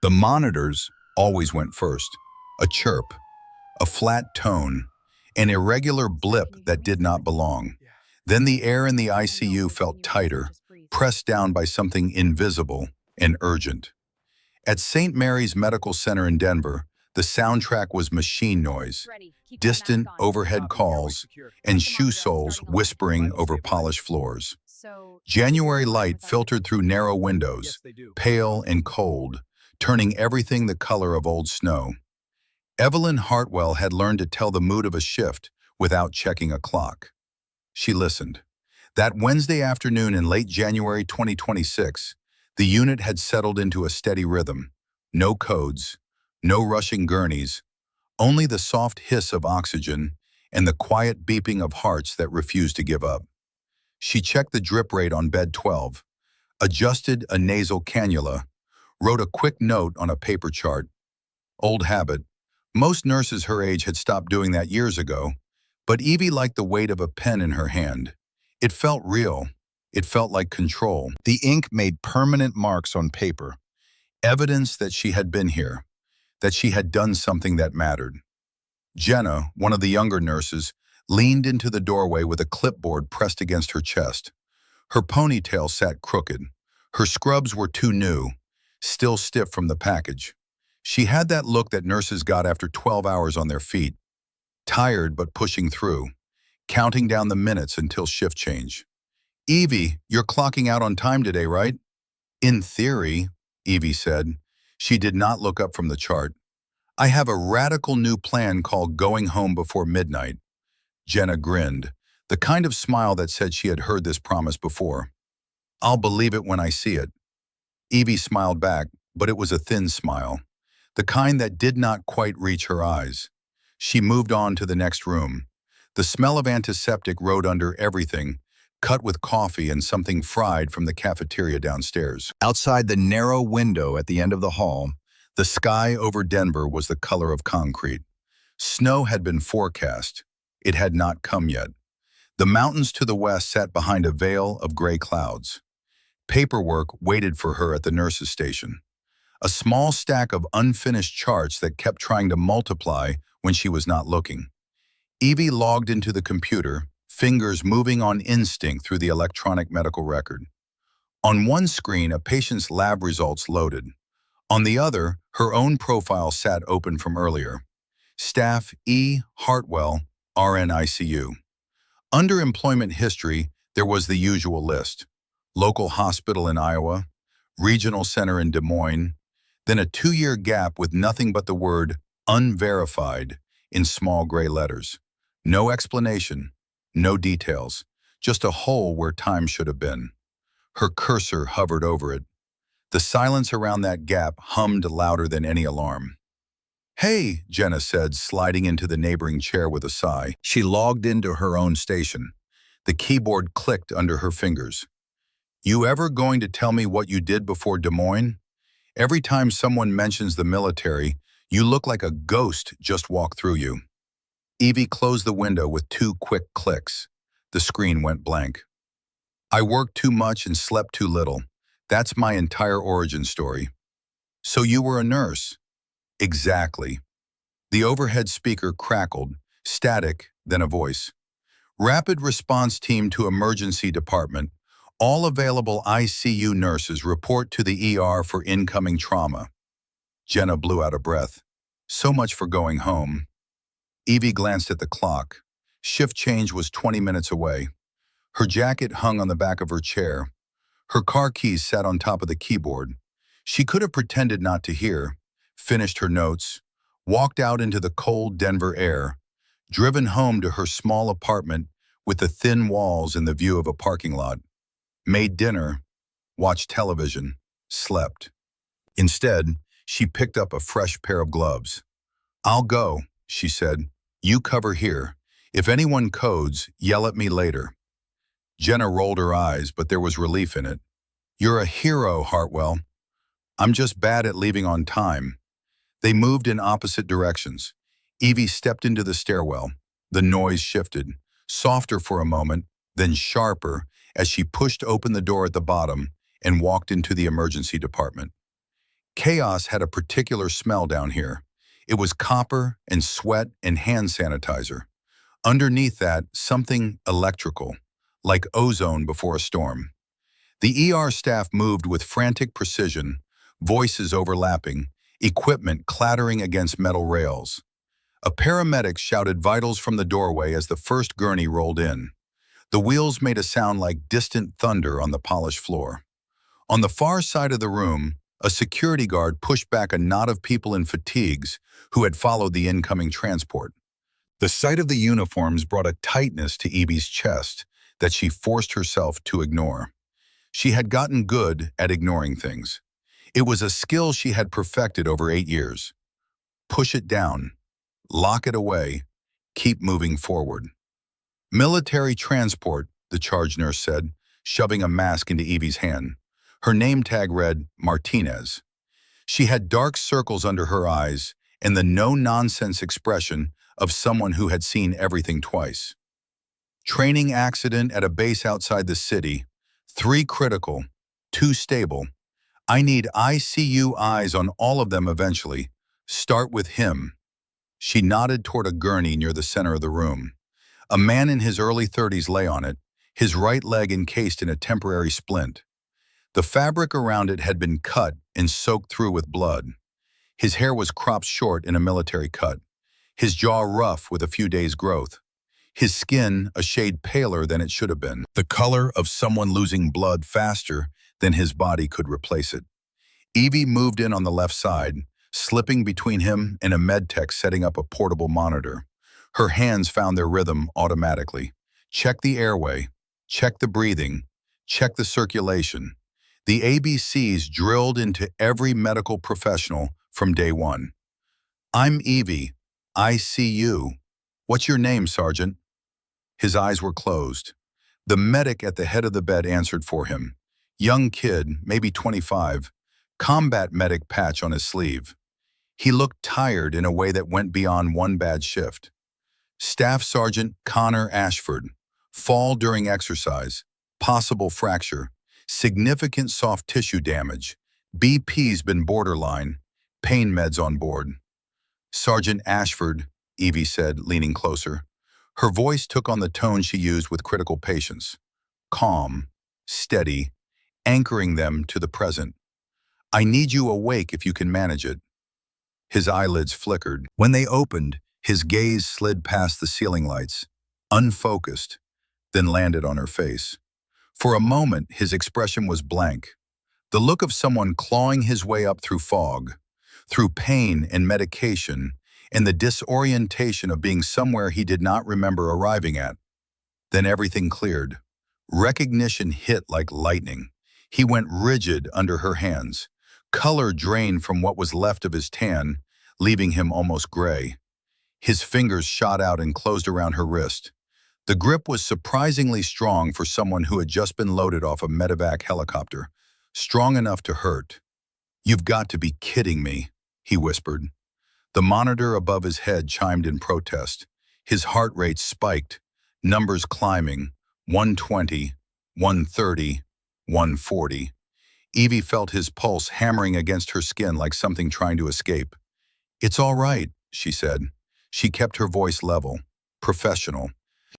The monitors always went first. A chirp, a flat tone, an irregular blip that did not belong. Then the air in the ICU felt tighter, pressed down by something invisible and urgent. At St. Mary's Medical Center in Denver, the soundtrack was machine noise, distant overhead calls, and shoe soles whispering over polished floors. January light filtered through narrow windows, pale and cold, turning everything the color of old snow. Evelyn Hartwell had learned to tell the mood of a shift without checking a clock. She listened. That Wednesday afternoon in late January 2026, the unit had settled into a steady rhythm. No codes, no rushing gurneys, only the soft hiss of oxygen and the quiet beeping of hearts that refused to give up. She checked the drip rate on bed 12, adjusted a nasal cannula, wrote a quick note on a paper chart. Old habit. Most nurses her age had stopped doing that years ago, but Evie liked the weight of a pen in her hand. It felt real. It felt like control. The ink made permanent marks on paper, evidence that she had been here, that she had done something that mattered. Jenna, one of the younger nurses, leaned into the doorway with a clipboard pressed against her chest. Her ponytail sat crooked. Her scrubs were too new, still stiff from the package. She had that look that nurses got after 12 hours on their feet, tired but pushing through, counting down the minutes until shift change. "Evie, you're clocking out on time today, right?" "In theory," Evie said. She did not look up from the chart. "I have a radical new plan called going home before midnight." Jenna grinned, the kind of smile that said she had heard this promise before. "I'll believe it when I see it." Evie smiled back, but it was a thin smile, the kind that did not quite reach her eyes. She moved on to the next room. The smell of antiseptic rode under everything, cut with coffee and something fried from the cafeteria downstairs. Outside the narrow window at the end of the hall, the sky over Denver was the color of concrete. Snow had been forecast. It had not come yet. The mountains to the west sat behind a veil of gray clouds. Paperwork waited for her at the nurse's station. A small stack of unfinished charts that kept trying to multiply when she was not looking. Evie logged into the computer, fingers moving on instinct through the electronic medical record. On one screen, a patient's lab results loaded. On the other, her own profile sat open from earlier. Staff E. Hartwell, RN ICU. Under employment history, there was the usual list. Local hospital in Iowa, regional center in Des Moines, then a 2-year gap with nothing but the word unverified in small gray letters. No explanation, no details, just a hole where time should have been. Her cursor hovered over it. The silence around that gap hummed louder than any alarm. "Hey," Jenna said, sliding into the neighboring chair with a sigh. She logged into her own station. The keyboard clicked under her fingers. "You ever going to tell me what you did before Des Moines? Every time someone mentions the military, you look like a ghost just walked through you." Evie closed the window with 2 quick clicks. The screen went blank. "I worked too much and slept too little. That's my entire origin story." "So you were a nurse?" "Exactly." The overhead speaker crackled, static, then a voice. "Rapid response team to emergency department. All available ICU nurses report to the ER for incoming trauma." Jenna blew out a breath. So much for going home. Evie glanced at the clock. Shift change was 20 minutes away. Her jacket hung on the back of her chair. Her car keys sat on top of the keyboard. She could have pretended not to hear, finished her notes, walked out into the cold Denver air, driven home to her small apartment with the thin walls and the view of a parking lot, made dinner, watched television, slept. Instead, she picked up a fresh pair of gloves. "I'll go," she said. "You cover here. If anyone codes, yell at me later." Jenna rolled her eyes, but there was relief in it. "You're a hero, Hartwell." "I'm just bad at leaving on time." They moved in opposite directions. Evie stepped into the stairwell. The noise shifted, softer for a moment, then sharper as she pushed open the door at the bottom and walked into the emergency department. Chaos had a particular smell down here. It was copper and sweat and hand sanitizer. Underneath that, something electrical, like ozone before a storm. The ER staff moved with frantic precision, voices overlapping, equipment clattering against metal rails. A paramedic shouted vitals from the doorway as the first gurney rolled in. The wheels made a sound like distant thunder on the polished floor. On the far side of the room, a security guard pushed back a knot of people in fatigues who had followed the incoming transport. The sight of the uniforms brought a tightness to Evie's chest that she forced herself to ignore. She had gotten good at ignoring things. It was a skill she had perfected over 8 years. Push it down, lock it away, keep moving forward. Military transport, the charge nurse said, shoving a mask into Evie's hand. Her name tag read Martinez. She had dark circles under her eyes and the no-nonsense expression of someone who had seen everything twice. Training accident at a base outside the city. 3 critical, 2 stable. I need ICU eyes on all of them eventually. Start with him. She nodded toward a gurney near the center of the room. A man in his early 30s lay on it, his right leg encased in a temporary splint. The fabric around it had been cut and soaked through with blood. His hair was cropped short in a military cut, his jaw rough with a few days' growth. His skin a shade paler than it should have been, the color of someone losing blood faster than his body could replace it. Evie moved in on the left side, slipping between him and a medtech setting up a portable monitor. Her hands found their rhythm automatically. Check the airway, check the breathing, check the circulation. The ABCs drilled into every medical professional from day one. I'm Evie, ICU. What's your name, Sergeant? His eyes were closed. The medic at the head of the bed answered for him. Young kid, maybe 25, combat medic patch on his sleeve. He looked tired in a way that went beyond one bad shift. Staff Sergeant Connor Ashford. Fall during exercise. Possible fracture. Significant soft tissue damage. BP's been borderline. Pain meds on board. Sergeant Ashford, Evie said, leaning closer. Her voice took on the tone she used with critical patients. Calm, steady, anchoring them to the present. I need you awake if you can manage it. His eyelids flickered. When they opened, his gaze slid past the ceiling lights, unfocused, then landed on her face. For a moment, his expression was blank. The look of someone clawing his way up through fog, through pain and medication, and the disorientation of being somewhere he did not remember arriving at. Then everything cleared. Recognition hit like lightning. He went rigid under her hands. Color drained from what was left of his tan, leaving him almost gray. His fingers shot out and closed around her wrist. The grip was surprisingly strong for someone who had just been loaded off a medevac helicopter, strong enough to hurt. You've got to be kidding me, he whispered. The monitor above his head chimed in protest. His heart rate spiked, numbers climbing, 120, 130, 140. Evie felt his pulse hammering against her skin like something trying to escape. It's all right, she said. She kept her voice level, professional.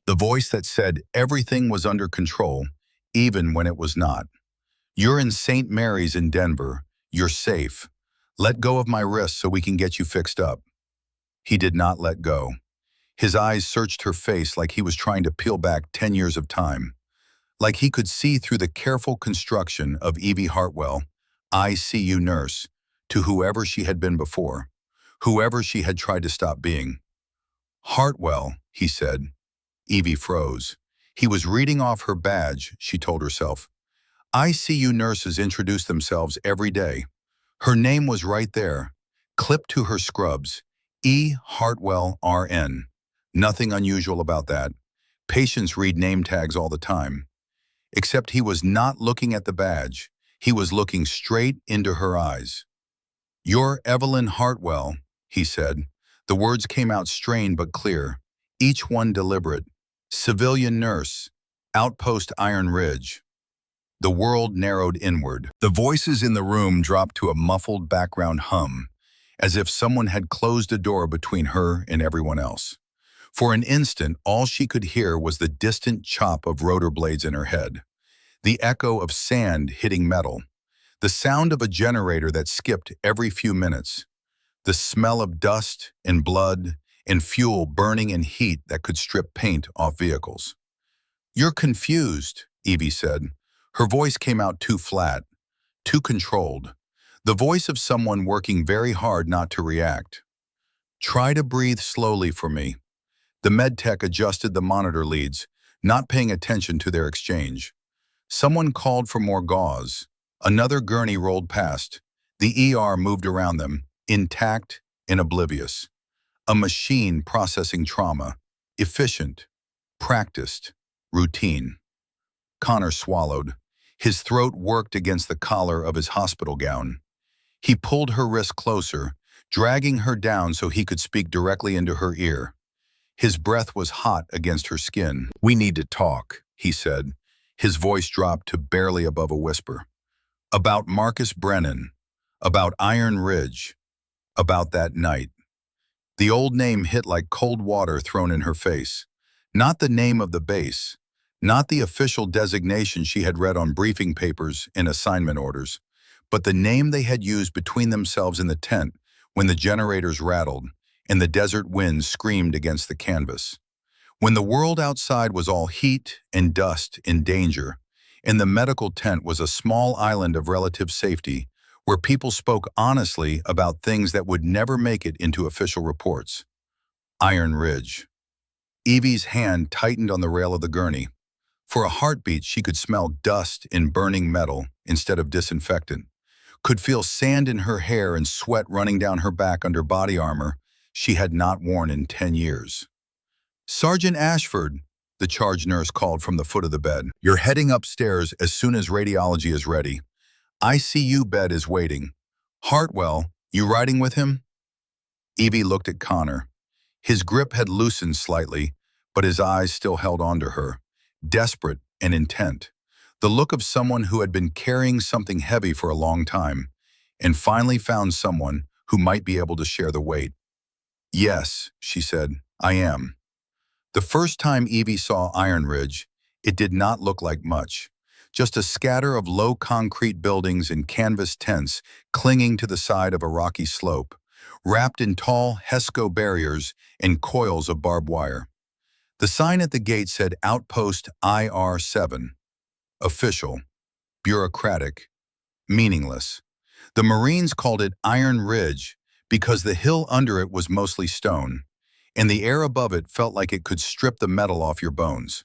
The voice that said everything was under control, even when it was not. You're in St. Mary's in Denver. You're safe. Let go of my wrist so we can get you fixed up. He did not let go. His eyes searched her face like he was trying to peel back 10 years of time. Like he could see through the careful construction of Evie Hartwell, ICU nurse, to whoever she had been before, whoever she had tried to stop being. Hartwell, he said. Evie froze. He was reading off her badge, she told herself. ICU nurses introduce themselves every day. Her name was right there, clipped to her scrubs, E. Hartwell, RN. Nothing unusual about that. Patients read name tags all the time. Except he was not looking at the badge. He was looking straight into her eyes. You're Evelyn Hartwell, he said. The words came out strained but clear, each one deliberate. Civilian nurse, Outpost Iron Ridge. The world narrowed inward. The voices in the room dropped to a muffled background hum, as if someone had closed a door between her and everyone else. For an instant, all she could hear was the distant chop of rotor blades in her head, the echo of sand hitting metal, the sound of a generator that skipped every few minutes, the smell of dust and blood and fuel burning in heat that could strip paint off vehicles. "You're confused," Evie said. Her voice came out too flat, too controlled, the voice of someone working very hard not to react. "Try to breathe slowly for me." The medtech adjusted the monitor leads, not paying attention to their exchange. Someone called for more gauze. Another gurney rolled past. The ER moved around them, intact and oblivious. A machine processing trauma, efficient, practiced, routine. Connor swallowed. His throat worked against the collar of his hospital gown. He pulled her wrist closer, dragging her down so he could speak directly into her ear. His breath was hot against her skin. "We need to talk," he said. His voice dropped to barely above a whisper. "About Marcus Brennan, about Iron Ridge, about that night." The old name hit like cold water thrown in her face. Not the name of the base, not the official designation she had read on briefing papers and assignment orders, but the name they had used between themselves in the tent when the generators rattled and the desert wind screamed against the canvas. When the world outside was all heat and dust and danger, and the medical tent was a small island of relative safety where people spoke honestly about things that would never make it into official reports. Iron Ridge. Evie's hand tightened on the rail of the gurney. For a heartbeat, she could smell dust and burning metal instead of disinfectant, could feel sand in her hair and sweat running down her back under body armor she had not worn in 10 years. "Sergeant Ashford," the charge nurse called from the foot of the bed. "You're heading upstairs as soon as radiology is ready. ICU bed is waiting. Hartwell, you riding with him?" Evie looked at Connor. His grip had loosened slightly, but his eyes still held on to her, desperate and intent. The look of someone who had been carrying something heavy for a long time, and finally found someone who might be able to share the weight. "Yes," she said, "I am." The first time Evie saw Iron Ridge, it did not look like much. Just a scatter of low concrete buildings and canvas tents clinging to the side of a rocky slope, wrapped in tall HESCO barriers and coils of barbed wire. The sign at the gate said Outpost IR7. Official, bureaucratic, meaningless. The Marines called it Iron Ridge because the hill under it was mostly stone, and the air above it felt like it could strip the metal off your bones.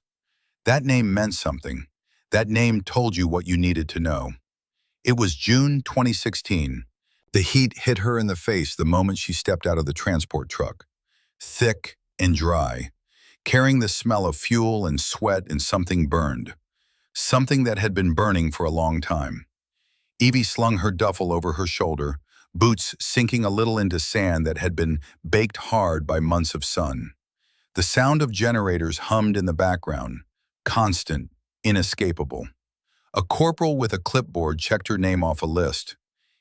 That name meant something. That name told you what you needed to know. It was June 2016. The heat hit her in the face the moment she stepped out of the transport truck. Thick and dry, carrying the smell of fuel and sweat and something burned. Something that had been burning for a long time. Evie slung her duffel over her shoulder, boots sinking a little into sand that had been baked hard by months of sun. The sound of generators hummed in the background, constant, inescapable. A corporal with a clipboard checked her name off a list.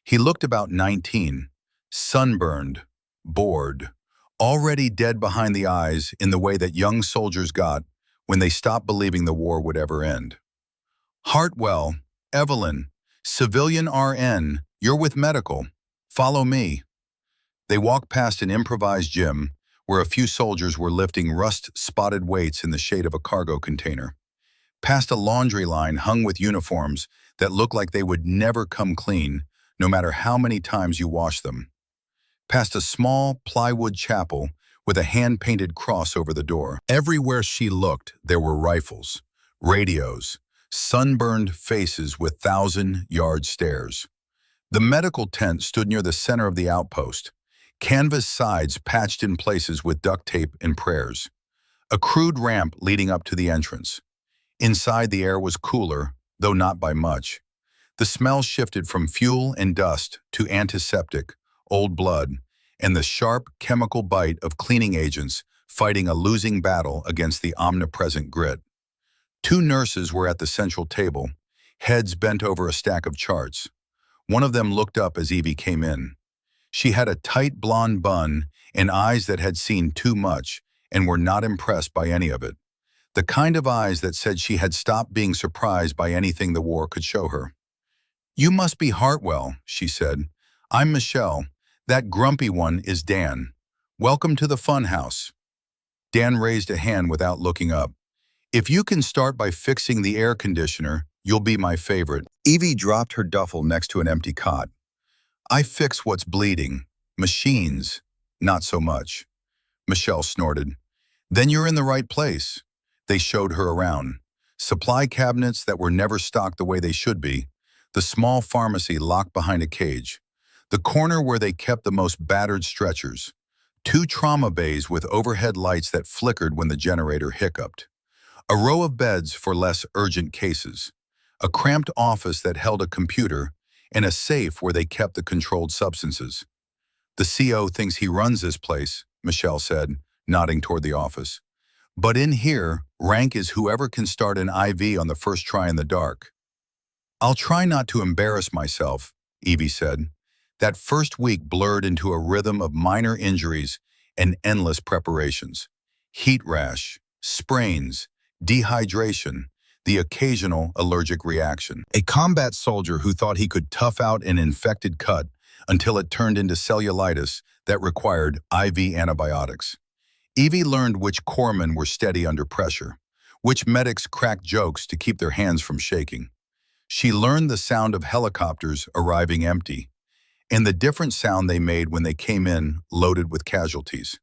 He looked about 19, sunburned, bored, already dead behind the eyes in the way that young soldiers got when they stopped believing the war would ever end. "Hartwell, Evelyn, civilian RN, you're with medical. Follow me." They walked past an improvised gym where a few soldiers were lifting rust-spotted weights in the shade of a cargo container. Past a laundry line hung with uniforms that looked like they would never come clean, no matter how many times you wash them. Past a small plywood chapel with a hand-painted cross over the door. Everywhere she looked, there were rifles, radios, sunburned faces with 1,000-yard stares. The medical tent stood near the center of the outpost, canvas sides patched in places with duct tape and prayers. A crude ramp leading up to the entrance. Inside, the air was cooler, though not by much. The smell shifted from fuel and dust to antiseptic, old blood, and the sharp chemical bite of cleaning agents fighting a losing battle against the omnipresent grit. Two nurses were at the central table, heads bent over a stack of charts. One of them looked up as Evie came in. She had a tight blonde bun and eyes that had seen too much and were not impressed by any of it. The kind of eyes that said she had stopped being surprised by anything the war could show her. "You must be Hartwell," she said. "I'm Michelle. That grumpy one is Dan. Welcome to the fun house." Dan raised a hand without looking up. "If you can start by fixing the air conditioner, you'll be my favorite." Evie dropped her duffel next to an empty cot. "I fix what's bleeding. Machines, not so much." Michelle snorted. "Then you're in the right place." They showed her around. Supply cabinets that were never stocked the way they should be. The small pharmacy locked behind a cage. The corner where they kept the most battered stretchers. 2 trauma bays with overhead lights that flickered when the generator hiccuped. A row of beds for less urgent cases. A cramped office that held a computer, and a safe where they kept the controlled substances. "The CO thinks he runs this place," Michelle said, nodding toward the office. "But in here, rank is whoever can start an IV on the first try in the dark." "I'll try not to embarrass myself," Evie said. That first week blurred into a rhythm of minor injuries and endless preparations. Heat rash, sprains, dehydration, the occasional allergic reaction. A combat soldier who thought he could tough out an infected cut until it turned into cellulitis that required IV antibiotics. Evie learned which corpsmen were steady under pressure, which medics cracked jokes to keep their hands from shaking. She learned the sound of helicopters arriving empty, and the different sound they made when they came in loaded with casualties.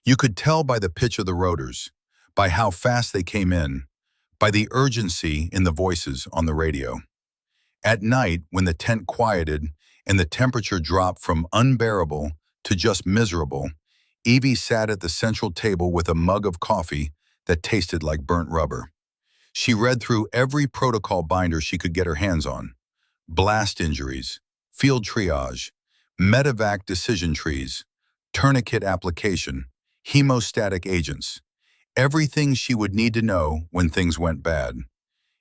You could tell by the pitch of the rotors, by how fast they came in, by the urgency in the voices on the radio. At night, when the tent quieted and the temperature dropped from unbearable to just miserable, Evie sat at the central table with a mug of coffee that tasted like burnt rubber. She read through every protocol binder she could get her hands on. Blast injuries, field triage, medevac decision trees, tourniquet application, hemostatic agents. Everything she would need to know when things went bad.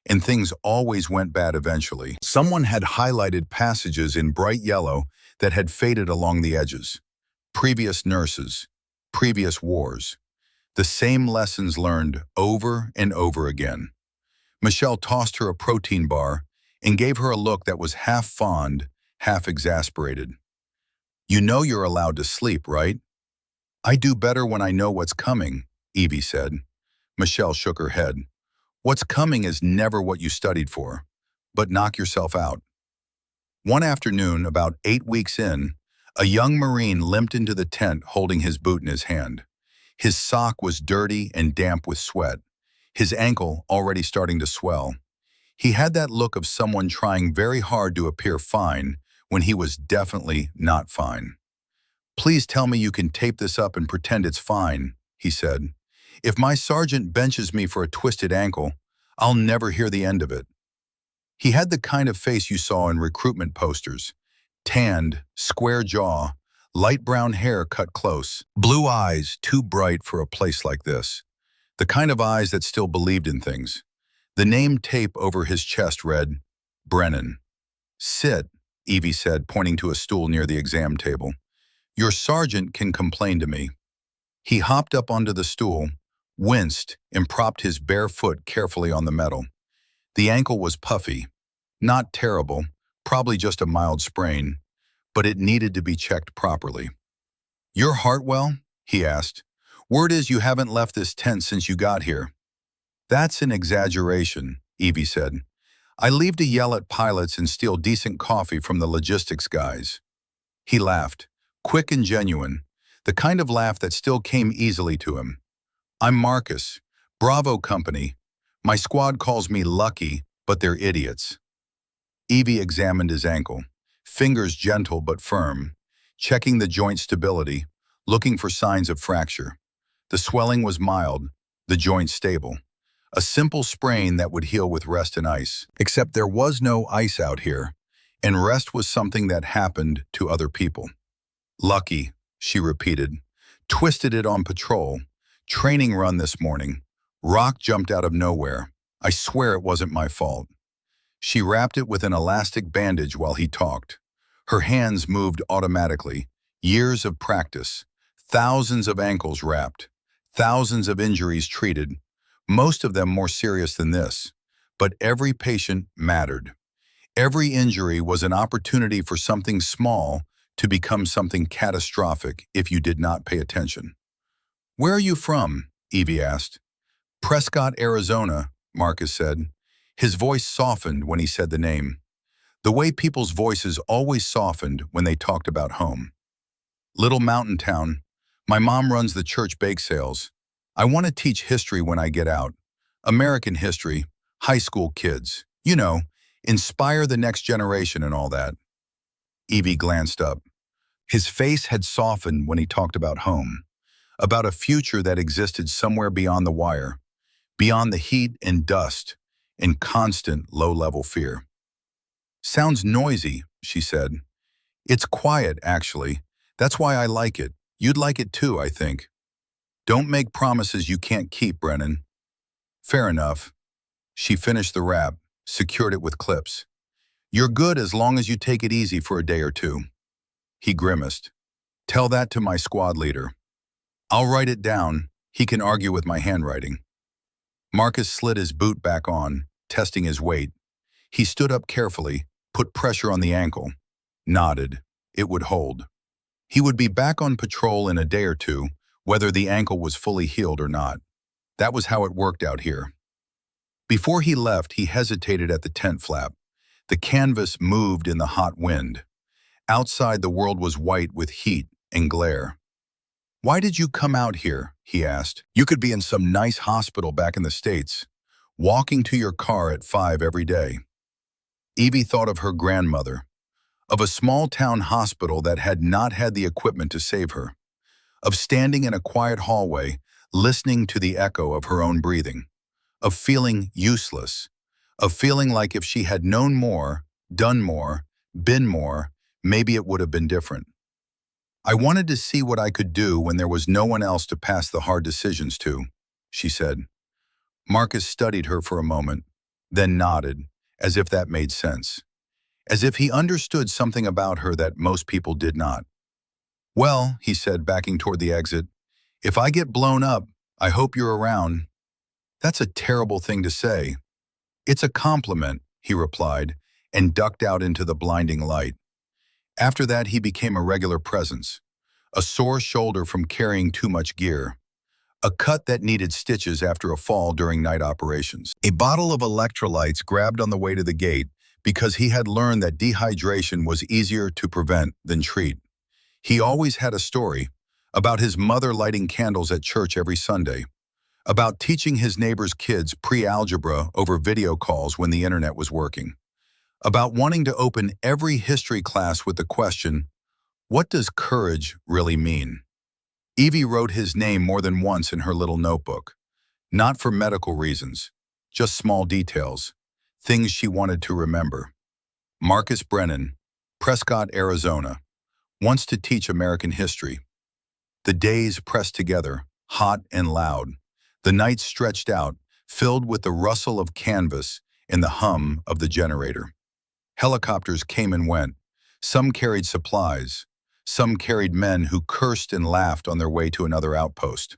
And things always went bad eventually. Someone had highlighted passages in bright yellow that had faded along the edges. Previous nurses, previous wars. The same lessons learned over and over again. Michelle tossed her a protein bar and gave her a look that was half fond, half exasperated. "You know you're allowed to sleep, right?" "I do better when I know what's coming," Evie said. Michelle shook her head. "What's coming is never what you studied for, but knock yourself out." One afternoon, about 8 weeks in, a young Marine limped into the tent holding his boot in his hand. His sock was dirty and damp with sweat, his ankle already starting to swell. He had that look of someone trying very hard to appear fine when he was definitely not fine. "Please tell me you can tape this up and pretend it's fine," he said. "If my sergeant benches me for a twisted ankle, I'll never hear the end of it." He had the kind of face you saw in recruitment posters. Tanned, square jaw, light brown hair cut close, blue eyes too bright for a place like this. The kind of eyes that still believed in things. The name tape over his chest read, Brennan. "Sit," Evie said, pointing to a stool near the exam table. "Your sergeant can complain to me." He hopped up onto the stool, winced, and propped his bare foot carefully on the metal. The ankle was puffy. Not terrible, probably just a mild sprain, but it needed to be checked properly. "You're Hartwell?" he asked. "Word is you haven't left this tent since you got here." "That's an exaggeration," Evie said. "I leave to yell at pilots and steal decent coffee from the logistics guys." He laughed, quick and genuine, the kind of laugh that still came easily to him. "I'm Marcus, Bravo Company. My squad calls me lucky, but they're idiots." Evie examined his ankle, fingers gentle but firm, checking the joint stability, looking for signs of fracture. The swelling was mild, the joint stable. A simple sprain that would heal with rest and ice. Except there was no ice out here, and rest was something that happened to other people. "Lucky," she repeated. "Twisted it on patrol. Training run this morning. Rock jumped out of nowhere. I swear it wasn't my fault." She wrapped it with an elastic bandage while he talked. Her hands moved automatically. Years of practice. Thousands of ankles wrapped. Thousands of injuries treated. Most of them more serious than this. But every patient mattered. Every injury was an opportunity for something small to become something catastrophic if you did not pay attention. "Where are you from?" Evie asked. "Prescott, Arizona," Marcus said. His voice softened when he said the name. The way people's voices always softened when they talked about home. "Little mountain town. My mom runs the church bake sales. I want to teach history when I get out. American history, high school kids. You know, inspire the next generation and all that." Evie glanced up. His face had softened when he talked about home, about a future that existed somewhere beyond the wire, beyond the heat and dust and constant low-level fear. "Sounds noisy," she said. "It's quiet, actually. That's why I like it. You'd like it too, I think." "Don't make promises you can't keep, Brennan." "Fair enough." She finished the wrap, secured it with clips. "You're good as long as you take it easy for a day or two." He grimaced. "Tell that to my squad leader." "I'll write it down. He can argue with my handwriting." Marcus slid his boot back on, testing his weight. He stood up carefully, put pressure on the ankle, nodded. It would hold. He would be back on patrol in a day or two, whether the ankle was fully healed or not. That was how it worked out here. Before he left, he hesitated at the tent flap. The canvas moved in the hot wind. Outside, the world was white with heat and glare. "Why did you come out here?" he asked. "You could be in some nice hospital back in the States, walking to your car at 5 every day." Evie thought of her grandmother, of a small-town hospital that had not had the equipment to save her, of standing in a quiet hallway, listening to the echo of her own breathing, of feeling useless, of feeling like if she had known more, done more, been more, maybe it would have been different. "I wanted to see what I could do when there was no one else to pass the hard decisions to," she said. Marcus studied her for a moment, then nodded, as if that made sense, as if he understood something about her that most people did not. "Well," he said, backing toward the exit, "if I get blown up, I hope you're around." "That's a terrible thing to say." "It's a compliment," he replied, and ducked out into the blinding light. After that, he became a regular presence. A sore shoulder from carrying too much gear. A cut that needed stitches after a fall during night operations. A bottle of electrolytes grabbed on the way to the gate because he had learned that dehydration was easier to prevent than treat. He always had a story about his mother lighting candles at church every Sunday, about teaching his neighbor's kids pre-algebra over video calls when the internet was working, about wanting to open every history class with the question, "What does courage really mean?" Evie wrote his name more than once in her little notebook, not for medical reasons, just small details, things she wanted to remember. Marcus Brennan, Prescott, Arizona, wants to teach American history. The days pressed together, hot and loud. The nights stretched out, filled with the rustle of canvas and the hum of the generator. Helicopters came and went. Some carried supplies. Some carried men who cursed and laughed on their way to another outpost.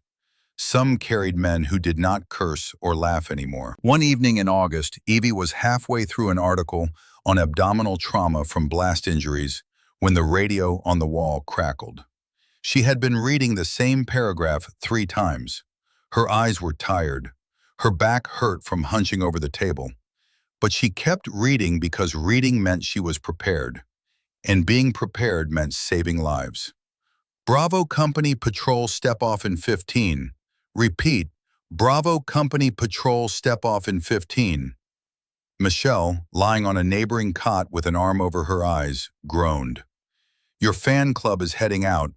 Some carried men who did not curse or laugh anymore. One evening in August, Evie was halfway through an article on abdominal trauma from blast injuries when the radio on the wall crackled. She had been reading the same paragraph 3 times. Her eyes were tired. Her back hurt from hunching over the table. But she kept reading because reading meant she was prepared. And being prepared meant saving lives. "Bravo Company Patrol step off in 15. Repeat, Bravo Company Patrol step off in 15. Michelle, lying on a neighboring cot with an arm over her eyes, groaned. "Your fan club is heading out.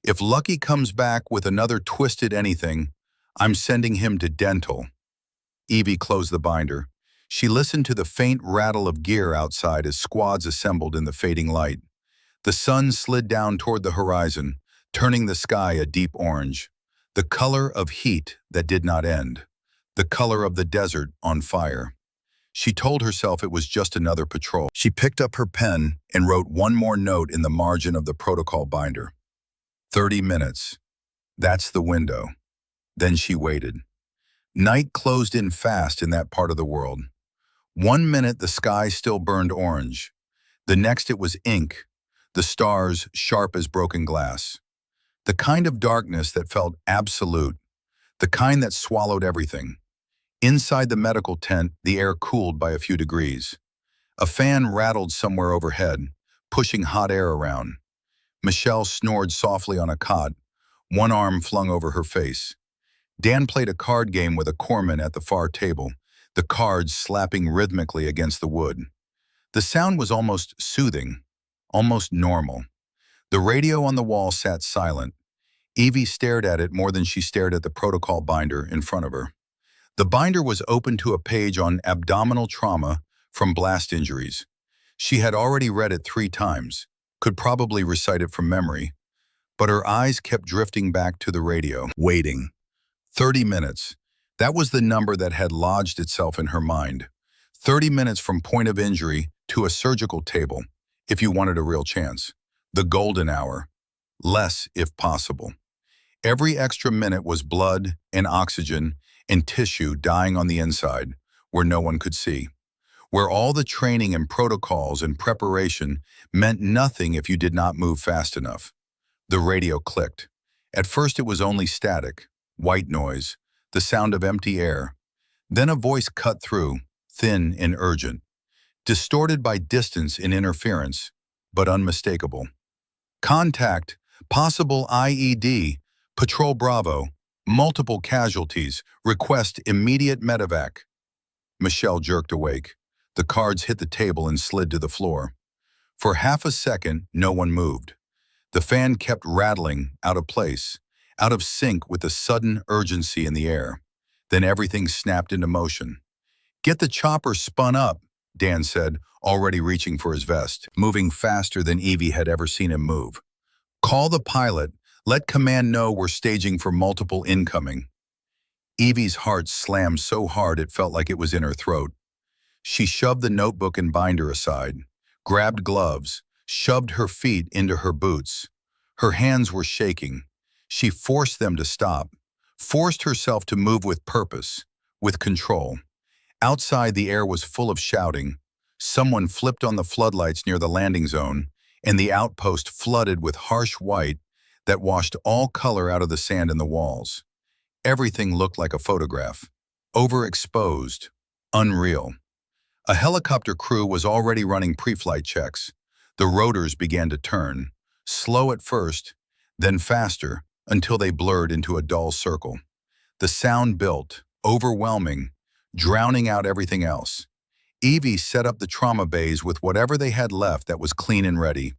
If Lucky comes back with another twisted anything, I'm sending him to dental." Evie closed the binder. She listened to the faint rattle of gear outside as squads assembled in the fading light. The sun slid down toward the horizon, turning the sky a deep orange, the color of heat that did not end, the color of the desert on fire. She told herself it was just another patrol. She picked up her pen and wrote one more note in the margin of the protocol binder. 30 minutes. That's the window. Then she waited. Night closed in fast in that part of the world. 1 minute the sky still burned orange. The next it was ink, the stars sharp as broken glass. The kind of darkness that felt absolute, the kind that swallowed everything. Inside the medical tent, the air cooled by a few degrees. A fan rattled somewhere overhead, pushing hot air around. Michelle snored softly on a cot, one arm flung over her face. Dan played a card game with a corpsman at the far table, the cards slapping rhythmically against the wood. The sound was almost soothing, almost normal. The radio on the wall sat silent. Evie stared at it more than she stared at the protocol binder in front of her. The binder was open to a page on abdominal trauma from blast injuries. She had already read it 3 times, could probably recite it from memory, but her eyes kept drifting back to the radio, waiting. 30 minutes. That was the number that had lodged itself in her mind. 30 minutes from point of injury to a surgical table, if you wanted a real chance. The golden hour. Less, if possible. Every extra minute was blood and oxygen and tissue dying on the inside, where no one could see. Where all the training and protocols and preparation meant nothing if you did not move fast enough. The radio clicked. At first it was only static. White noise, the sound of empty air. Then a voice cut through, thin and urgent, distorted by distance and interference, but unmistakable. Contact, possible IED, Patrol Bravo, multiple casualties, request immediate medevac. Michelle jerked awake. The cards hit the table and slid to the floor. For half a second, no one moved. The fan kept rattling, out of place, out of sync with the sudden urgency in the air. Then everything snapped into motion. "Get the chopper spun up," Dan said, already reaching for his vest, moving faster than Evie had ever seen him move. "Call the pilot. Let command know we're staging for multiple incoming." Evie's heart slammed so hard it felt like it was in her throat. She shoved the notebook and binder aside, grabbed gloves, shoved her feet into her boots. Her hands were shaking. She forced them to stop, forced herself to move with purpose, with control. Outside, the air was full of shouting. Someone flipped on the floodlights near the landing zone, and the outpost flooded with harsh white that washed all color out of the sand in the walls. Everything looked like a photograph, overexposed, unreal. A helicopter crew was already running pre-flight checks. The rotors began to turn, slow at first, then faster, until they blurred into a dull circle. The sound built, overwhelming, drowning out everything else. Evie set up the trauma bays with whatever they had left that was clean and ready.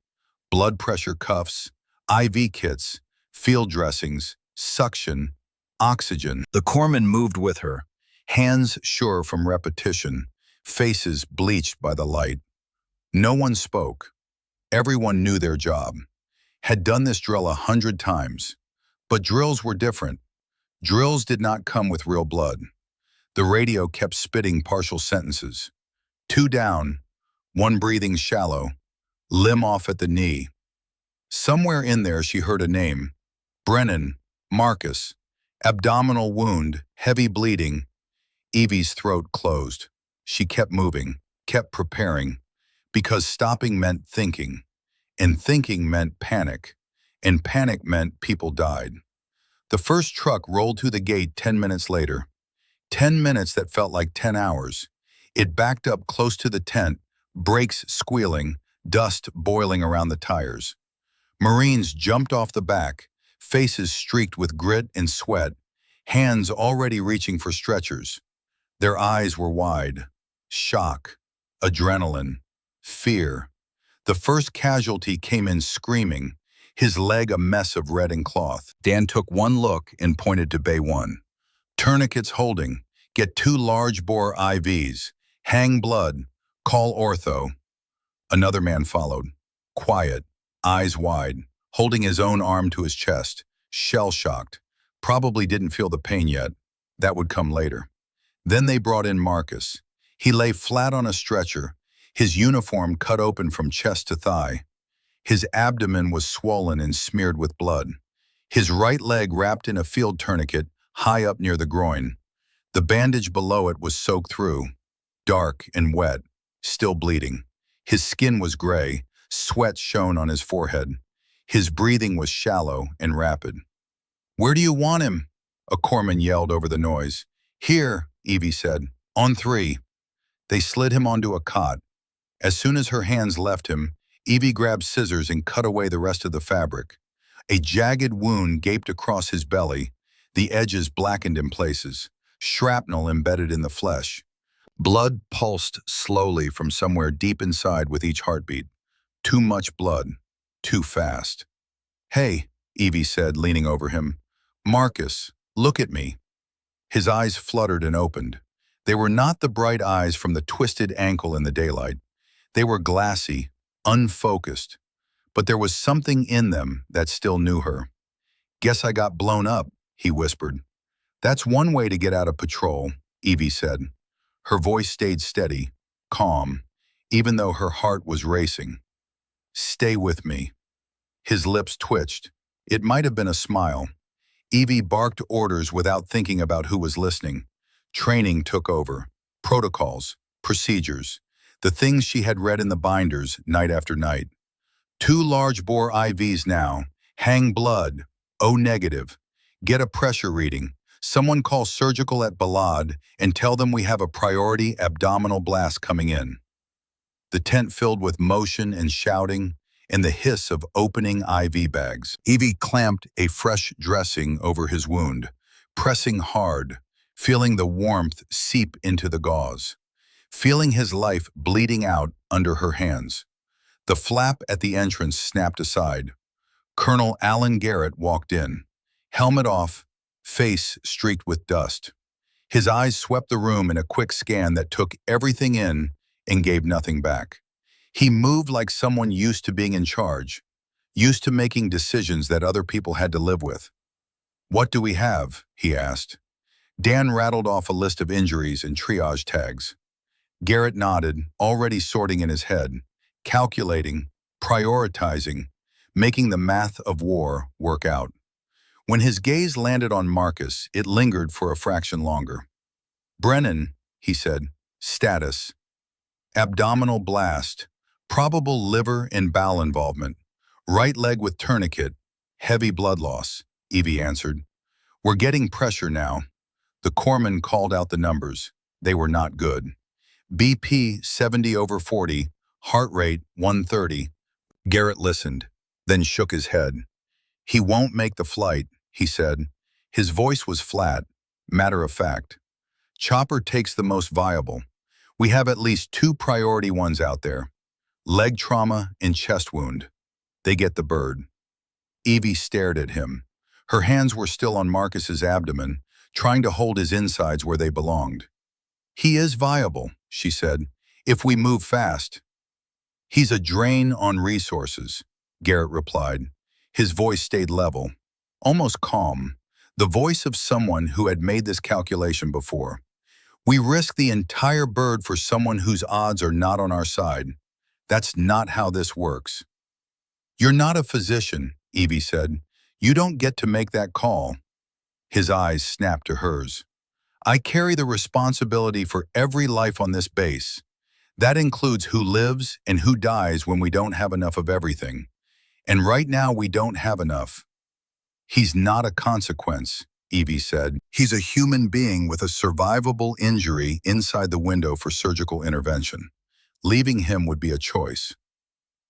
Blood pressure cuffs, IV kits, field dressings, suction, oxygen. The corpsman moved with her, hands sure from repetition, faces bleached by the light. No one spoke. Everyone knew their job, had done this drill 100 times. But drills were different. Drills did not come with real blood. The radio kept spitting partial sentences. 2 down, 1 breathing shallow, limb off at the knee. Somewhere in there she heard a name. Brennan, Marcus, abdominal wound, heavy bleeding. Evie's throat closed. She kept moving, kept preparing, because stopping meant thinking, and thinking meant panic, and panic meant people died. The first truck rolled through the gate 10 minutes later. 10 minutes that felt like 10 hours. It backed up close to the tent, brakes squealing, dust boiling around the tires. Marines jumped off the back, faces streaked with grit and sweat, hands already reaching for stretchers. Their eyes were wide. Shock, adrenaline, fear. The first casualty came in screaming, his leg a mess of red and cloth. Dan took one look and pointed to Bay 1. Tourniquets holding, get 2 large-bore IVs, hang blood, call ortho. Another man followed, quiet, eyes wide, holding his own arm to his chest, shell-shocked, probably didn't feel the pain yet. That would come later. Then they brought in Marcus. He lay flat on a stretcher, his uniform cut open from chest to thigh. His abdomen was swollen and smeared with blood. His right leg wrapped in a field tourniquet high up near the groin. The bandage below it was soaked through, dark and wet, still bleeding. His skin was gray, sweat shone on his forehead. His breathing was shallow and rapid. "Where do you want him?" a corpsman yelled over the noise. "Here," Evie said. "On 3. They slid him onto a cot. As soon as her hands left him, Evie grabbed scissors and cut away the rest of the fabric. A jagged wound gaped across his belly, the edges blackened in places, shrapnel embedded in the flesh. Blood pulsed slowly from somewhere deep inside with each heartbeat. Too much blood, too fast. "Hey," Evie said, leaning over him. "Marcus, look at me." His eyes fluttered and opened. They were not the bright eyes from the twisted ankle in the daylight. They were glassy, unfocused, but there was something in them that still knew her. "Guess I got blown up," he whispered. "That's one way to get out of patrol," Evie said. Her voice stayed steady, calm, even though her heart was racing. "Stay with me." His lips twitched. It might have been a smile. Evie barked orders without thinking about who was listening. Training took over. Protocols, procedures, the things she had read in the binders night after night. 2 large-bore IVs now. Hang blood. O negative. Get a pressure reading. Someone call surgical at Balad and tell them we have a priority abdominal blast coming in. The tent filled with motion and shouting and the hiss of opening IV bags. Evie clamped a fresh dressing over his wound, pressing hard, feeling the warmth seep into the gauze, feeling his life bleeding out under her hands. The flap at the entrance snapped aside. Colonel Alan Garrett walked in, helmet off, face streaked with dust. His eyes swept the room in a quick scan that took everything in and gave nothing back. He moved like someone used to being in charge, used to making decisions that other people had to live with. "What do we have?" he asked. Dan rattled off a list of injuries and triage tags. Garrett nodded, already sorting in his head, calculating, prioritizing, making the math of war work out. When his gaze landed on Marcus, it lingered for a fraction longer. "Brennan," he said, "status. Abdominal blast, probable liver and bowel involvement. Right leg with tourniquet, heavy blood loss," Evie answered. "We're getting pressure now." The corpsman called out the numbers. They were not good. BP 70/40, heart rate 130. Garrett listened, then shook his head. "He won't make the flight," he said. His voice was flat, matter of fact. "Chopper takes the most viable. We have at least 2 priority ones out there. Leg trauma and chest wound. They get the bird." Evie stared at him. Her hands were still on Marcus's abdomen, trying to hold his insides where they belonged. "He is viable," she said, "if we move fast." "He's a drain on resources," Garrett replied. His voice stayed level, almost calm, the voice of someone who had made this calculation before. "We risk the entire bird for someone whose odds are not on our side. That's not how this works." "You're not a physician," Evie said. "You don't get to make that call." His eyes snapped to hers. "I carry the responsibility for every life on this base. That includes who lives and who dies when we don't have enough of everything. And right now we don't have enough." "He's not a consequence," Evie said. "He's a human being with a survivable injury inside the window for surgical intervention. Leaving him would be a choice."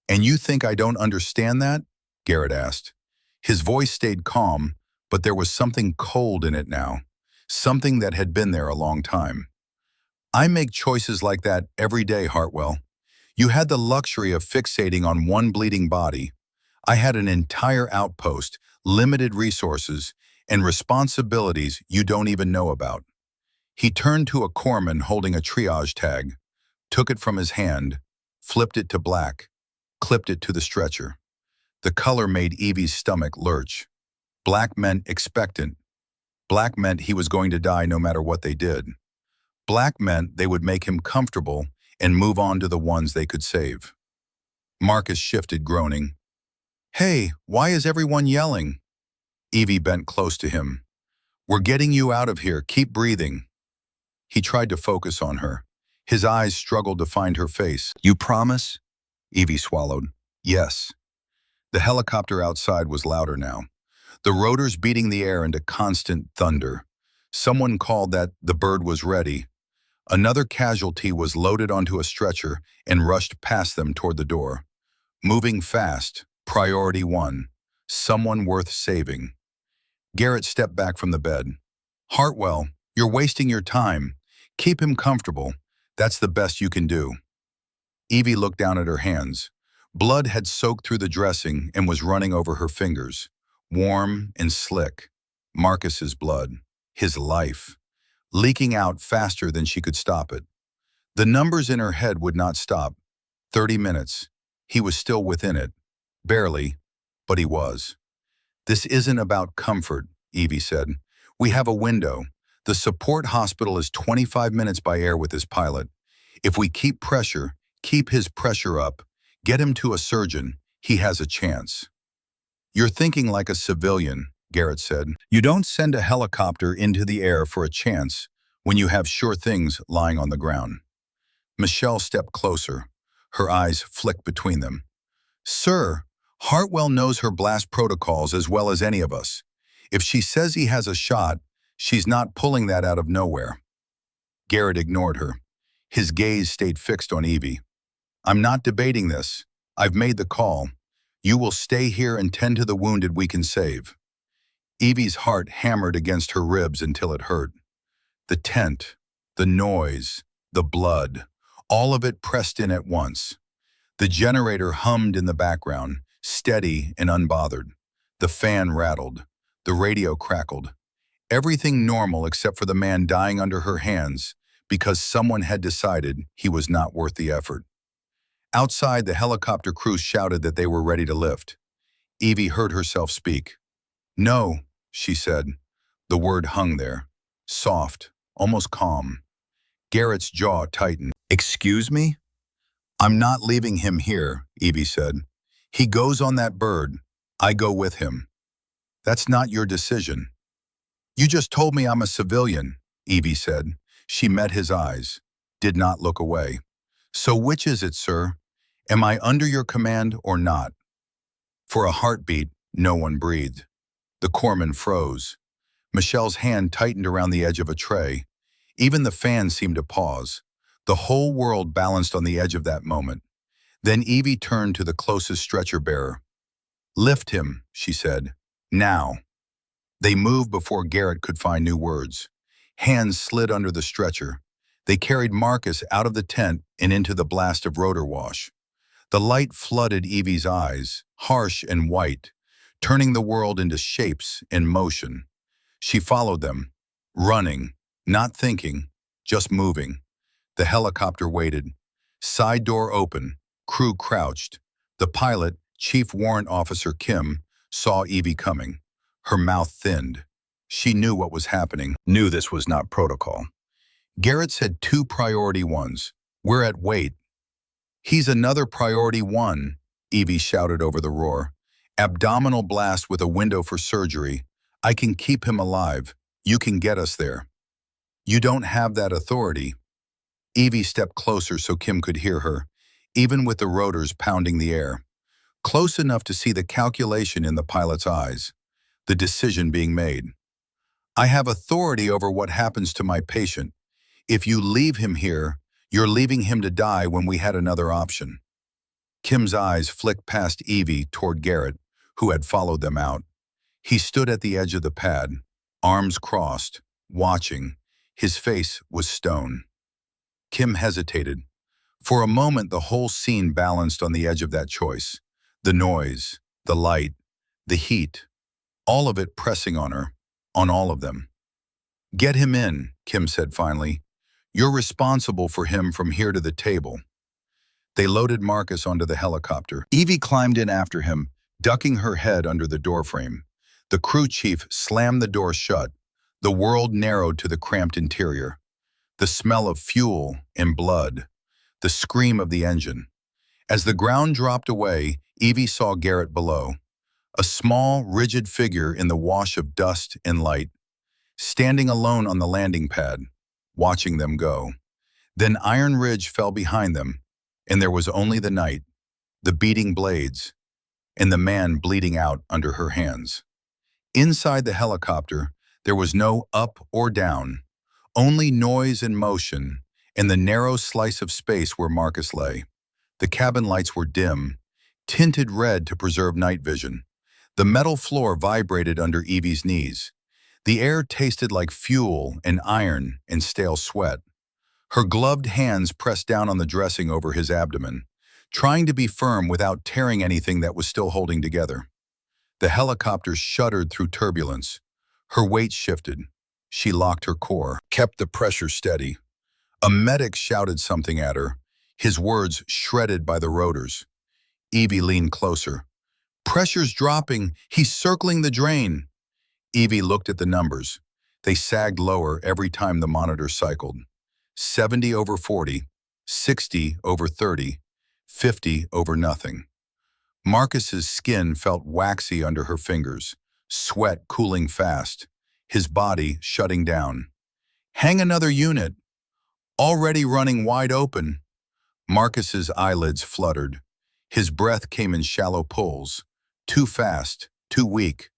"And you think I don't understand that?" Garrett asked. His voice stayed calm, but there was something cold in it now, something that had been there a long time. "I make choices like that every day, Hartwell. You had the luxury of fixating on one bleeding body. I had an entire outpost, limited resources, and responsibilities you don't even know about." He turned to a corpsman holding a triage tag, took it from his hand, flipped it to black, clipped it to the stretcher. The color made Evie's stomach lurch. Black meant expectant. Black meant he was going to die no matter what they did. Black meant they would make him comfortable and move on to the ones they could save. Marcus shifted, groaning. "Hey, why is everyone yelling?" Evie bent close to him. "We're getting you out of here. Keep breathing." He tried to focus on her. His eyes struggled to find her face. "You promise?" Evie swallowed. "Yes." The helicopter outside was louder now, the rotors beating the air into constant thunder. Someone called that the bird was ready. Another casualty was loaded onto a stretcher and rushed past them toward the door. Moving fast, priority one, someone worth saving. Garrett stepped back from the bed. "Hartwell, you're wasting your time. Keep him comfortable. That's the best you can do." Evie looked down at her hands. Blood had soaked through the dressing and was running over her fingers, warm and slick. Marcus's blood, his life, leaking out faster than she could stop it. The numbers in her head would not stop. 30 minutes. He was still within it. Barely, but he was. "This isn't about comfort," Evie said. "We have a window. The support hospital is 25 minutes by air with his pilot. If we keep his pressure up, get him to a surgeon, he has a chance." "You're thinking like a civilian," Garrett said. "You don't send a helicopter into the air for a chance when you have sure things lying on the ground." Michelle stepped closer. Her eyes flicked between them. "Sir, Hartwell knows her blast protocols as well as any of us. If she says he has a shot, she's not pulling that out of nowhere." Garrett ignored her. His gaze stayed fixed on Evie. "I'm not debating this. I've made the call. You will stay here and tend to the wounded we can save." Evie's heart hammered against her ribs until it hurt. The tent, the noise, the blood, all of it pressed in at once. The generator hummed in the background, steady and unbothered. The fan rattled. The radio crackled. Everything normal except for the man dying under her hands because someone had decided he was not worth the effort. Outside, the helicopter crew shouted that they were ready to lift. Evie heard herself speak. "No," she said. The word hung there, soft, almost calm. Garrett's jaw tightened. "Excuse me?" "I'm not leaving him here," Evie said. "He goes on that bird. I go with him." "That's not your decision." "You just told me I'm a civilian," Evie said. She met his eyes, did not look away. "So which is it, sir? Am I under your command or not?" For a heartbeat, no one breathed. The corpsman froze. Michelle's hand tightened around the edge of a tray. Even the fan seemed to pause. The whole world balanced on the edge of that moment. Then Evie turned to the closest stretcher bearer. "Lift him," she said. "Now." They moved before Garrett could find new words. Hands slid under the stretcher. They carried Marcus out of the tent and into the blast of rotor wash. The light flooded Evie's eyes, harsh and white, turning the world into shapes and motion. She followed them, running, not thinking, just moving. The helicopter waited. Side door open, crew crouched. The pilot, Chief Warrant Officer Kim, saw Evie coming. Her mouth thinned. She knew what was happening, knew this was not protocol. Garrett said 2 priority ones. "We're at wait." "He's another priority one," Evie shouted over the roar. "Abdominal blast with a window for surgery. I can keep him alive. You can get us there." "You don't have that authority." Evie stepped closer so Kim could hear her, even with the rotors pounding the air. Close enough to see the calculation in the pilot's eyes, the decision being made. "I have authority over what happens to my patient. If you leave him here, you're leaving him to die when we had another option." Kim's eyes flicked past Evie toward Garrett, who had followed them out. He stood at the edge of the pad, arms crossed, watching. His face was stone. Kim hesitated. For a moment, the whole scene balanced on the edge of that choice. The noise, the light, the heat, all of it pressing on her, on all of them. "Get him in," Kim said finally. "You're responsible for him from here to the table." They loaded Marcus onto the helicopter. Evie climbed in after him, ducking her head under the doorframe. The crew chief slammed the door shut. The world narrowed to the cramped interior. the smell of fuel and blood, the scream of the engine. As the ground dropped away, Evie saw Garrett below, a small, rigid figure in the wash of dust and light, standing alone on the landing pad, watching them go. Then Iron Ridge fell behind them, and there was only the night, the beating blades, and the man bleeding out under her hands. Inside the helicopter, there was no up or down, only noise and motion, and the narrow slice of space where Marcus lay. The cabin lights were dim, tinted red to preserve night vision. The metal floor vibrated under Evie's knees. The air tasted like fuel and iron and stale sweat. Her gloved hands pressed down on the dressing over his abdomen, trying to be firm without tearing anything that was still holding together. The helicopter shuddered through turbulence. Her weight shifted. She locked her core, kept the pressure steady. A medic shouted something at her, his words shredded by the rotors. Evie leaned closer. "Pressure's dropping. He's circling the drain." Evie looked at the numbers. They sagged lower every time the monitor cycled. 70 over 40, 60 over 30, 50 over nothing. Marcus's skin felt waxy under her fingers, sweat cooling fast, his body shutting down. "Hang another unit. Already running wide open." Marcus's eyelids fluttered. His breath came in shallow pulls. Too fast, too weak.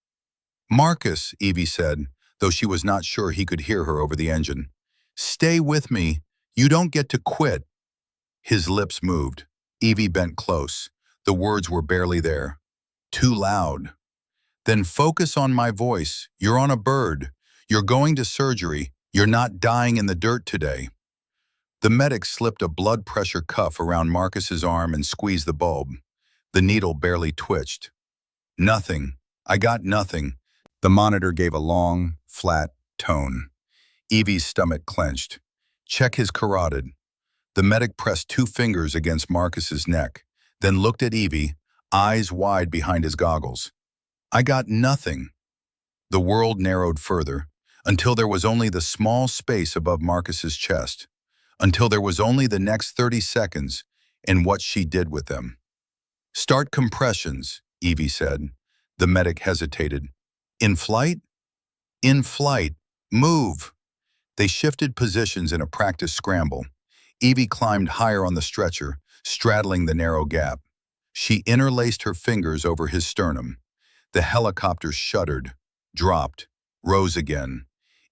"Marcus," Evie said, though she was not sure he could hear her over the engine. "Stay with me. You don't get to quit." His lips moved. Evie bent close. The words were barely there. Too loud. "Then focus on my voice. You're on a bird. You're going to surgery. You're not dying in the dirt today." The medic slipped a blood pressure cuff around Marcus's arm and squeezed the bulb. The needle barely twitched. "Nothing. I got nothing." The monitor gave a long, flat tone. Evie's stomach clenched. "Check his carotid." The medic pressed 2 fingers against Marcus's neck, then looked at Evie, eyes wide behind his goggles. "I got nothing." The world narrowed further, until there was only the small space above Marcus's chest, until there was only the next 30 seconds and what she did with them. "Start compressions," Evie said. The medic hesitated. "In flight?" "In flight. Move." They shifted positions in a practice scramble. Evie climbed higher on the stretcher, straddling the narrow gap. She interlaced her fingers over his sternum. The helicopter shuddered, dropped, rose again.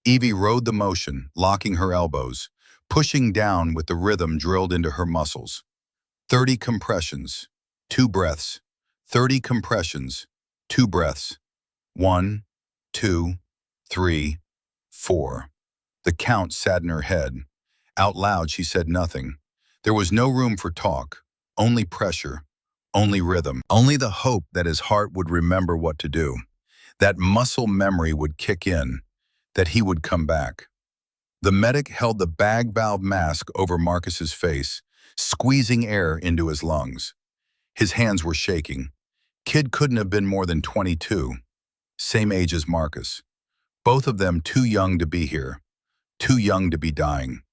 Evie rode the motion, locking her elbows, pushing down with the rhythm drilled into her muscles. 30 compressions, 2 breaths. 30 compressions, 2 breaths. 1, 2, 3, 4. The count sat in her head. Out loud, she said nothing. There was no room for talk, only pressure, only rhythm, only the hope that his heart would remember what to do, that muscle memory would kick in, that he would come back. The medic held the bag valve mask over Marcus's face, squeezing air into his lungs. His hands were shaking. Kid couldn't have been more than 22, same age as Marcus. Both of them too young to be here, too young to be dying.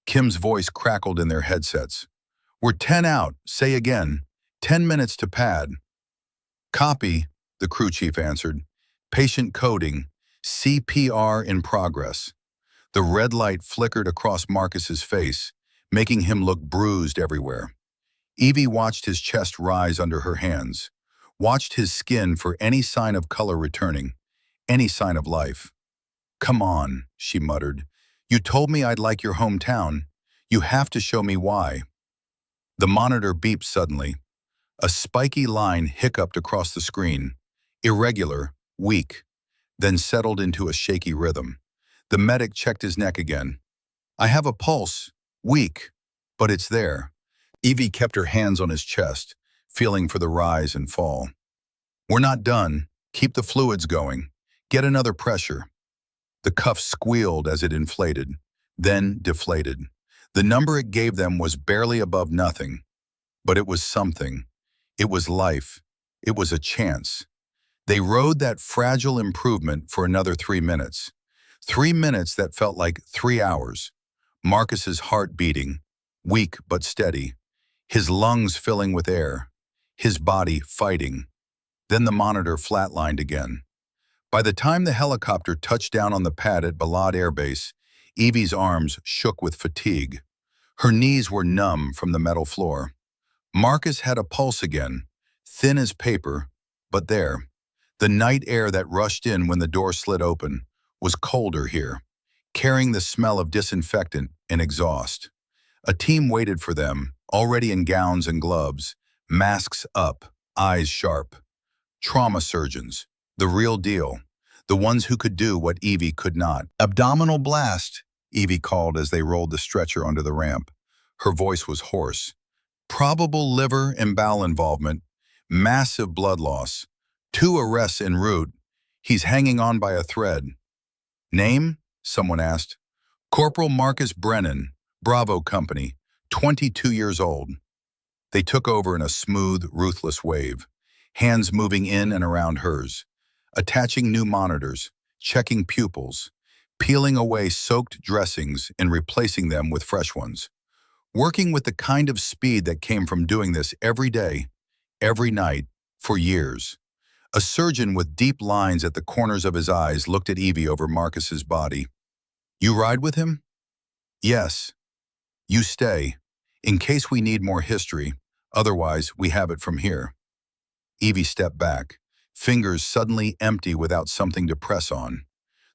Kim's voice crackled in their headsets. "We're 10 out, say again. 10 minutes to pad." "Copy," the crew chief answered. "Patient coding, CPR in progress." The red light flickered across Marcus's face, making him look bruised everywhere. Evie watched his chest rise under her hands, watched his skin for any sign of color returning, any sign of life. "Come on," she muttered. "You told me I'd like your hometown. You have to show me why." The monitor beeped suddenly. A spiky line hiccuped across the screen, irregular, weak, then settled into a shaky rhythm. The medic checked his neck again. "I have a pulse, weak, but it's there." Evie kept her hands on his chest, feeling for the rise and fall. "We're not done. Keep the fluids going. Get another pressure." The cuff squealed as it inflated, then deflated. The number it gave them was barely above nothing, but it was something. It was life. It was a chance. They rode that fragile improvement for another 3 minutes. 3 minutes that felt like 3 hours. Marcus's heart beating, weak but steady, his lungs filling with air, his body fighting. Then the monitor flatlined again. By the time the helicopter touched down on the pad at Balad Air Base, Evie's arms shook with fatigue. Her knees were numb from the metal floor. Marcus had a pulse again, thin as paper, but there. The night air that rushed in when the door slid open was colder here, carrying the smell of disinfectant and exhaust. A team waited for them, already in gowns and gloves, masks up, eyes sharp. Trauma surgeons, the real deal, the ones who could do what Evie could not. "Abdominal blast," Evie called as they rolled the stretcher onto the ramp. Her voice was hoarse. "Probable liver and bowel involvement, massive blood loss, 2 arrests en route. He's hanging on by a thread." "Name?" someone asked. "Corporal Marcus Brennan, Bravo Company, 22 years old." They took over in a smooth, ruthless wave, hands moving in and around hers, attaching new monitors, checking pupils, peeling away soaked dressings and replacing them with fresh ones, working with the kind of speed that came from doing this every day, every night, for years. A surgeon with deep lines at the corners of his eyes looked at Evie over Marcus's body. "You ride with him?" "Yes." "You stay, in case we need more history, otherwise we have it from here." Evie stepped back, fingers suddenly empty without something to press on.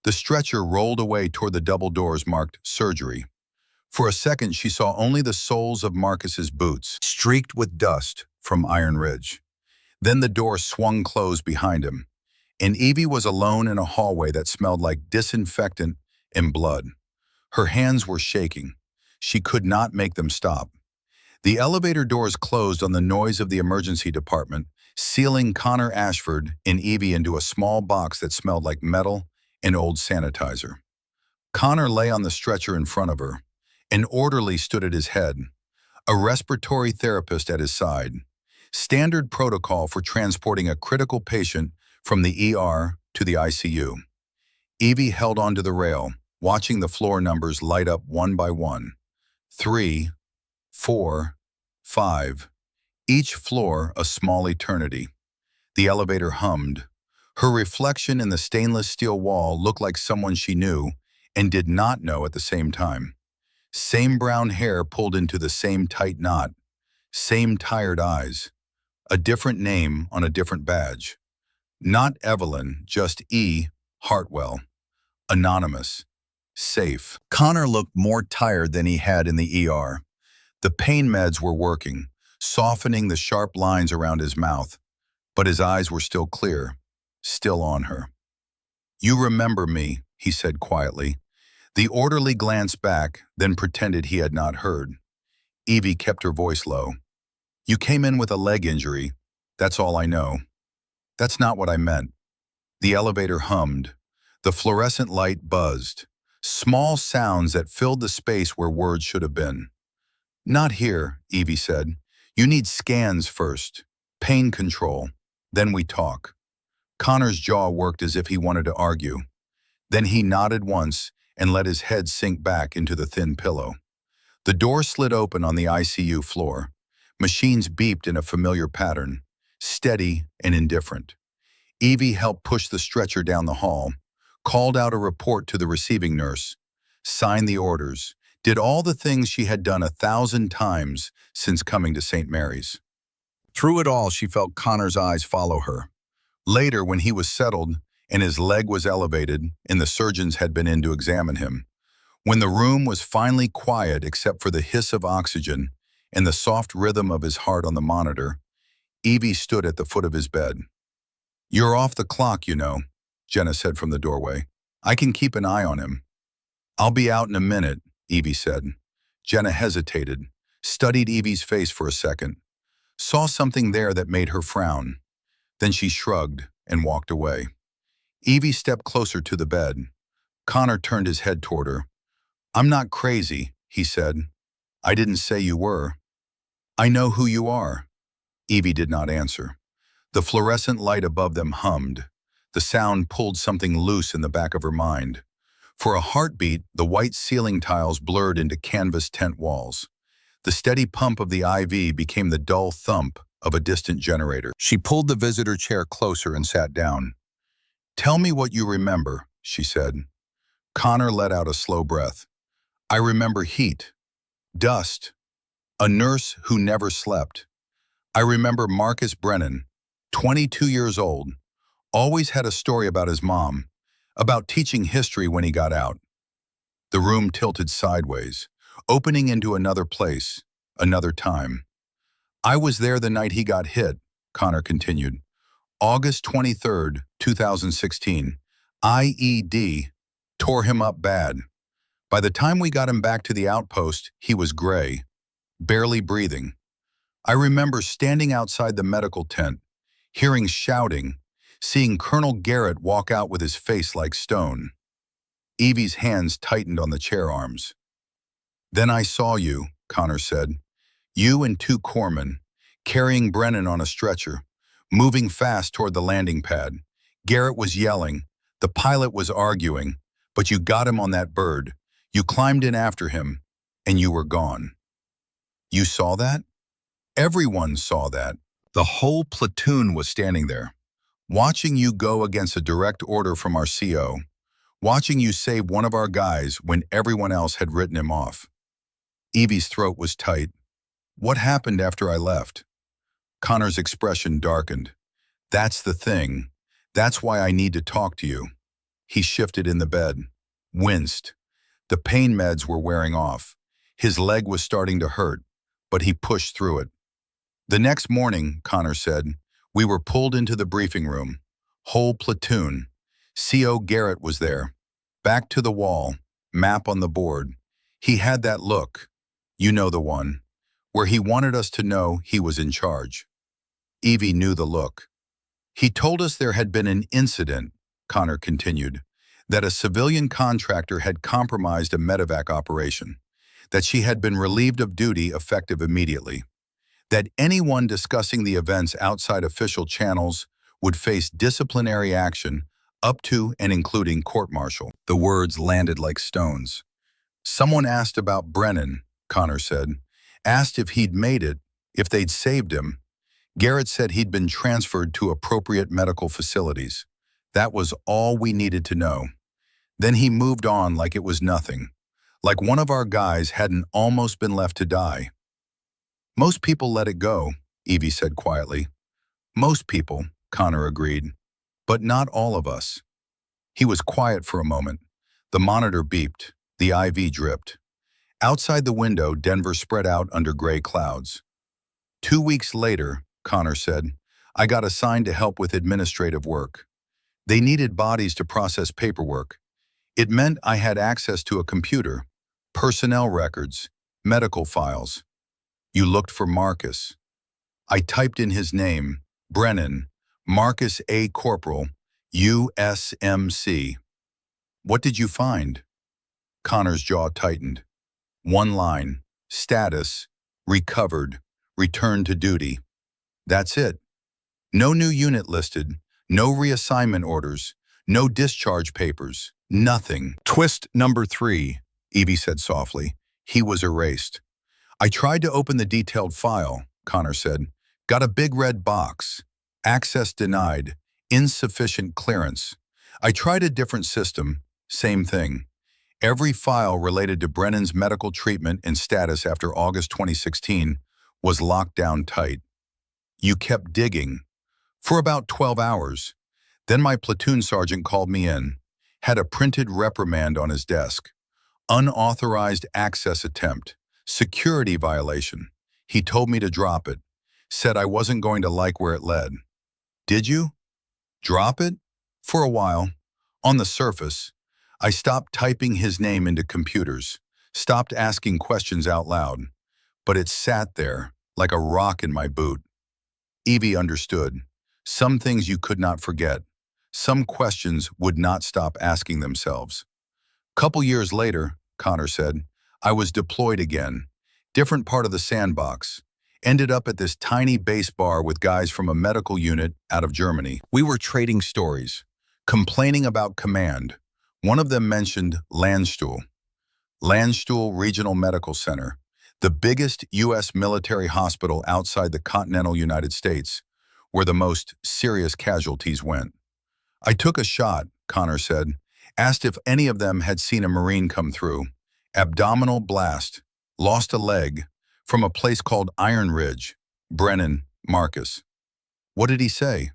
The stretcher rolled away toward the double doors marked surgery. For a second, she saw only the soles of Marcus's boots, streaked with dust from Iron Ridge. Then the door swung closed behind him, and Evie was alone in a hallway that smelled like disinfectant and blood. Her hands were shaking. She could not make them stop. The elevator doors closed on the noise of the emergency department, sealing Connor Ashford and Evie into a small box that smelled like metal and old sanitizer. Connor lay on the stretcher in front of her. An orderly stood at his head, a respiratory therapist at his side. Standard protocol for transporting a critical patient from the ER to the ICU. Evie held onto the rail, watching the floor numbers light up one by one. 3, 4, 5. Each floor a small eternity. The elevator hummed. Her reflection in the stainless steel wall looked like someone she knew and did not know at the same time. Same brown hair pulled into the same tight knot. Same tired eyes. A different name on a different badge. Not Evelyn, just E. Hartwell. Anonymous. Safe. Connor looked more tired than he had in the ER. The pain meds were working, softening the sharp lines around his mouth, but his eyes were still clear, still on her. "You remember me," he said quietly. The orderly glanced back, then pretended he had not heard. Evie kept her voice low. "You came in with a leg injury. That's all I know." "That's not what I meant." The elevator hummed. The fluorescent light buzzed. Small sounds that filled the space where words should have been. "Not here," Evie said. "You need scans first. Pain control. Then we talk." Connor's jaw worked as if he wanted to argue. Then he nodded once and let his head sink back into the thin pillow. The door slid open on the ICU floor. Machines beeped in a familiar pattern, steady and indifferent. Evie helped push the stretcher down the hall, called out a report to the receiving nurse, signed the orders, did all the things she had done 1,000 times since coming to St. Mary's. Through it all, she felt Connor's eyes follow her. Later, when he was settled and his leg was elevated and the surgeons had been in to examine him, when the room was finally quiet except for the hiss of oxygen and the soft rhythm of his heart on the monitor, Evie stood at the foot of his bed. "You're off the clock, you know," Jenna said from the doorway. "I can keep an eye on him." "I'll be out in a minute," Evie said. Jenna hesitated, studied Evie's face for a second, saw something there that made her frown. Then she shrugged and walked away. Evie stepped closer to the bed. Connor turned his head toward her. "I'm not crazy," he said. "I didn't say you were." "I know who you are." Evie did not answer. The fluorescent light above them hummed. The sound pulled something loose in the back of her mind. For a heartbeat, the white ceiling tiles blurred into canvas tent walls. The steady pump of the IV became the dull thump of a distant generator. She pulled the visitor chair closer and sat down. "Tell me what you remember," she said. Connor let out a slow breath. "I remember heat, dust, a nurse who never slept. I remember Marcus Brennan, 22 years old, always had a story about his mom, about teaching history when he got out." The room tilted sideways, opening into another place, another time. "I was there the night he got hit," Connor continued. "August 23rd, 2016. IED tore him up bad. By the time we got him back to the outpost, he was gray, barely breathing. I remember standing outside the medical tent, hearing shouting, seeing Colonel Garrett walk out with his face like stone." Evie's hands tightened on the chair arms. "Then I saw you," Connor said. "You and two corpsmen, carrying Brennan on a stretcher, moving fast toward the landing pad. Garrett was yelling. The pilot was arguing. But you got him on that bird. You climbed in after him, and you were gone." "You saw that?" "Everyone saw that. The whole platoon was standing there, watching you go against a direct order from our CO, watching you save one of our guys when everyone else had written him off." Evie's throat was tight. "What happened after I left?" Connor's expression darkened. "That's the thing. That's why I need to talk to you." He shifted in the bed, winced. The pain meds were wearing off. His leg was starting to hurt, but he pushed through it. "The next morning," Connor said, "we were pulled into the briefing room. Whole platoon. CO Garrett was there. Back to the wall, map on the board. He had that look, you know the one, where he wanted us to know he was in charge." Evie knew the look. "He told us there had been an incident," Connor continued, "that a civilian contractor had compromised a medevac operation, that she had been relieved of duty effective immediately, that anyone discussing the events outside official channels would face disciplinary action up to and including court-martial." The words landed like stones. "Someone asked about Brennan," Connor said, "asked if he'd made it, if they'd saved him. Garrett said he'd been transferred to appropriate medical facilities. That was all we needed to know. Then he moved on like it was nothing, like one of our guys hadn't almost been left to die." "Most people let it go," Evie said quietly. "Most people," Connor agreed, "but not all of us." He was quiet for a moment. The monitor beeped. The IV dripped. Outside the window, Denver spread out under gray clouds. 2 weeks later," Connor said, "I got assigned to help with administrative work. They needed bodies to process paperwork. It meant I had access to a computer, personnel records, medical files. You looked for Marcus. I typed in his name, Brennan, Marcus A. Corporal, USMC. What did you find?" Connor's jaw tightened. One line, status, recovered, returned to duty. That's it. No new unit listed, no reassignment orders, no discharge papers, nothing. "Twist number 3, Evie said softly. He was erased. I tried to open the detailed file," Connor said. "Got a big red box. Access denied. Insufficient clearance. I tried a different system. Same thing. Every file related to Brennan's medical treatment and status after August 2016 was locked down tight. You kept digging. For about 12 hours. Then my platoon sergeant called me in. Had a printed reprimand on his desk. Unauthorized access attempt. Security violation. He told me to drop it. Said I wasn't going to like where it led." "Did you? Drop it?" "For a while. On the surface. I stopped typing his name into computers. Stopped asking questions out loud. But it sat there, like a rock in my boot." Evie understood. Some things you could not forget. Some questions would not stop asking themselves. "Couple years later," Connor said, "I was deployed again. Different part of the sandbox. Ended up at this tiny base bar with guys from a medical unit out of Germany. We were trading stories, complaining about command. One of them mentioned Landstuhl Regional Medical Center, the biggest U.S. military hospital outside the continental United States, where the most serious casualties went. I took a shot, Connor said, asked if any of them had seen a Marine come through. Abdominal blast, lost a leg, from a place called Iron Ridge. Brennan, Marcus. What did he say?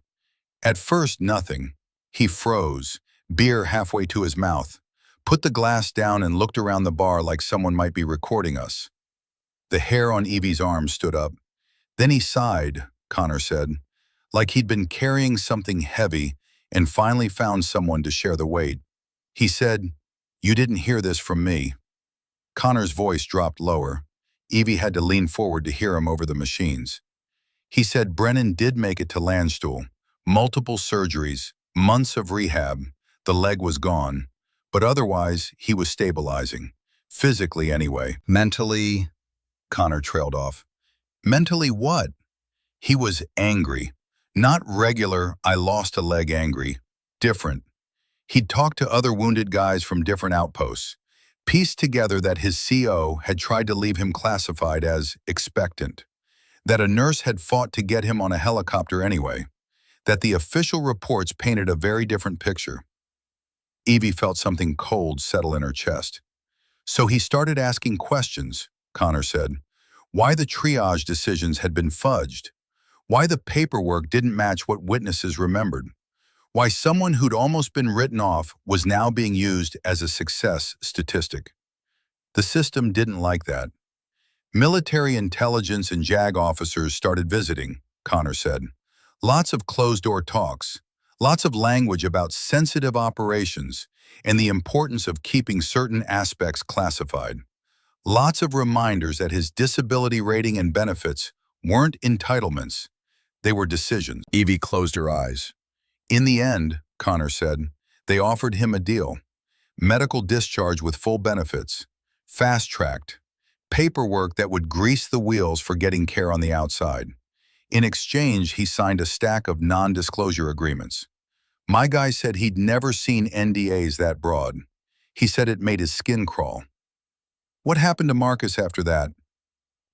At first, nothing. He froze, beer halfway to his mouth, put the glass down and looked around the bar like someone might be recording us. The hair on Evie's arm stood up. Then he sighed, Connor said, like he'd been carrying something heavy and finally found someone to share the weight. He said, "You didn't hear this from me." Connor's voice dropped lower. Evie had to lean forward to hear him over the machines. He said Brennan did make it to Landstuhl. Multiple surgeries, months of rehab. The leg was gone. But otherwise, he was stabilizing. Physically, anyway. Mentally, Connor trailed off. Mentally what? He was angry. Not regular, I lost a leg angry. Different. He'd talked to other wounded guys from different outposts, pieced together that his CO had tried to leave him classified as expectant, that a nurse had fought to get him on a helicopter anyway, that the official reports painted a very different picture. Evie felt something cold settle in her chest. So he started asking questions, Connor said. Why the triage decisions had been fudged. Why the paperwork didn't match what witnesses remembered. Why someone who'd almost been written off was now being used as a success statistic. The system didn't like that. Military intelligence and JAG officers started visiting, Connor said. Lots of closed-door talks, lots of language about sensitive operations and the importance of keeping certain aspects classified. Lots of reminders that his disability rating and benefits weren't entitlements, they were decisions. Evie closed her eyes. In the end, Connor said, they offered him a deal. Medical discharge with full benefits, fast-tracked, paperwork that would grease the wheels for getting care on the outside. In exchange, he signed a stack of non-disclosure agreements. My guy said he'd never seen NDAs that broad. He said it made his skin crawl. What happened to Marcus after that?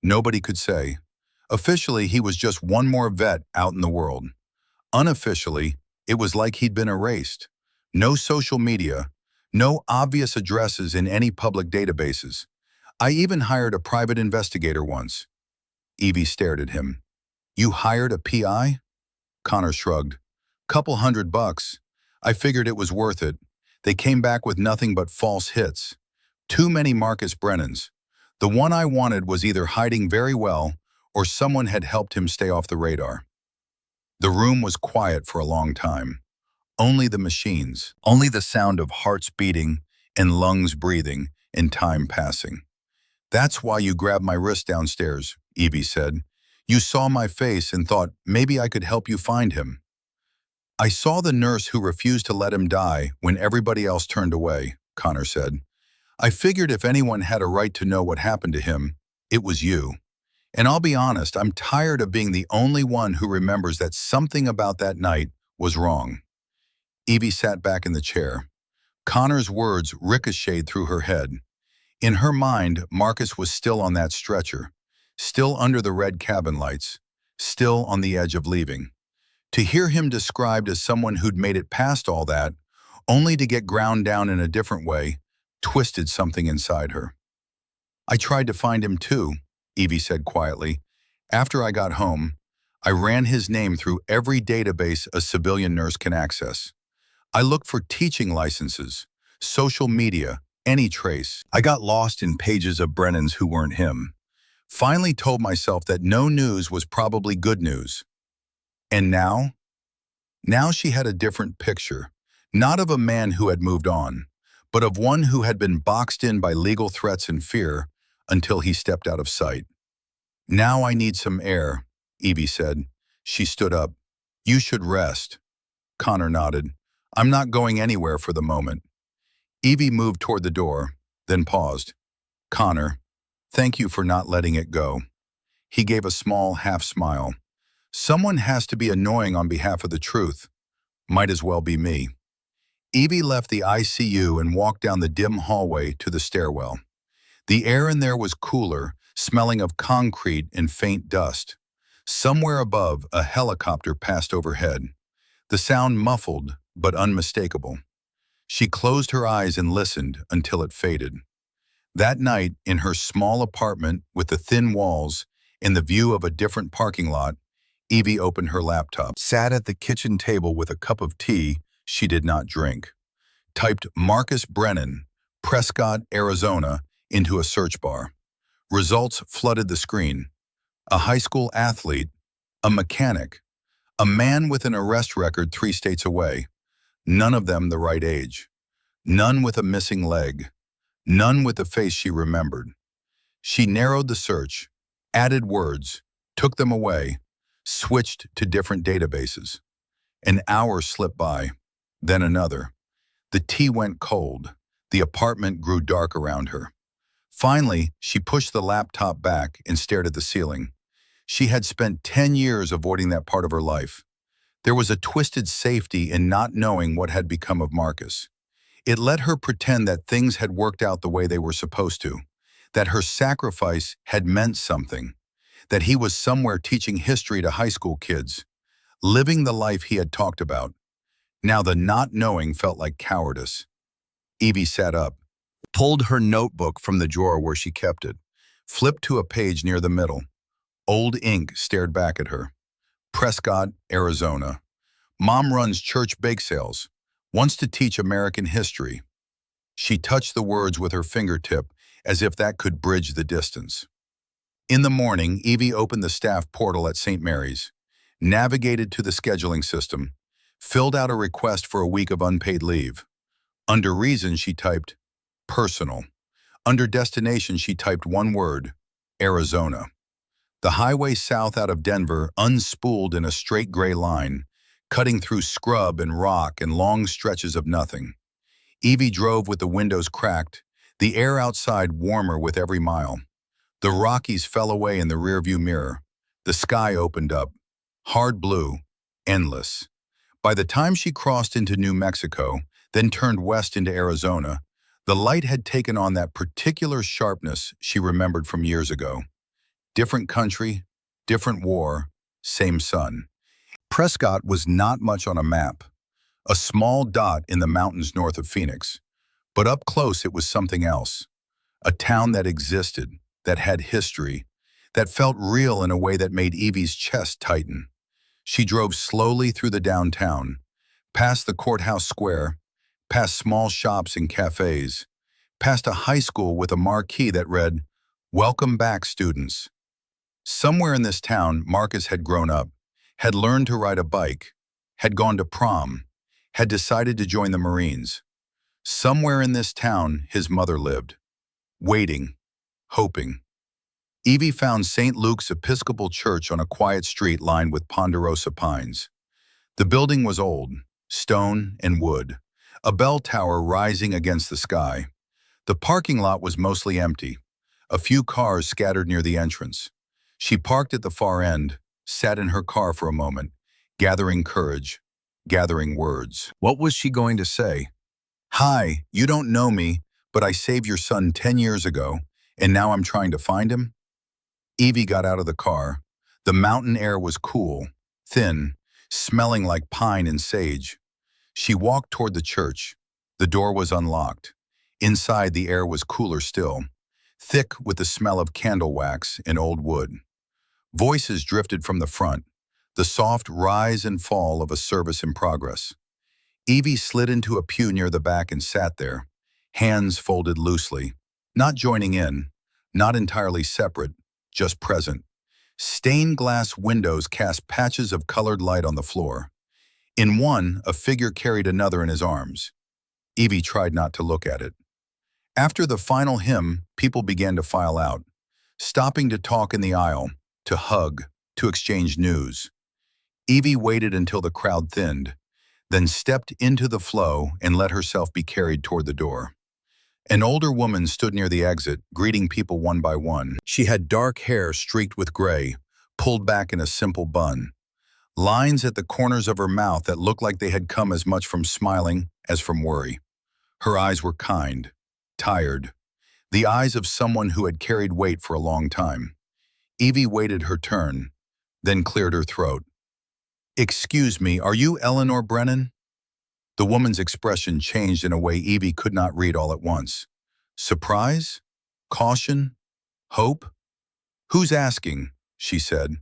Nobody could say. Officially, he was just one more vet out in the world. Unofficially, it was like he'd been erased. No social media, no obvious addresses in any public databases. I even hired a private investigator once. Evie stared at him. You hired a PI? Connor shrugged. Couple $100. I figured it was worth it. They came back with nothing but false hits. Too many Marcus Brennans. The one I wanted was either hiding very well or someone had helped him stay off the radar. The room was quiet for a long time. Only the machines, only the sound of hearts beating and lungs breathing and time passing. That's why you grabbed my wrist downstairs, Evie said. You saw my face and thought maybe I could help you find him. I saw the nurse who refused to let him die when everybody else turned away, Connor said. I figured if anyone had a right to know what happened to him, it was you. And I'll be honest, I'm tired of being the only one who remembers that something about that night was wrong. Evie sat back in the chair. Connor's words ricocheted through her head. In her mind, Marcus was still on that stretcher, still under the red cabin lights, still on the edge of leaving. To hear him described as someone who'd made it past all that, only to get ground down in a different way, twisted something inside her. I tried to find him too, Evie said quietly. After I got home, I ran his name through every database a civilian nurse can access. I looked for teaching licenses, social media, any trace. I got lost in pages of Brennans who weren't him. Finally told myself that no news was probably good news. And now? Now she had a different picture, not of a man who had moved on, but of one who had been boxed in by legal threats and fear until he stepped out of sight. Now I need some air, Evie said. She stood up. You should rest. Connor nodded. I'm not going anywhere for the moment. Evie moved toward the door, then paused. Connor, thank you for not letting it go. He gave a small half smile. Someone has to be annoying on behalf of the truth. Might as well be me. Evie left the ICU and walked down the dim hallway to the stairwell. The air in there was cooler, smelling of concrete and faint dust. Somewhere above, a helicopter passed overhead. The sound muffled, but unmistakable. She closed her eyes and listened until it faded. That night, in her small apartment with the thin walls and the view of a different parking lot, Evie opened her laptop, sat at the kitchen table with a cup of tea she did not drink, typed Marcus Brennan, Prescott, Arizona, into a search bar. Results flooded the screen. A high school athlete, a mechanic, a man with an arrest record 3 states away, none of them the right age, none with a missing leg, none with a face she remembered. She narrowed the search, added words, took them away, switched to different databases. An hour slipped by, then another. The tea went cold. The apartment grew dark around her. Finally, she pushed the laptop back and stared at the ceiling. She had spent 10 years avoiding that part of her life. There was a twisted safety in not knowing what had become of Marcus. It let her pretend that things had worked out the way they were supposed to, that her sacrifice had meant something, that he was somewhere teaching history to high school kids, living the life he had talked about. Now the not knowing felt like cowardice. Evie sat up, pulled her notebook from the drawer where she kept it, flipped to a page near the middle. Old ink stared back at her. Prescott, Arizona. Mom runs church bake sales, wants to teach American history. She touched the words with her fingertip as if that could bridge the distance. In the morning, Evie opened the staff portal at St. Mary's, navigated to the scheduling system, filled out a request for a week of unpaid leave. Under reason, she typed, personal. Under destination, she typed one word, Arizona. The highway south out of Denver unspooled in a straight gray line, cutting through scrub and rock and long stretches of nothing. Evie drove with the windows cracked, the air outside warmer with every mile. The Rockies fell away in the rearview mirror. The sky opened up, hard blue, endless. By the time she crossed into New Mexico, then turned west into Arizona, the light had taken on that particular sharpness she remembered from years ago. Different country, different war, same sun. Prescott was not much on a map, a small dot in the mountains north of Phoenix. But up close it was something else. A town that existed, that had history, that felt real in a way that made Evie's chest tighten. She drove slowly through the downtown, past the courthouse square, past small shops and cafes, past a high school with a marquee that read, "Welcome back, students." Somewhere in this town, Marcus had grown up, had learned to ride a bike, had gone to prom, had decided to join the Marines. Somewhere in this town, his mother lived, waiting, hoping. Evie found St. Luke's Episcopal Church on a quiet street lined with ponderosa pines. The building was old, stone and wood, a bell tower rising against the sky. The parking lot was mostly empty, a few cars scattered near the entrance. She parked at the far end, sat in her car for a moment, gathering courage, gathering words. What was she going to say? "Hi, you don't know me, but I saved your son 10 years ago, and now I'm trying to find him?" Evie got out of the car. The mountain air was cool, thin, smelling like pine and sage. She walked toward the church. The door was unlocked. Inside, the air was cooler still, thick with the smell of candle wax and old wood. Voices drifted from the front, the soft rise and fall of a service in progress. Evie slid into a pew near the back and sat there, hands folded loosely, not joining in, not entirely separate, just present. Stained glass windows cast patches of colored light on the floor. In one, a figure carried another in his arms. Evie tried not to look at it. After the final hymn, people began to file out, stopping to talk in the aisle, to hug, to exchange news. Evie waited until the crowd thinned, then stepped into the flow and let herself be carried toward the door. An older woman stood near the exit, greeting people one by one. She had dark hair streaked with gray, pulled back in a simple bun. Lines at the corners of her mouth that looked like they had come as much from smiling as from worry. Her eyes were kind, tired, the eyes of someone who had carried weight for a long time. Evie waited her turn, then cleared her throat. "Excuse me, are you Eleanor Brennan?" The woman's expression changed in a way Evie could not read all at once. Surprise? Caution? Hope? "Who's asking?" she said.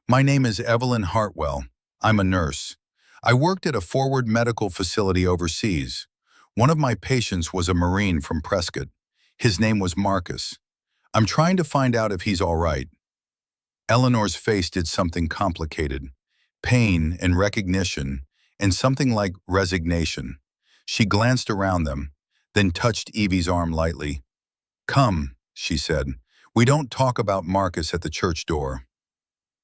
"My name is Evelyn Hartwell. I'm a nurse. I worked at a forward medical facility overseas. One of my patients was a Marine from Prescott. His name was Marcus. I'm trying to find out if he's all right." Eleanor's face did something complicated. Pain and recognition, and something like resignation. She glanced around them, then touched Evie's arm lightly. "Come," she said. "We don't talk about Marcus at the church door."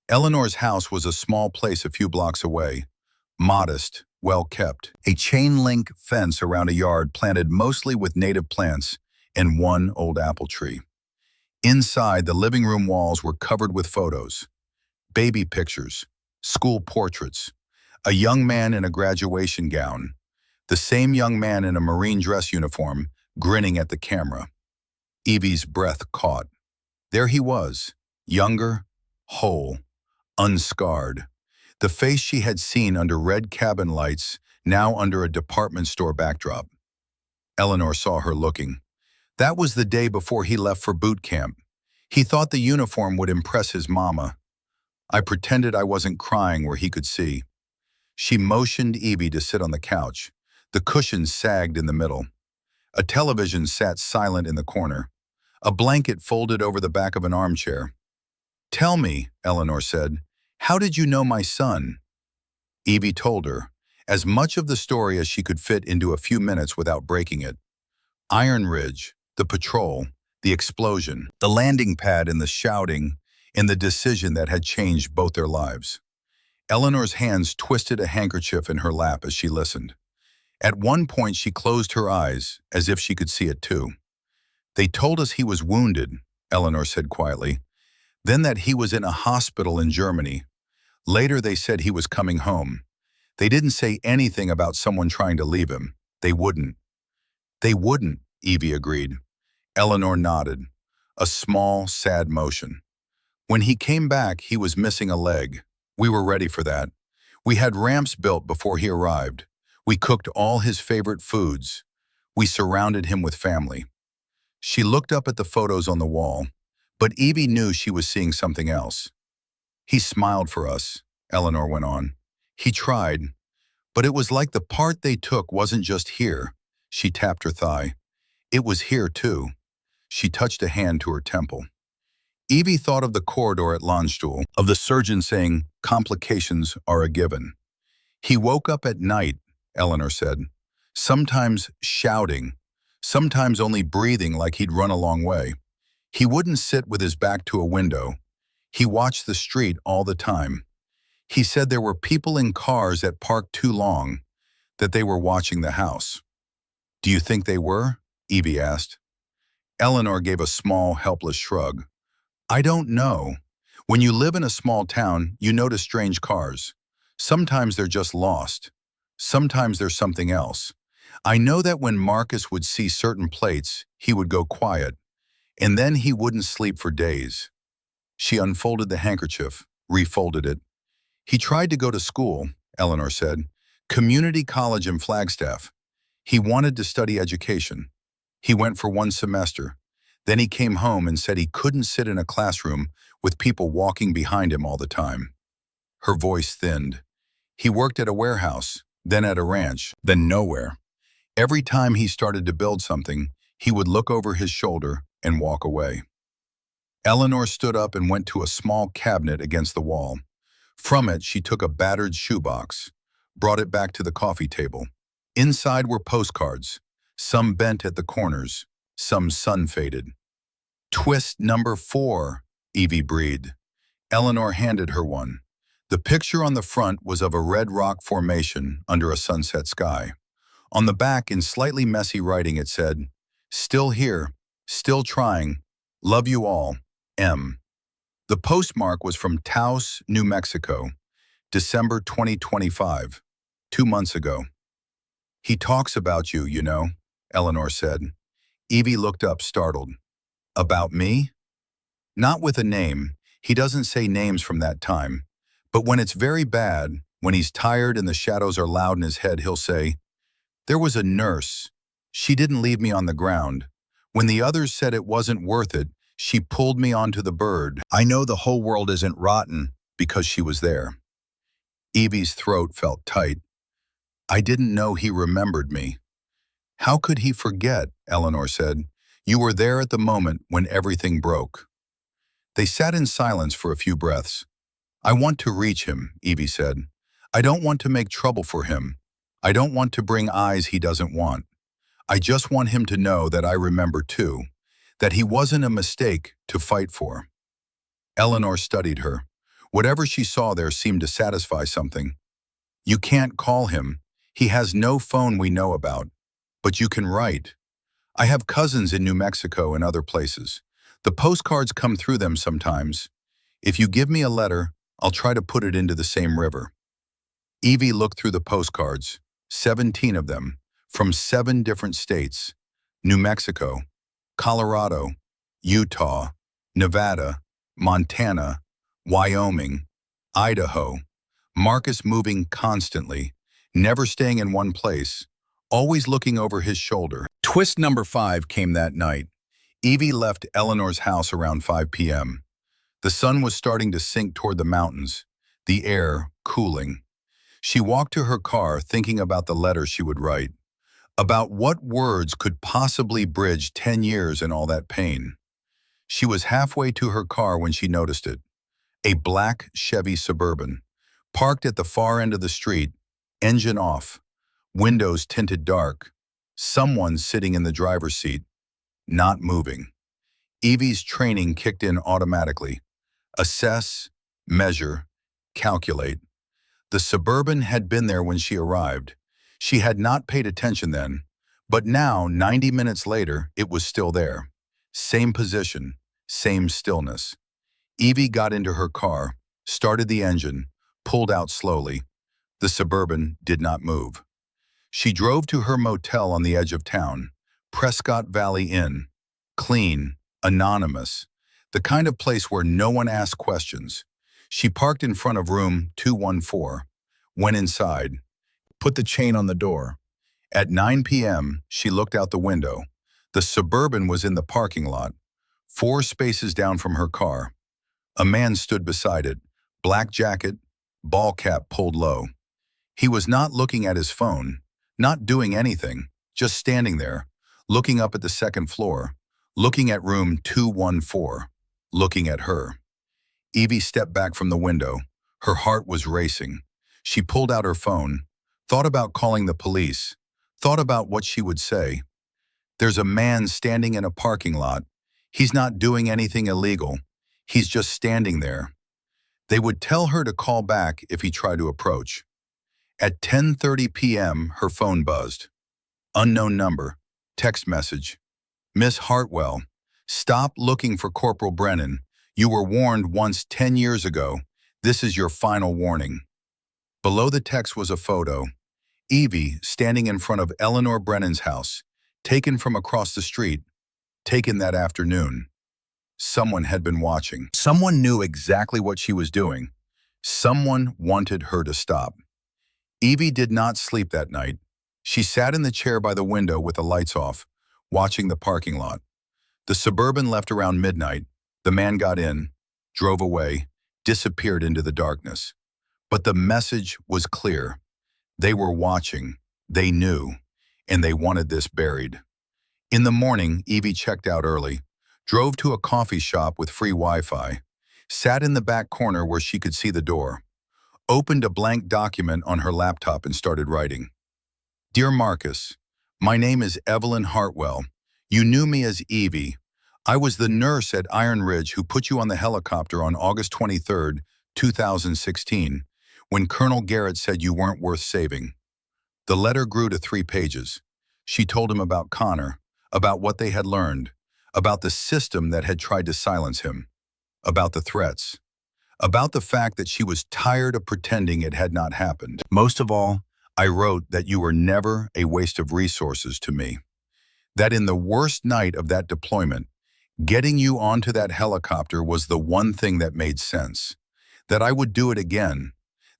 Eleanor's house was a small place a few blocks away. Modest, well-kept. A chain-link fence around a yard planted mostly with native plants and one old apple tree. Inside, the living room walls were covered with photos. Baby pictures, school portraits, a young man in a graduation gown, the same young man in a Marine dress uniform, grinning at the camera. Evie's breath caught. There he was, younger, whole, unscarred. The face she had seen under red cabin lights, now under a department store backdrop. Eleanor saw her looking. That was the day before he left for boot camp. He thought the uniform would impress his mama. I pretended I wasn't crying where he could see. She motioned Evie to sit on the couch. The cushions sagged in the middle. A television sat silent in the corner. A blanket folded over the back of an armchair. "Tell me," Eleanor said, "how did you know my son?" Evie told her, as much of the story as she could fit into a few minutes without breaking it. Iron Ridge, the patrol, the explosion, the landing pad and the shouting, and the decision that had changed both their lives. Eleanor's hands twisted a handkerchief in her lap as she listened. At one point she closed her eyes, as if she could see it too. "They told us he was wounded," Eleanor said quietly. "Then that he was in a hospital in Germany. Later they said he was coming home. They didn't say anything about someone trying to leave him. They wouldn't." "They wouldn't," Evie agreed. Eleanor nodded, a small, sad motion. "When he came back, he was missing a leg. We were ready for that. We had ramps built before he arrived. We cooked all his favorite foods. We surrounded him with family." She looked up at the photos on the wall, but Evie knew she was seeing something else. "He smiled for us," Eleanor went on. "He tried, but it was like the part they took wasn't just here." She tapped her thigh. "It was here too." She touched a hand to her temple. Evie thought of the corridor at Landstuhl, of the surgeon saying, "Complications are a given." "He woke up at night," Eleanor said, "sometimes shouting, sometimes only breathing like he'd run a long way. He wouldn't sit with his back to a window. He watched the street all the time. He said there were people in cars that parked too long, that they were watching the house." "Do you think they were?" Evie asked. Eleanor gave a small, helpless shrug. "I don't know. When you live in a small town, you notice strange cars. Sometimes they're just lost. Sometimes there's something else. I know that when Marcus would see certain plates, he would go quiet, and then he wouldn't sleep for days." She unfolded the handkerchief, refolded it. "He tried to go to school," Eleanor said. "Community college in Flagstaff. He wanted to study education. He went for 1 semester. Then he came home and said he couldn't sit in a classroom with people walking behind him all the time." Her voice thinned. "He worked at a warehouse, then at a ranch, then nowhere. Every time he started to build something, he would look over his shoulder and walk away." Eleanor stood up and went to a small cabinet against the wall. From it, she took a battered shoebox, brought it back to the coffee table. Inside were postcards, some bent at the corners, some sun-faded. "Twist number 4, Evie breathed. Eleanor handed her one. The picture on the front was of a red rock formation under a sunset sky. On the back, in slightly messy writing, it said, "Still here, still trying. Love you all, M." The postmark was from Taos, New Mexico, December 2025, 2 months ago. He talks about you, you know, Eleanor said. Evie looked up, startled. About me? Not with a name. He doesn't say names from that time. But when it's very bad, when he's tired and the shadows are loud in his head, he'll say, there was a nurse. She didn't leave me on the ground. When the others said it wasn't worth it, she pulled me onto the bird. I know the whole world isn't rotten because she was there. Evie's throat felt tight. I didn't know he remembered me. How could he forget, Eleanor said. You were there at the moment when everything broke. They sat in silence for a few breaths. I want to reach him, Evie said. I don't want to make trouble for him. I don't want to bring eyes he doesn't want. I just want him to know that I remember too, that he wasn't a mistake to fight for. Eleanor studied her. Whatever she saw there seemed to satisfy something. You can't call him. He has no phone we know about. But you can write. I have cousins in New Mexico and other places. The postcards come through them sometimes. If you give me a letter, I'll try to put it into the same river. Evie looked through the postcards, 17 of them, from 7 different states: New Mexico, Colorado, Utah, Nevada, Montana, Wyoming, Idaho. Marcus moving constantly, never staying in one place, always looking over his shoulder. Twist number 5 came that night. Evie left Eleanor's house around 5 p.m. The sun was starting to sink toward the mountains, the air cooling. She walked to her car thinking about the letter she would write, about what words could possibly bridge 10 years and all that pain. She was halfway to her car when she noticed it. A black Chevy Suburban, parked at the far end of the street, engine off, windows tinted dark, someone sitting in the driver's seat, not moving. Evie's training kicked in automatically. Assess, measure, calculate. The Suburban had been there when she arrived. She had not paid attention then, but now, 90 minutes later, it was still there. Same position, same stillness. Evie got into her car, started the engine, pulled out slowly. The Suburban did not move. She drove to her motel on the edge of town, Prescott Valley Inn. Clean, anonymous, the kind of place where no one asked questions. She parked in front of room 214, went inside, put the chain on the door. At 9 p.m., she looked out the window. The Suburban was in the parking lot, 4 spaces down from her car. A man stood beside it, black jacket, ball cap pulled low. He was not looking at his phone, not doing anything, just standing there, looking up at the second floor, looking at room 214, looking at her. Evie stepped back from the window. Her heart was racing. She pulled out her phone, thought about calling the police, thought about what she would say. There's a man standing in a parking lot. He's not doing anything illegal. He's just standing there. They would tell her to call back if he tried to approach. At 10:30 p.m., her phone buzzed. Unknown number, text message. Miss Hartwell, stop looking for Corporal Brennan. You were warned once 10 years ago. This is your final warning. Below the text was a photo. Evie standing in front of Eleanor Brennan's house, taken from across the street, taken that afternoon. Someone had been watching. Someone knew exactly what she was doing. Someone wanted her to stop. Evie did not sleep that night. She sat in the chair by the window with the lights off, watching the parking lot. The Suburban left around midnight. The man got in, drove away, disappeared into the darkness. But the message was clear. They were watching, they knew, and they wanted this buried. In the morning, Evie checked out early, drove to a coffee shop with free Wi-Fi, sat in the back corner where she could see the door, opened a blank document on her laptop and started writing. Dear Marcus, my name is Evelyn Hartwell. You knew me as Evie. I was the nurse at Iron Ridge who put you on the helicopter on August 23, 2016, when Colonel Garrett said you weren't worth saving. The letter grew to 3 pages. She told him about Connor, about what they had learned, about the system that had tried to silence him, about the threats, about the fact that she was tired of pretending it had not happened. Most of all, I wrote that you were never a waste of resources to me. That in the worst night of that deployment, getting you onto that helicopter was the one thing that made sense. That I would do it again.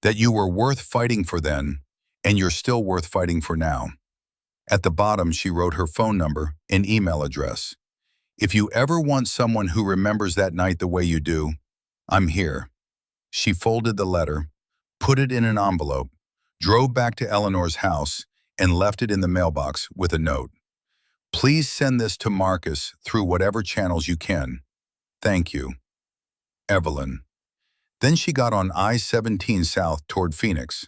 That you were worth fighting for then, and you're still worth fighting for now. At the bottom, she wrote her phone number and email address. If you ever want someone who remembers that night the way you do, I'm here. She folded the letter, put it in an envelope, drove back to Eleanor's house, and left it in the mailbox with a note. Please send this to Marcus through whatever channels you can. Thank you. Evelyn. Then she got on I-17 south toward Phoenix,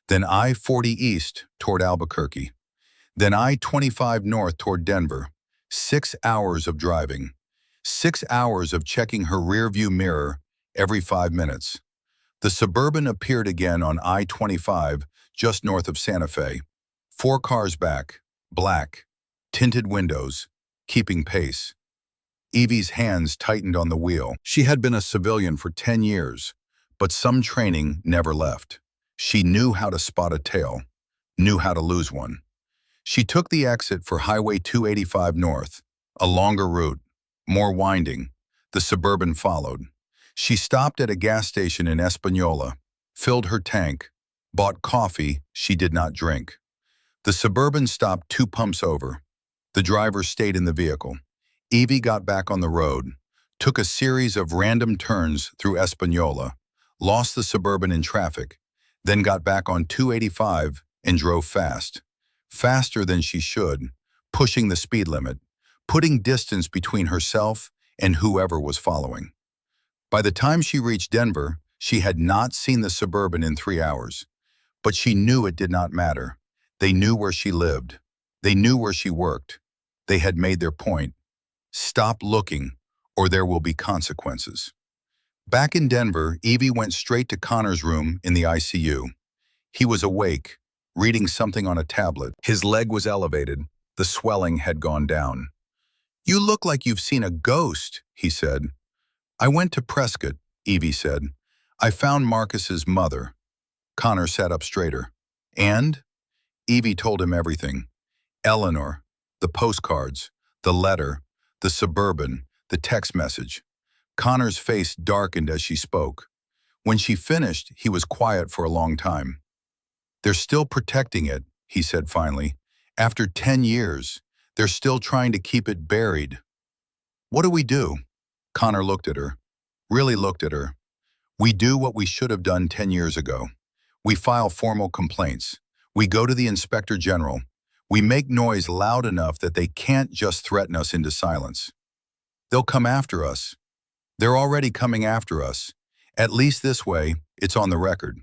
then I-40 east toward Albuquerque, then I-25 north toward Denver. 6 hours of driving, 6 hours of checking her rearview mirror every 5 minutes. The Suburban appeared again on I-25 just north of Santa Fe. 4 cars back, black, tinted windows, keeping pace. Evie's hands tightened on the wheel. She had been a civilian for 10 years, but some training never left. She knew how to spot a tail, knew how to lose one. She took the exit for Highway 285 North, a longer route, more winding. The Suburban followed. She stopped at a gas station in Espanola, filled her tank, bought coffee she did not drink. The Suburban stopped 2 pumps over. The driver stayed in the vehicle. Evie got back on the road, took a series of random turns through Espanola, lost the Suburban in traffic, then got back on 285 and drove fast. Faster than she should, pushing the speed limit, putting distance between herself and whoever was following. By the time she reached Denver, she had not seen the Suburban in 3 hours. But she knew it did not matter. They knew where she lived. They knew where she worked. They had made their point. Stop looking, or there will be consequences. Back in Denver, Evie went straight to Connor's room in the ICU. He was awake, reading something on a tablet. His leg was elevated. The swelling had gone down. You look like you've seen a ghost, he said. I went to Prescott, Evie said. I found Marcus's mother. Connor sat up straighter. And? Evie told him everything. Eleanor, the postcards, the letter, the Suburban, the text message. Connor's face darkened as she spoke. When she finished, he was quiet for a long time. They're still protecting it, he said finally. After 10 years, they're still trying to keep it buried. What do we do? Connor looked at her, really looked at her. We do what we should have done 10 years ago. We file formal complaints. We go to the Inspector General. We make noise loud enough that they can't just threaten us into silence. They'll come after us. They're already coming after us. At least this way, it's on the record.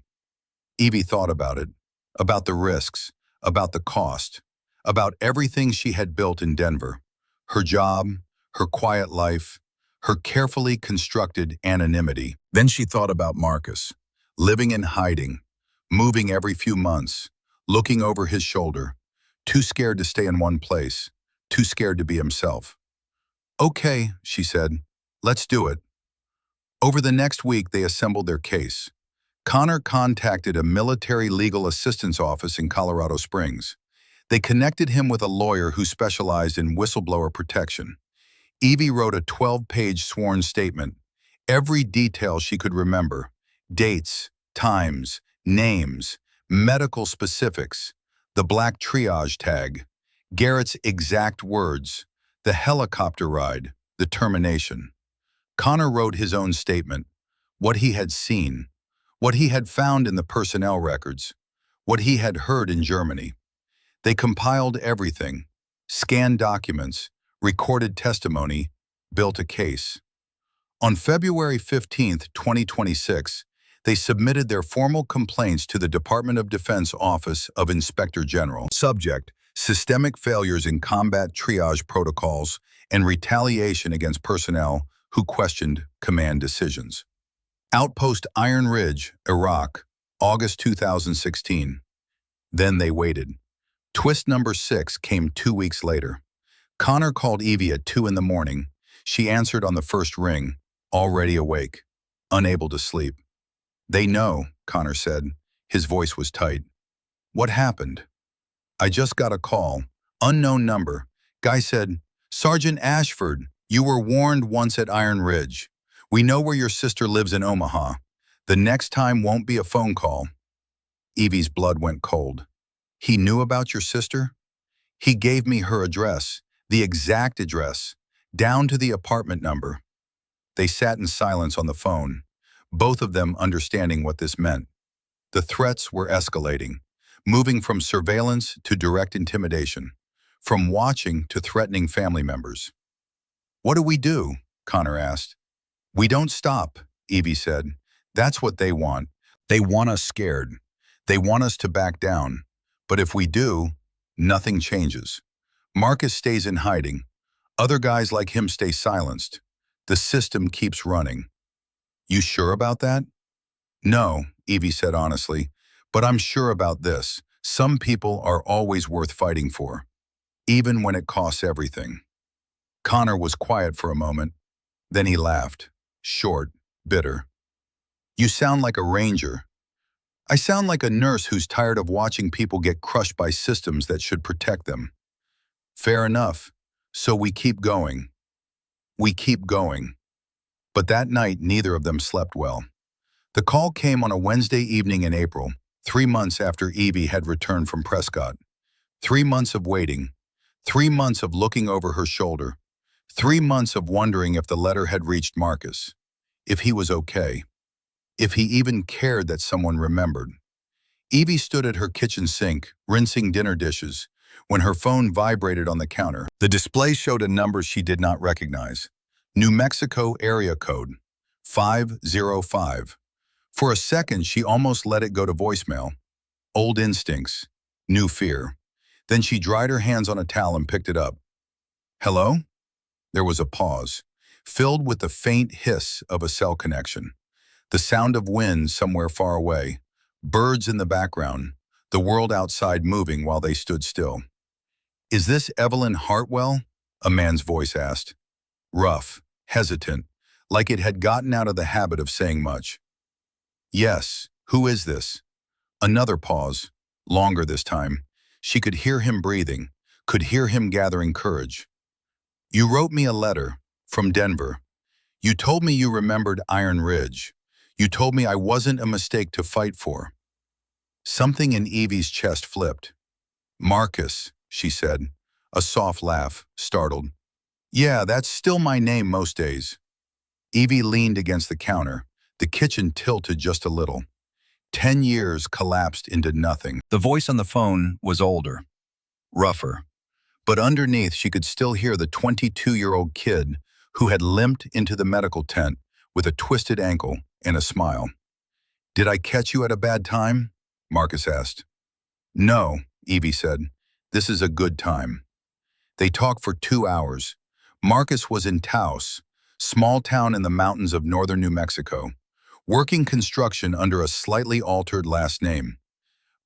Evie thought about it. About the risks, about the cost, about everything she had built in Denver. Her job, her quiet life, her carefully constructed anonymity. Then she thought about Marcus, living in hiding, moving every few months, looking over his shoulder, too scared to stay in one place, too scared to be himself. Okay, she said, let's do it. Over the next week, they assembled their case. Connor contacted a military legal assistance office in Colorado Springs. They connected him with a lawyer who specialized in whistleblower protection. Evie wrote a 12-page sworn statement, every detail she could remember, dates, times, names, medical specifics, the black triage tag, Garrett's exact words, the helicopter ride, the termination. Connor wrote his own statement, what he had seen, what he had found in the personnel records, what he had heard in Germany. They compiled everything, scanned documents, recorded testimony, built a case. On February 15, 2026, they submitted their formal complaints to the Department of Defense Office of Inspector General. Subject, systemic failures in combat triage protocols and retaliation against personnel who questioned command decisions. Outpost Iron Ridge, Iraq, August 2016. Then they waited. Twist number 6 came 2 weeks later. Connor called Evie at 2 in the morning. She answered on the first ring, already awake, unable to sleep. They know, Connor said. His voice was tight. What happened? I just got a call. Unknown number. Guy said, Sergeant Ashford, you were warned once at Iron Ridge. We know where your sister lives in Omaha. The next time won't be a phone call. Evie's blood went cold. He knew about your sister? He gave me her address, the exact address, down to the apartment number. They sat in silence on the phone, both of them understanding what this meant. The threats were escalating, moving from surveillance to direct intimidation, from watching to threatening family members. What do we do? Connor asked. We don't stop, Evie said. That's what they want. They want us scared. They want us to back down. But if we do, nothing changes. Marcus stays in hiding. Other guys like him stay silenced. The system keeps running. You sure about that? No, Evie said honestly, but I'm sure about this. Some people are always worth fighting for, even when it costs everything. Connor was quiet for a moment. Then he laughed, short, bitter. You sound like a ranger. I sound like a nurse who's tired of watching people get crushed by systems that should protect them. Fair enough. So we keep going. We keep going. But that night, neither of them slept well. The call came on a Wednesday evening in April, 3 months after Evie had returned from Prescott. 3 months of waiting. 3 months of looking over her shoulder. 3 months of wondering if the letter had reached Marcus. If he was okay. If he even cared that someone remembered. Evie stood at her kitchen sink, rinsing dinner dishes, when her phone vibrated on the counter. The display showed a number she did not recognize. New Mexico area code, 505. For a second, she almost let it go to voicemail. Old instincts, new fear. Then she dried her hands on a towel and picked it up. Hello? There was a pause, filled with the faint hiss of a cell connection. The sound of wind somewhere far away, birds in the background, the world outside moving while they stood still. Is this Evelyn Hartwell? A man's voice asked. Rough, hesitant, like it had gotten out of the habit of saying much. Yes, who is this? Another pause, longer this time. She could hear him breathing, could hear him gathering courage. You wrote me a letter, from Denver. You told me you remembered Iron Ridge. You told me I wasn't a mistake to fight for. Something in Evie's chest flipped. Marcus, she said, a soft laugh, startled. Yeah, that's still my name most days. Evie leaned against the counter. The kitchen tilted just a little. 10 years collapsed into nothing. The voice on the phone was older, rougher, but underneath she could still hear the 22-year-old kid who had limped into the medical tent with a twisted ankle and a smile. Did I catch you at a bad time? Marcus asked. No, Evie said. This is a good time. They talked for 2 hours. Marcus was in Taos, small town in the mountains of northern New Mexico, working construction under a slightly altered last name.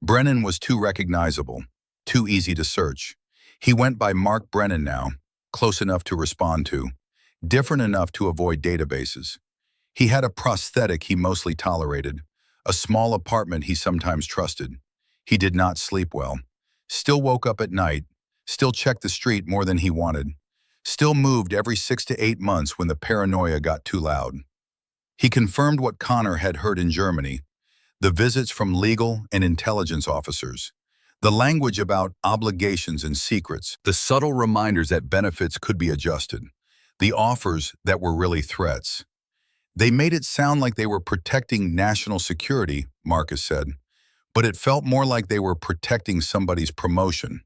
Brennan was too recognizable, too easy to search. He went by Mark Brennan now, close enough to respond to, different enough to avoid databases. He had a prosthetic he mostly tolerated, a small apartment he sometimes trusted. He did not sleep well, still woke up at night, still checked the street more than he wanted, still moved every 6 to 8 months when the paranoia got too loud. He confirmed what Connor had heard in Germany, the visits from legal and intelligence officers, the language about obligations and secrets, the subtle reminders that benefits could be adjusted, the offers that were really threats. They made it sound like they were protecting national security, Marcus said, but it felt more like they were protecting somebody's promotion,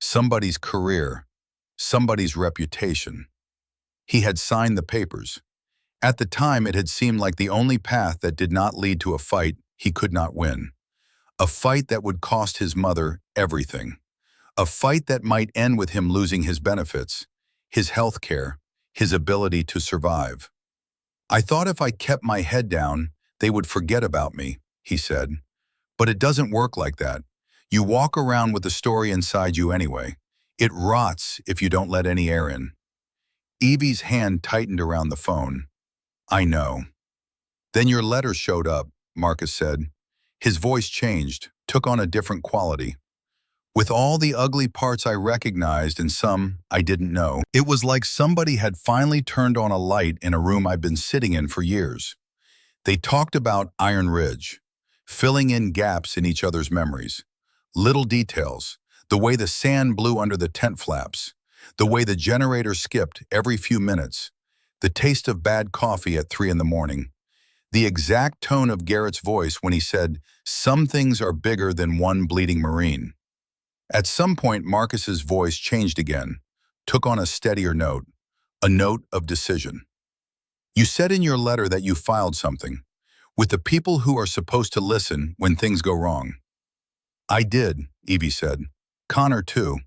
somebody's career, somebody's reputation. He had signed the papers. At the time, it had seemed like the only path that did not lead to a fight he could not win. A fight that would cost his mother everything. A fight that might end with him losing his benefits, his health care, his ability to survive. I thought if I kept my head down, they would forget about me, he said. But it doesn't work like that. You walk around with the story inside you anyway. It rots if you don't let any air in. Evie's hand tightened around the phone. I know. Then your letter showed up, Marcus said. His voice changed, took on a different quality. With all the ugly parts I recognized and some I didn't know, it was like somebody had finally turned on a light in a room I'd been sitting in for years. They talked about Iron Ridge, filling in gaps in each other's memories. Little details, the way the sand blew under the tent flaps, the way the generator skipped every few minutes, the taste of bad coffee at 3 in the morning, the exact tone of Garrett's voice when he said, "Some things are bigger than one bleeding Marine." At some point, Marcus's voice changed again, took on a steadier note, a note of decision. "You said in your letter that you filed something, with the people who are supposed to listen when things go wrong." "I did," Evie said. "Connor, too.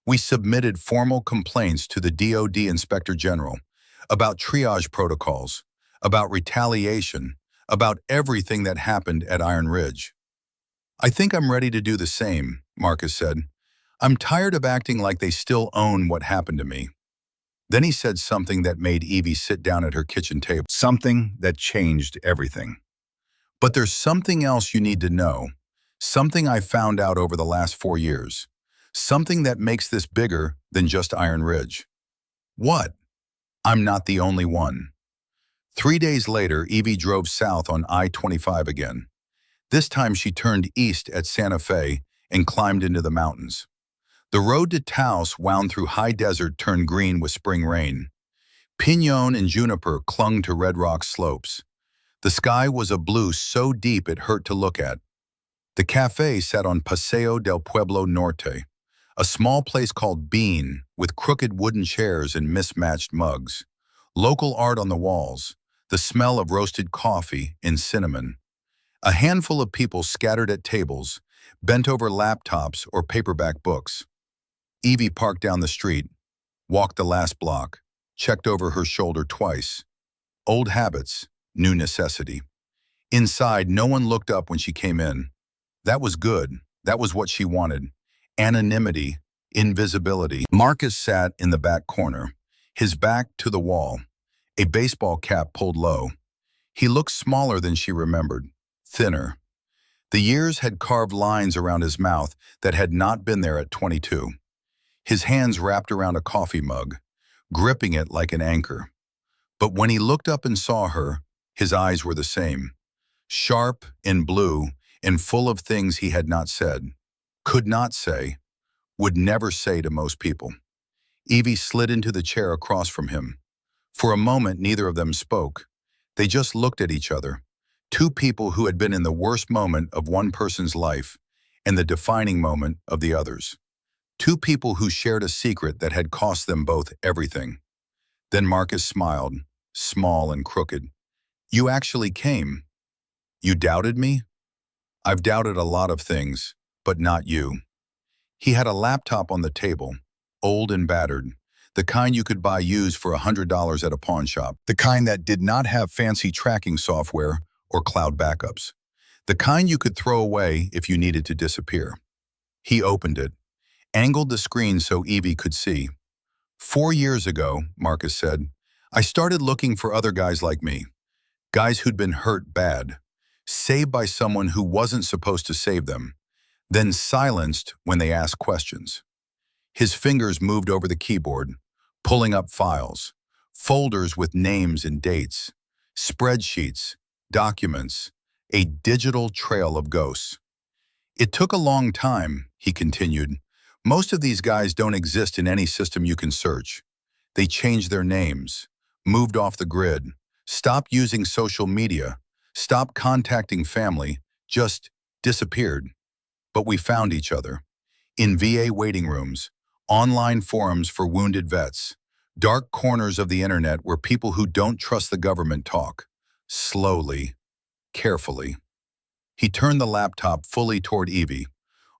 We submitted formal complaints to the DoD Inspector General about triage protocols, about retaliation, about everything that happened at Iron Ridge." "I think I'm ready to do the same," Marcus said. "I'm tired of acting like they still own what happened to me." Then he said something that made Evie sit down at her kitchen table, something that changed everything. "But there's something else you need to know, something I found out over the last 4 years, something that makes this bigger than just Iron Ridge." "What?" "I'm not the only one." 3 days later, Evie drove south on I-25 again. This time she turned east at Santa Fe and climbed into the mountains. The road to Taos wound through high desert turned green with spring rain. Pinon and juniper clung to red rock slopes. The sky was a blue so deep it hurt to look at. The cafe sat on Paseo del Pueblo Norte, a small place called Bean with crooked wooden chairs and mismatched mugs. Local art on the walls, the smell of roasted coffee and cinnamon. A handful of people scattered at tables, bent over laptops or paperback books. Evie parked down the street, walked the last block, checked over her shoulder twice. Old habits, new necessity. Inside, no one looked up when she came in. That was good. That was what she wanted. Anonymity, invisibility. Marcus sat in the back corner, his back to the wall, a baseball cap pulled low. He looked smaller than she remembered, thinner. The years had carved lines around his mouth that had not been there at 22. His hands wrapped around a coffee mug, gripping it like an anchor. But when he looked up and saw her, his eyes were the same. Sharp and blue and full of things he had not said, could not say, would never say to most people. Evie slid into the chair across from him. For a moment, neither of them spoke. They just looked at each other. Two people who had been in the worst moment of one person's life and the defining moment of the other's. Two people who shared a secret that had cost them both everything. Then Marcus smiled, small and crooked. "You actually came. You doubted me?" "I've doubted a lot of things, but not you." He had a laptop on the table, old and battered, the kind you could buy used for $100 at a pawn shop, the kind that did not have fancy tracking software or cloud backups, the kind you could throw away if you needed to disappear. He opened it, angled the screen so Evie could see. 4 years ago, Marcus said, I started looking for other guys like me, guys who'd been hurt bad, saved by someone who wasn't supposed to save them, then silenced when they asked questions. His fingers moved over the keyboard, pulling up files, folders with names and dates, spreadsheets, documents, a digital trail of ghosts. "It took a long time," he continued. "Most of these guys don't exist in any system you can search. They changed their names, moved off the grid, stopped using social media, stopped contacting family, just disappeared. But we found each other. In VA waiting rooms, online forums for wounded vets, dark corners of the internet where people who don't trust the government talk. Slowly, carefully." He turned the laptop fully toward Evie.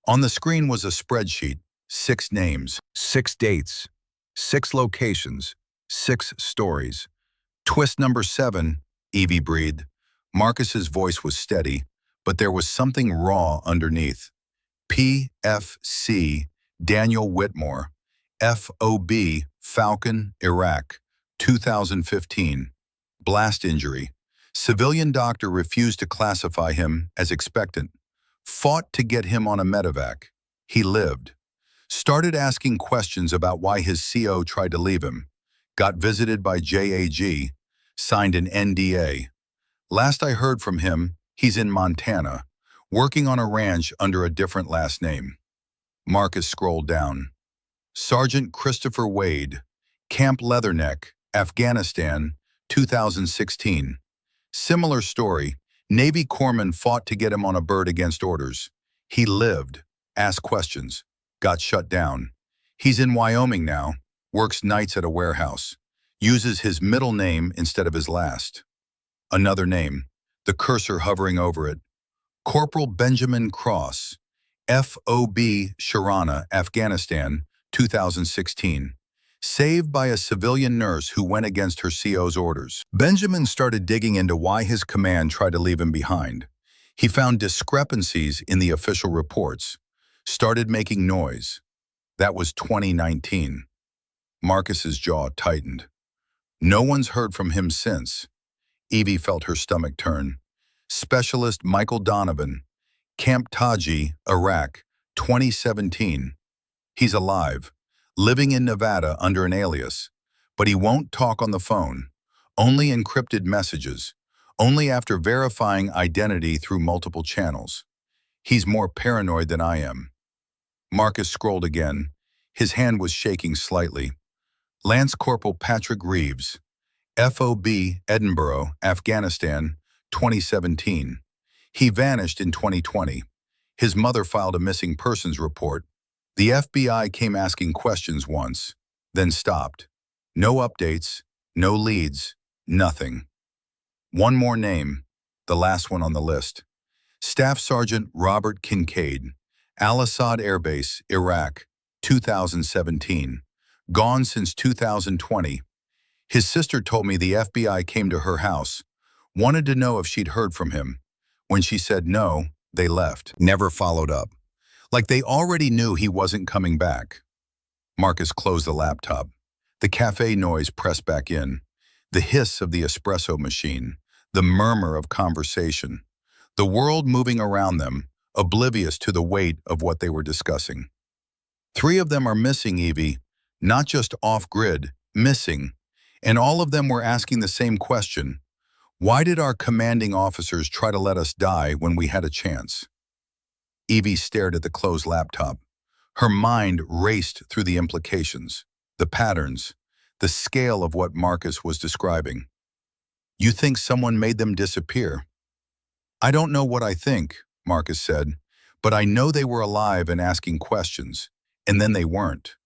On the screen was a spreadsheet, 6 names, 6 dates, 6 locations, 6 stories. "Twist number 7, Evie breathed. Marcus's voice was steady, but there was something raw underneath. PFC, Daniel Whitmore, FOB, Falcon, Iraq, 2015. Blast injury. Civilian doctor refused to classify him as expectant. Fought to get him on a medevac. He lived. Started asking questions about why his CO tried to leave him. Got visited by JAG. Signed an NDA. Last I heard from him, he's in Montana, working on a ranch under a different last name. Marcus scrolled down. Sergeant Christopher Wade, Camp Leatherneck, Afghanistan, 2016. Similar story. Navy corpsman fought to get him on a bird against orders. He lived, asked questions, got shut down. He's in Wyoming now, works nights at a warehouse, uses his middle name instead of his last. Another name, the cursor hovering over it. Corporal Benjamin Cross, FOB Sharana, Afghanistan, 2016. Saved by a civilian nurse who went against her CO's orders. Benjamin started digging into why his command tried to leave him behind. He found discrepancies in the official reports. Started making noise. That was 2019. Marcus's jaw tightened. No one's heard from him since. Evie felt her stomach turn. Specialist Michael Donovan, Camp Taji, Iraq, 2017. He's alive, living in Nevada under an alias, but he won't talk on the phone, only encrypted messages, only after verifying identity through multiple channels. He's more paranoid than I am. Marcus scrolled again. His hand was shaking slightly. Lance Corporal Patrick Reeves, FOB Edinburgh, Afghanistan, 2017. He vanished in 2020. His mother filed a missing persons report. The FBI came asking questions once, then stopped. No updates, no leads, nothing. One more name, the last one on the list. Staff Sergeant Robert Kincaid, Al-Assad Air Base, Iraq, 2017. Gone since 2020. His sister told me the FBI came to her house, wanted to know if she'd heard from him. When she said no, they left. Never followed up. Like they already knew he wasn't coming back. Marcus closed the laptop. The cafe noise pressed back in. The hiss of the espresso machine. The murmur of conversation. The world moving around them, oblivious to the weight of what they were discussing. 3 of them are missing, Evie. Not just off-grid, missing. And all of them were asking the same question. Why did our commanding officers try to let us die when we had a chance? Evie stared at the closed laptop. Her mind raced through the implications, the patterns, the scale of what Marcus was describing. You think someone made them disappear? I don't know what I think, Marcus said, but I know they were alive and asking questions, and then they weren't.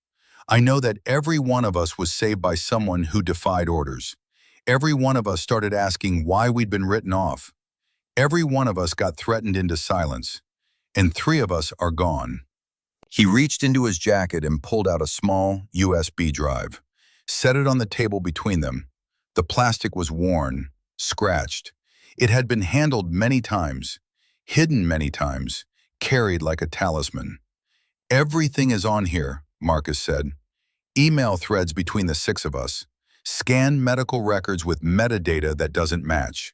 I know that every one of us was saved by someone who defied orders. Every one of us started asking why we'd been written off. Every one of us got threatened into silence. And 3 of us are gone. He reached into his jacket and pulled out a small USB drive, set it on the table between them. The plastic was worn, scratched. It had been handled many times, hidden many times, carried like a talisman. Everything is on here, Marcus said. Email threads between the 6 of us. Scanned medical records with metadata that doesn't match.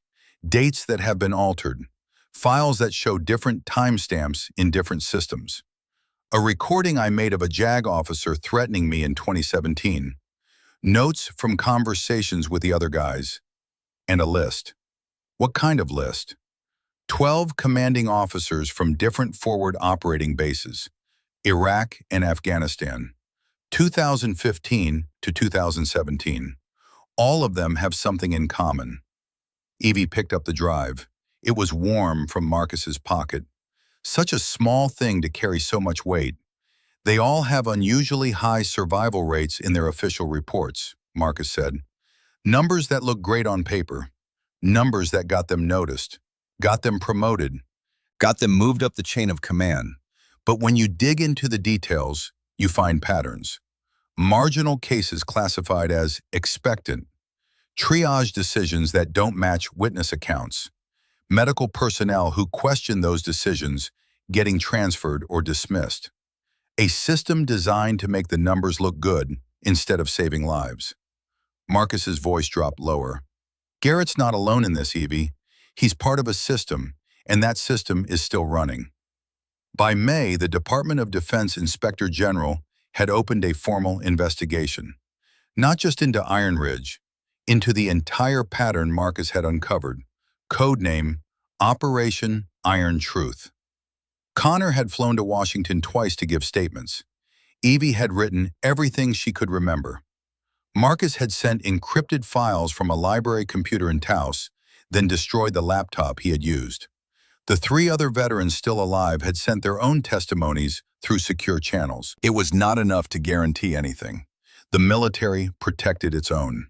Dates that have been altered. Files that show different timestamps in different systems. A recording I made of a JAG officer threatening me in 2017. Notes from conversations with the other guys. And a list. What kind of list? 12 commanding officers from different forward operating bases. Iraq and Afghanistan. 2015 to 2017. All of them have something in common. Evie picked up the drive. It was warm from Marcus's pocket. Such a small thing to carry so much weight. They all have unusually high survival rates in their official reports, Marcus said. Numbers that look great on paper. Numbers that got them noticed, got them promoted, got them moved up the chain of command. But when you dig into the details, you find patterns. Marginal cases classified as expectant. Triage decisions that don't match witness accounts. Medical personnel who question those decisions getting transferred or dismissed. A system designed to make the numbers look good instead of saving lives. Marcus's voice dropped lower. Garrett's not alone in this, Evie. He's part of a system, and that system is still running. By May, the Department of Defense Inspector General had opened a formal investigation, not just into Iron Ridge, into the entire pattern Marcus had uncovered, codename Operation Iron Truth. Connor had flown to Washington twice to give statements. Evie had written everything she could remember. Marcus had sent encrypted files from a library computer in Taos, then destroyed the laptop he had used. The three other veterans still alive had sent their own testimonies through secure channels. It was not enough to guarantee anything. The military protected its own.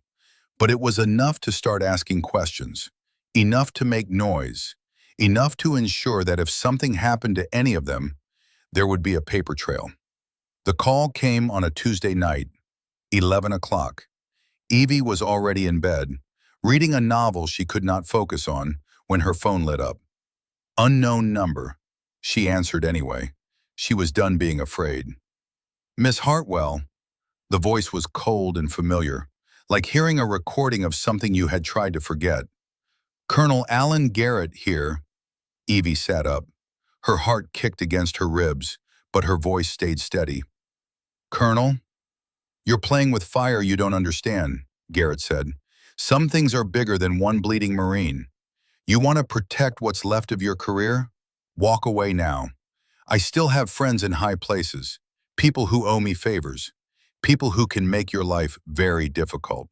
But it was enough to start asking questions, enough to make noise, enough to ensure that if something happened to any of them, there would be a paper trail. The call came on a Tuesday night, 11 o'clock. Evie was already in bed, reading a novel she could not focus on, when her phone lit up. Unknown number. She answered anyway. She was done being afraid. Miss Hartwell. The voice was cold and familiar, like hearing a recording of something you had tried to forget. Colonel Alan Garrett here. Evie sat up. Her heart kicked against her ribs, but her voice stayed steady. Colonel? You're playing with fire you don't understand, Garrett said. Some things are bigger than one bleeding Marine. You want to protect what's left of your career? Walk away now. I still have friends in high places, people who owe me favors, people who can make your life very difficult.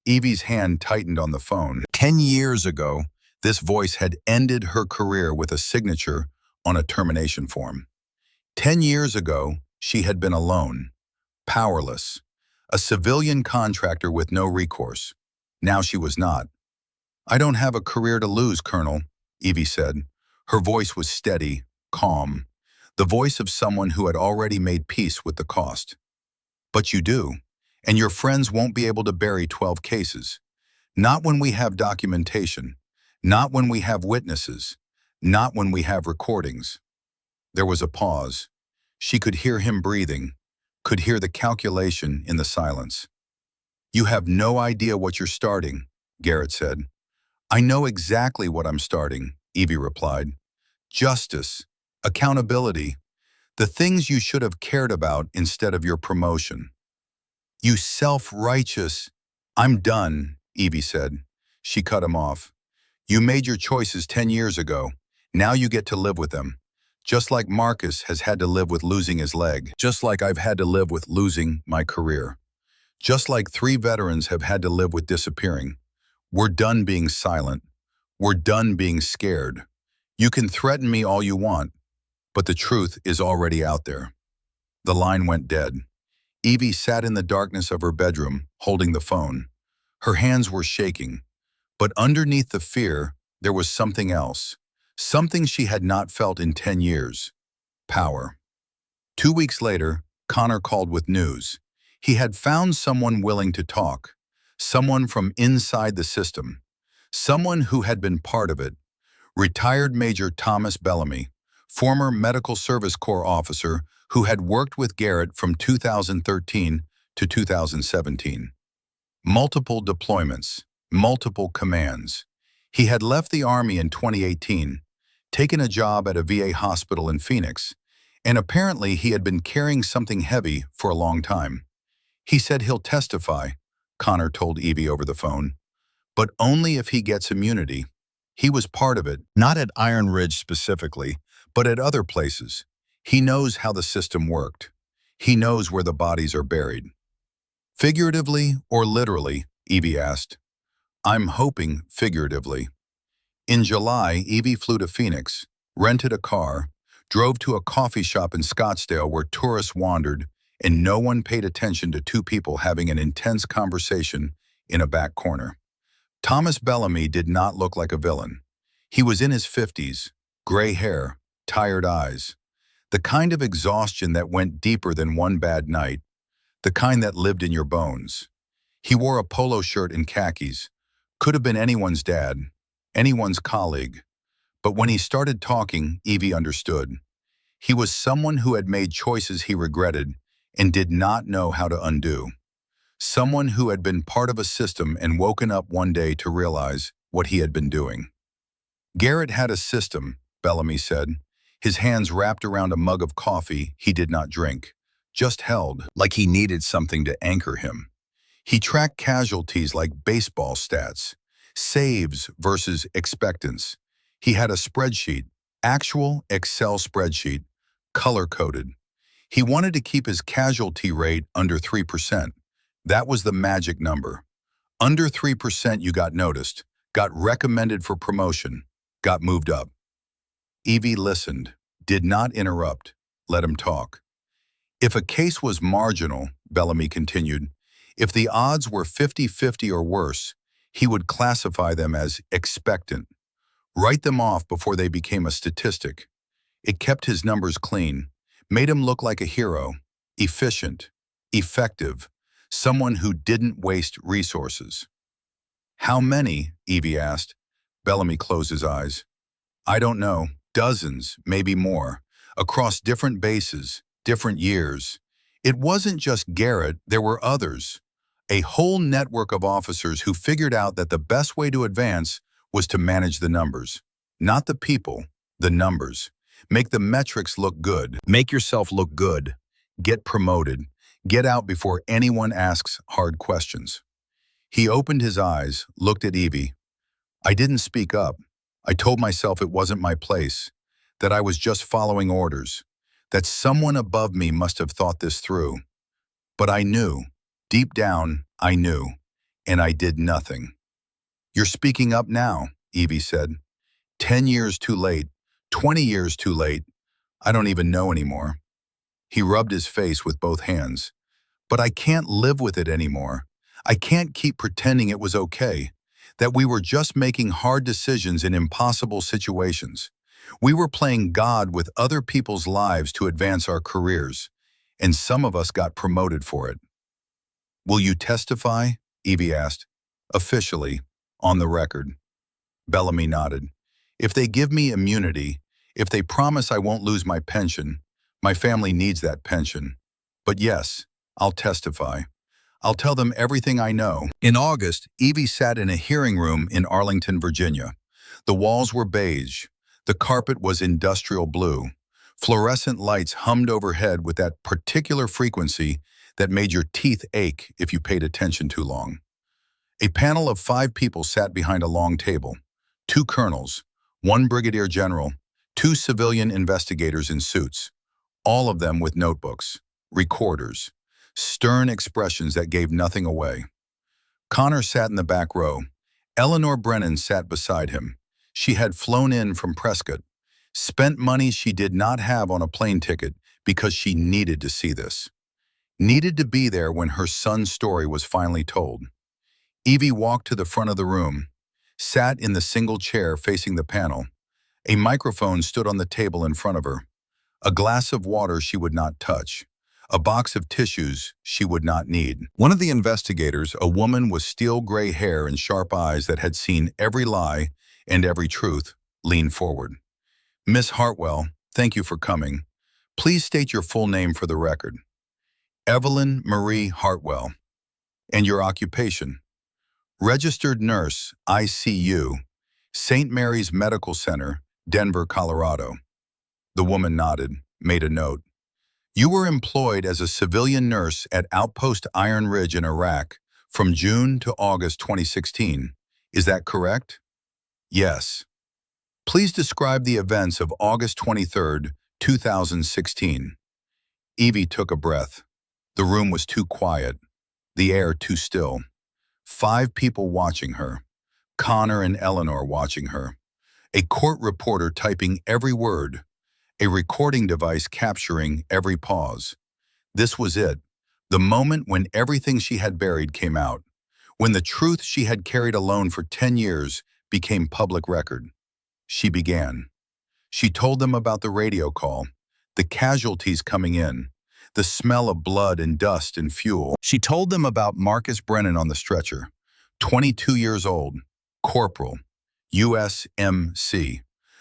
Evie's hand tightened on the phone. 10 years ago, this voice had ended her career with a signature on a termination form. 10 years ago, she had been alone, powerless, a civilian contractor with no recourse. Now she was not. I don't have a career to lose, Colonel, Evie said. Her voice was steady, calm, the voice of someone who had already made peace with the cost. But you do, and your friends won't be able to bury 12 cases. Not when we have documentation, not when we have witnesses, not when we have recordings. There was a pause. She could hear him breathing, could hear the calculation in the silence. You have no idea what you're starting, Garrett said. I know exactly what I'm starting, Evie replied. Justice, accountability, the things you should have cared about instead of your promotion. You self-righteous. I'm done, Evie said. She cut him off. You made your choices 10 years ago. Now you get to live with them. Just like Marcus has had to live with losing his leg. Just like I've had to live with losing my career. Just like 3 veterans have had to live with disappearing. We're done being silent. We're done being scared. You can threaten me all you want, but the truth is already out there. The line went dead. Evie sat in the darkness of her bedroom, holding the phone. Her hands were shaking, but underneath the fear, there was something else. Something she had not felt in 10 years. Power. 2 weeks later, Connor called with news. He had found someone willing to talk. Someone from inside the system. Someone who had been part of it. Retired Major Thomas Bellamy, former Medical Service Corps officer who had worked with Garrett from 2013 to 2017. Multiple deployments, multiple commands. He had left the Army in 2018, taken a job at a VA hospital in Phoenix, and apparently he had been carrying something heavy for a long time. He said he'll testify, Connor told Evie over the phone, but only if he gets immunity. He was part of it, not at Iron Ridge specifically, but at other places. He knows how the system worked. He knows where the bodies are buried. Figuratively or literally, Evie asked. I'm hoping figuratively. In July, Evie flew to Phoenix, rented a car, drove to a coffee shop in Scottsdale where tourists wandered, and no one paid attention to 2 people having an intense conversation in a back corner. Thomas Bellamy did not look like a villain. He was in his 50s, gray hair, tired eyes. The kind of exhaustion that went deeper than one bad night, the kind that lived in your bones. He wore a polo shirt and khakis. Could have been anyone's dad, anyone's colleague. But when he started talking, Evie understood. He was someone who had made choices he regretted and did not know how to undo. Someone who had been part of a system and woken up one day to realize what he had been doing. Garrett had a system, Bellamy said, his hands wrapped around a mug of coffee he did not drink, just held, like he needed something to anchor him. He tracked casualties like baseball stats, saves versus expectants. He had a spreadsheet, actual Excel spreadsheet, color-coded. He wanted to keep his casualty rate under 3%. That was the magic number. Under 3% you got noticed, got recommended for promotion, got moved up. Evie listened, did not interrupt, let him talk. If a case was marginal, Bellamy continued, if the odds were 50-50 or worse, he would classify them as expectant, write them off before they became a statistic. It kept his numbers clean, made him look like a hero, efficient, effective, someone who didn't waste resources. How many? Evie asked. Bellamy closed his eyes. I don't know, dozens, maybe more, across different bases, different years. It wasn't just Garrett, there were others. A whole network of officers who figured out that the best way to advance was to manage the numbers. Not the people, the numbers. Make the metrics look good. Make yourself look good. Get promoted. Get out before anyone asks hard questions. He opened his eyes, looked at Evie. I didn't speak up. I told myself it wasn't my place, that I was just following orders, that someone above me must have thought this through. But I knew. Deep down, I knew, and I did nothing. You're speaking up now, Evie said. 10 years too late, 20 years too late. I don't even know anymore. He rubbed his face with both hands. But I can't live with it anymore. I can't keep pretending it was okay, that we were just making hard decisions in impossible situations. We were playing God with other people's lives to advance our careers, and some of us got promoted for it. Will you testify? Evie asked. Officially, on the record. Bellamy nodded. If they give me immunity, if they promise I won't lose my pension, my family needs that pension. But yes, I'll testify. I'll tell them everything I know. In August, Evie sat in a hearing room in Arlington, Virginia. The walls were beige. The carpet was industrial blue. Fluorescent lights hummed overhead with that particular frequency that made your teeth ache if you paid attention too long. A panel of 5 people sat behind a long table. 2 colonels, 1 brigadier general, 2 civilian investigators in suits, all of them with notebooks, recorders, stern expressions that gave nothing away. Connor sat in the back row. Eleanor Brennan sat beside him. She had flown in from Prescott, spent money she did not have on a plane ticket because she needed to see this. Needed to be there when her son's story was finally told. Evie walked to the front of the room, sat in the single chair facing the panel. A microphone stood on the table in front of her. A glass of water she would not touch. A box of tissues she would not need. One of the investigators, a woman with steel gray hair and sharp eyes that had seen every lie and every truth, leaned forward. Miss Hartwell, thank you for coming. Please state your full name for the record. Evelyn Marie Hartwell. And your occupation? Registered nurse, ICU, St. Mary's Medical Center, Denver, Colorado. The woman nodded, made a note. You were employed as a civilian nurse at Outpost Iron Ridge in Iraq from June to August 2016. Is that correct? Yes. Please describe the events of August 23, 2016. Evie took a breath. The room was too quiet, the air too still. 5 people watching her, Connor and Eleanor watching her, a court reporter typing every word, a recording device capturing every pause. This was it, the moment when everything she had buried came out, when the truth she had carried alone for 10 years became public record. She began. She told them about the radio call, the casualties coming in, the smell of blood and dust and fuel. She told them about Marcus Brennan on the stretcher, 22 years old, corporal, USMC,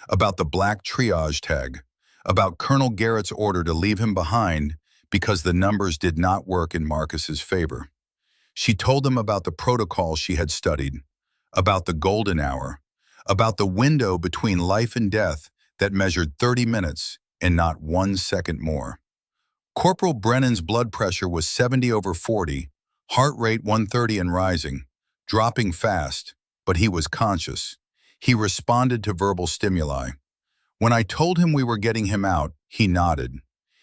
about the black triage tag, about Colonel Garrett's order to leave him behind because the numbers did not work in Marcus's favor. She told him about the protocol she had studied, about the golden hour, about the window between life and death that measured 30 minutes and not 1 second more. Corporal Brennan's blood pressure was 70/40, heart rate 130 and rising, dropping fast, but he was conscious. He responded to verbal stimuli. When I told him we were getting him out, he nodded.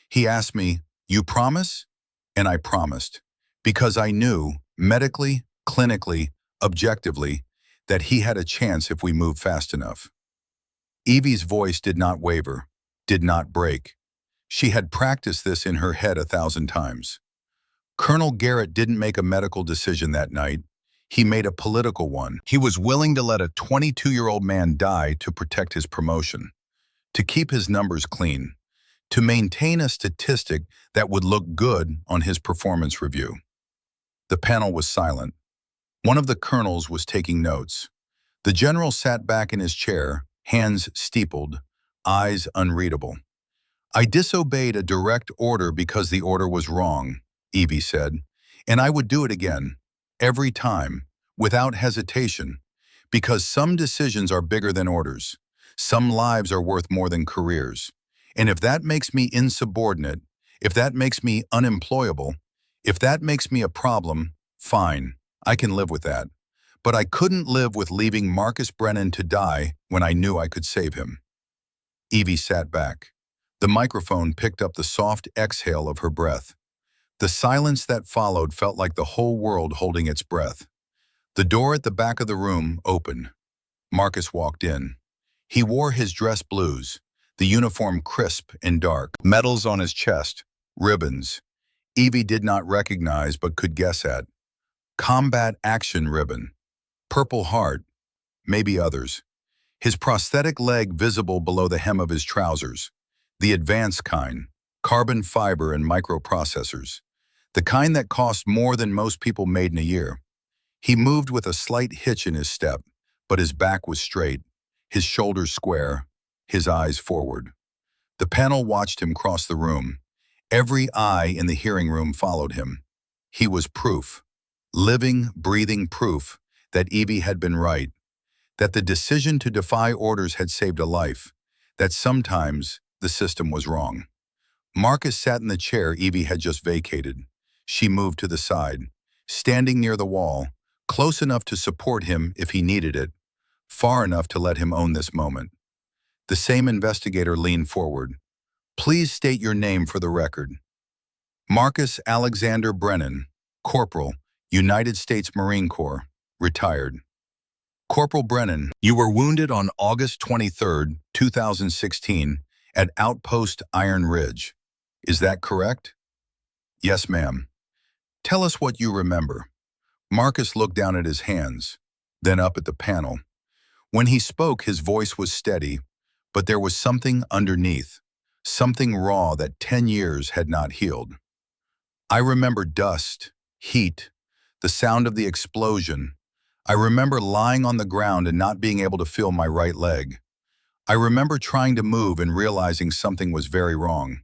He asked me, "You promise?" And I promised, because I knew, medically, clinically, objectively, that he had a chance if we moved fast enough. Evie's voice did not waver, did not break. She had practiced this in her head 1,000 times. Colonel Garrett didn't make a medical decision that night. He made a political one. He was willing to let a 22-year-old man die to protect his promotion, to keep his numbers clean, to maintain a statistic that would look good on his performance review. The panel was silent. One of the colonels was taking notes. The general sat back in his chair, hands steepled, eyes unreadable. "I disobeyed a direct order because the order was wrong," Evie said, "and I would do it again, every time, without hesitation, because some decisions are bigger than orders. Some lives are worth more than careers. And if that makes me insubordinate, if that makes me unemployable, if that makes me a problem, fine, I can live with that. But I couldn't live with leaving Marcus Brennan to die when I knew I could save him." Evie sat back. The microphone picked up the soft exhale of her breath. The silence that followed felt like the whole world holding its breath. The door at the back of the room opened. Marcus walked in. He wore his dress blues, the uniform crisp and dark, medals on his chest, ribbons. Evie did not recognize but could guess at. Combat action ribbon, Purple Heart, maybe others. His prosthetic leg visible below the hem of his trousers. The advanced kind, carbon fiber and microprocessors. The kind that cost more than most people made in a year. He moved with a slight hitch in his step, but his back was straight, his shoulders square, his eyes forward. The panel watched him cross the room. Every eye in the hearing room followed him. He was proof, living, breathing proof that Evie had been right, that the decision to defy orders had saved a life, that sometimes the system was wrong. Marcus sat in the chair Evie had just vacated. She moved to the side, standing near the wall, close enough to support him if he needed it, far enough to let him own this moment. The same investigator leaned forward. "Please state your name for the record." "Marcus Alexander Brennan, Corporal, United States Marine Corps, retired." "Corporal Brennan, you were wounded on August 23, 2016, at Outpost Iron Ridge. Is that correct?" "Yes, ma'am." "Tell us what you remember." Marcus looked down at his hands, then up at the panel. When he spoke, his voice was steady, but there was something underneath, something raw that 10 years had not healed. "I remember dust, heat, the sound of the explosion. I remember lying on the ground and not being able to feel my right leg. I remember trying to move and realizing something was very wrong.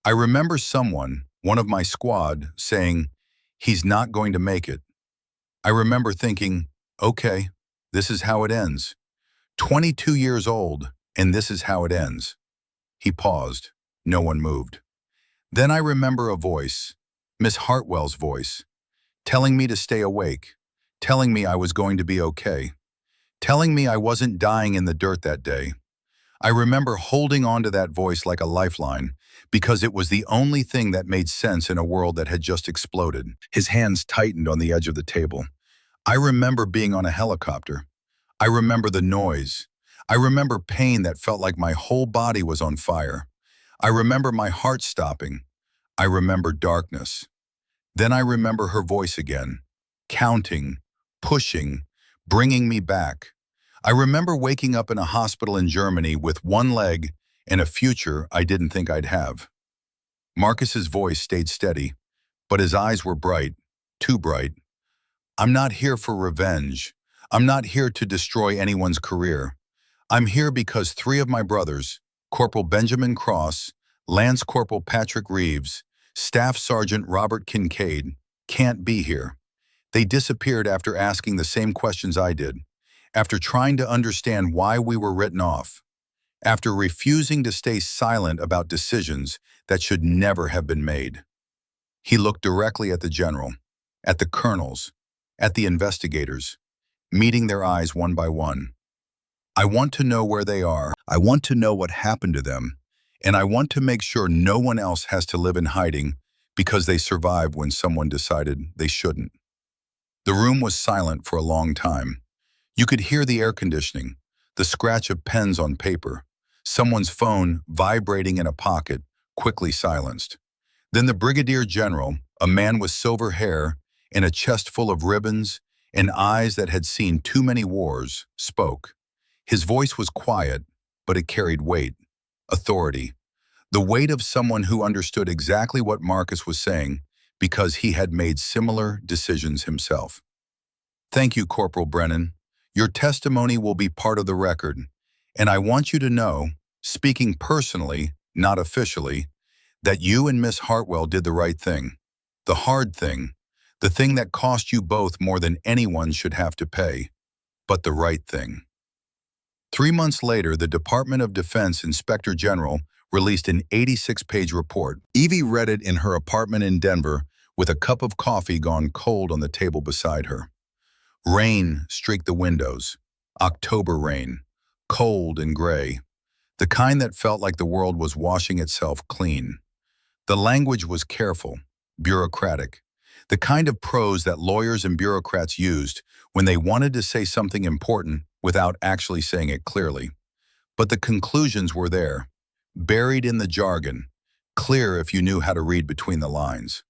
I remember someone, one of my squad, saying, 'He's not going to make it.' I remember thinking, okay, this is how it ends. 22 years old, and this is how it ends." He paused. No one moved. "Then I remember a voice, Miss Hartwell's voice, telling me to stay awake, telling me I was going to be okay, telling me I wasn't dying in the dirt that day. I remember holding on to that voice like a lifeline, because it was the only thing that made sense in a world that had just exploded." His hands tightened on the edge of the table. "I remember being on a helicopter. I remember the noise. I remember pain that felt like my whole body was on fire. I remember my heart stopping. I remember darkness. Then I remember her voice again, counting, pushing, bringing me back. I remember waking up in a hospital in Germany with one leg and a future I didn't think I'd have." Marcus's voice stayed steady, but his eyes were bright, too bright. "I'm not here for revenge. I'm not here to destroy anyone's career. I'm here because 3 of my brothers, Corporal Benjamin Cross, Lance Corporal Patrick Reeves, Staff Sergeant Robert Kincaid, can't be here. They disappeared after asking the same questions I did, after trying to understand why we were written off, after refusing to stay silent about decisions that should never have been made. He looked directly at the general, at the colonels, at the investigators, meeting their eyes one by one. I want to know where they are. I want to know what happened to them. And I want to make sure no one else has to live in hiding because they survived when someone decided they shouldn't. The room was silent for a long time. You could hear the air conditioning, the scratch of pens on paper, someone's phone vibrating in a pocket, quickly silenced. Then the brigadier general, a man with silver hair and a chest full of ribbons and eyes that had seen too many wars, spoke. His voice was quiet, but it carried weight, authority, the weight of someone who understood exactly what Marcus was saying because he had made similar decisions himself. Thank you, Corporal Brennan. Your testimony will be part of the record, and I want you to know, speaking personally, not officially, that you and Miss Hartwell did the right thing, the hard thing, the thing that cost you both more than anyone should have to pay, but the right thing. 3 months later, the Department of Defense Inspector General released an 86-page report. Evie read it in her apartment in Denver with a cup of coffee gone cold on the table beside her. Rain streaked the windows, October rain, cold and gray, the kind that felt like the world was washing itself clean. The language was careful, bureaucratic, the kind of prose that lawyers and bureaucrats used when they wanted to say something important without actually saying it clearly. But the conclusions were there, buried in the jargon, clear if you knew how to read between the lines.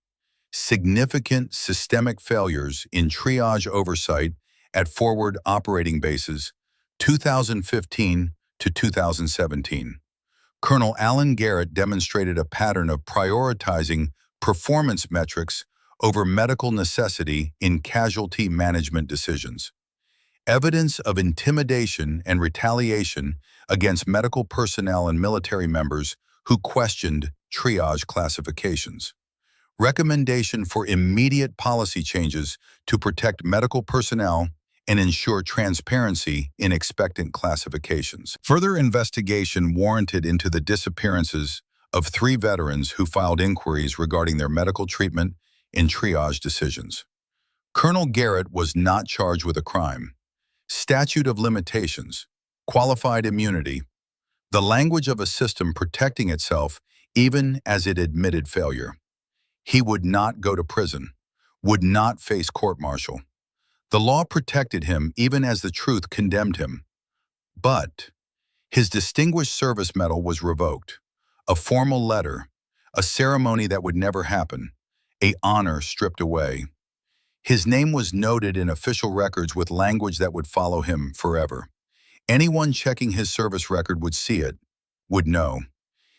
Significant systemic failures in triage oversight at forward operating bases, 2015 to 2017. Colonel Alan Garrett demonstrated a pattern of prioritizing performance metrics over medical necessity in casualty management decisions. Evidence of intimidation and retaliation against medical personnel and military members who questioned triage classifications. Recommendation for immediate policy changes to protect medical personnel and ensure transparency in expectant classifications. Further investigation warranted into the disappearances of 3 veterans who filed inquiries regarding their medical treatment in triage decisions. Colonel Garrett was not charged with a crime. Statute of limitations, qualified immunity, the language of a system protecting itself even as it admitted failure. He would not go to prison, would not face court-martial. The law protected him even as the truth condemned him. But his Distinguished Service Medal was revoked. A formal letter, a ceremony that would never happen, an honor stripped away. His name was noted in official records with language that would follow him forever. Anyone checking his service record would see it, would know.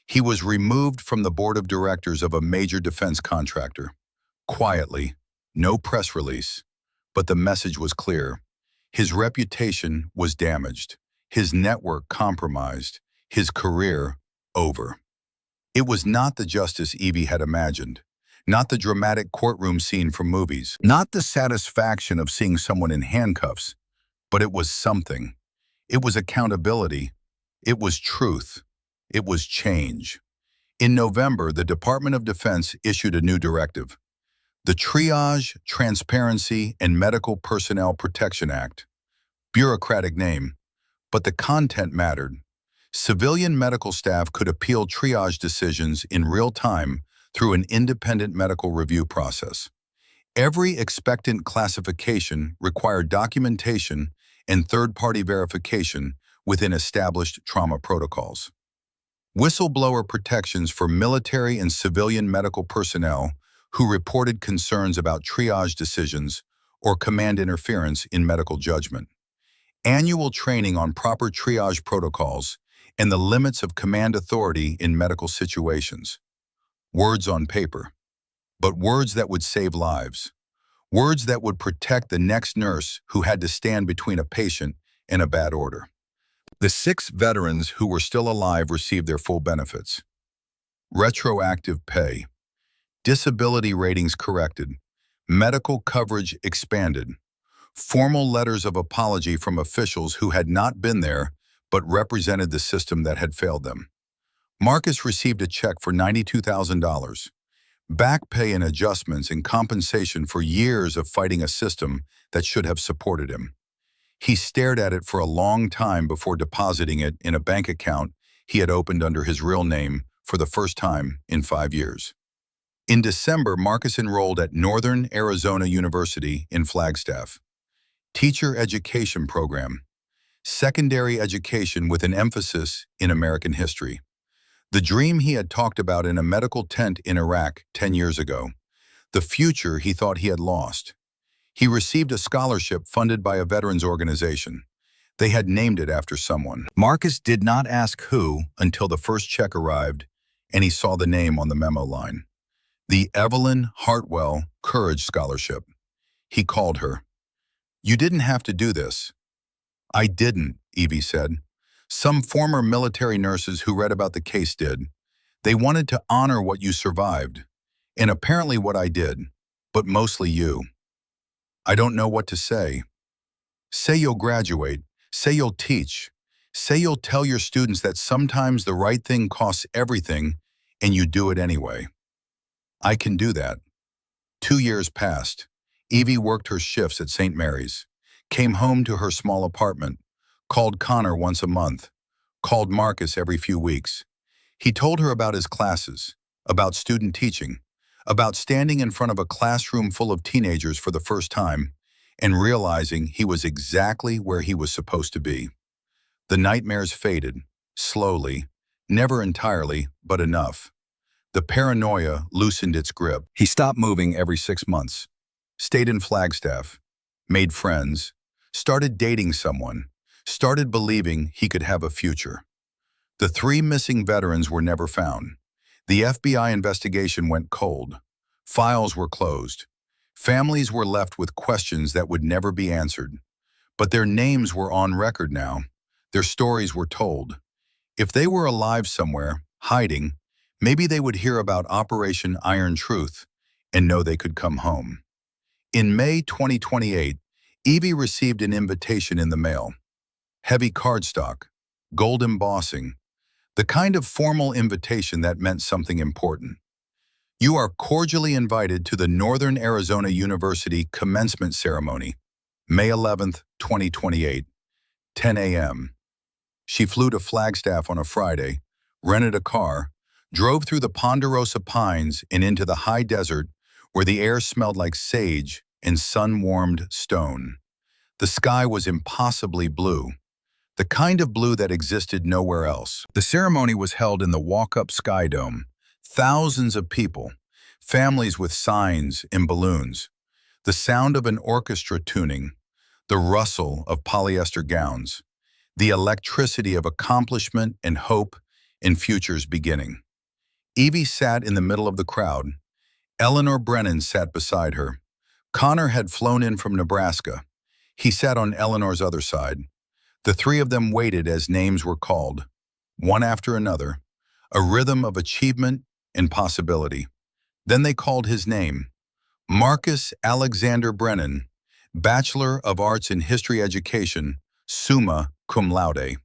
He was removed from the board of directors of a major defense contractor. Quietly, no press release. But the message was clear. His reputation was damaged, his network compromised, his career over. It was not the justice Evie had imagined, not the dramatic courtroom scene from movies, not the satisfaction of seeing someone in handcuffs, but it was something. It was accountability. It was truth. It was change. In November, the Department of Defense issued a new directive. The Triage, Transparency, and Medical Personnel Protection Act. Bureaucratic name, but the content mattered. Civilian medical staff could appeal triage decisions in real time through an independent medical review process. Every expectant classification required documentation and third-party verification within established trauma protocols. Whistleblower protections for military and civilian medical personnel who reported concerns about triage decisions or command interference in medical judgment. Annual training on proper triage protocols and the limits of command authority in medical situations. Words on paper, but words that would save lives. Words that would protect the next nurse who had to stand between a patient and a bad order. The 6 veterans who were still alive received their full benefits. Retroactive pay. Disability ratings corrected, Medical coverage expanded. Formal letters of apology from officials who had not been there but represented the system that had failed them. Marcus received a check for $92,000. Back pay and adjustments in compensation for years of fighting a system that should have supported him. He stared at it for a long time before depositing it in a bank account he had opened under his real name for the first time in 5 years. In December, Marcus enrolled at Northern Arizona University in Flagstaff. Teacher Education Program. Secondary education with an emphasis in American history. The dream he had talked about in a medical tent in Iraq 10 years ago. The future he thought he had lost. He received a scholarship funded by a veterans organization. They had named it after someone. Marcus did not ask who until the first check arrived and he saw the name on the memo line. The Evelyn Hartwell Courage Scholarship. He called her. "You didn't have to do this." "I didn't," Evie said. "Some former military nurses who read about the case did. They wanted to honor what you survived, and apparently what I did, but mostly you." "I don't know what to say." "Say you'll graduate. Say you'll teach. Say you'll tell your students that sometimes the right thing costs everything, and you do it anyway." "I can do that." 2 years passed. Evie worked her shifts at St. Mary's, came home to her small apartment, called Connor once a month, called Marcus every few weeks. He told her about his classes, about student teaching, about standing in front of a classroom full of teenagers for the first time and realizing he was exactly where he was supposed to be. The nightmares faded, slowly, never entirely, but enough. The paranoia loosened its grip. He stopped moving every 6 months, stayed in Flagstaff, made friends, started dating someone, started believing he could have a future. The 3 missing veterans were never found. The FBI investigation went cold. Files were closed. Families were left with questions that would never be answered. But their names were on record now. Their stories were told. If they were alive somewhere, hiding, maybe they would hear about Operation Iron Truth and know they could come home. In May 2028, Evie received an invitation in the mail. Heavy cardstock, gold embossing, the kind of formal invitation that meant something important. "You are cordially invited to the Northern Arizona University commencement ceremony, May 11th, 2028, 10 a.m. She flew to Flagstaff on a Friday, rented a car, drove through the Ponderosa Pines and into the high desert where the air smelled like sage and sun-warmed stone. The sky was impossibly blue, the kind of blue that existed nowhere else. The ceremony was held in the walk-up Sky Dome. Thousands of people, families with signs and balloons, the sound of an orchestra tuning, the rustle of polyester gowns, the electricity of accomplishment and hope and futures beginning. Evie sat in the middle of the crowd. Eleanor Brennan sat beside her. Connor had flown in from Nebraska. He sat on Eleanor's other side. The 3 of them waited as names were called, one after another, a rhythm of achievement and possibility. Then they called his name, Marcus Alexander Brennan, Bachelor of Arts in History Education, summa cum laude.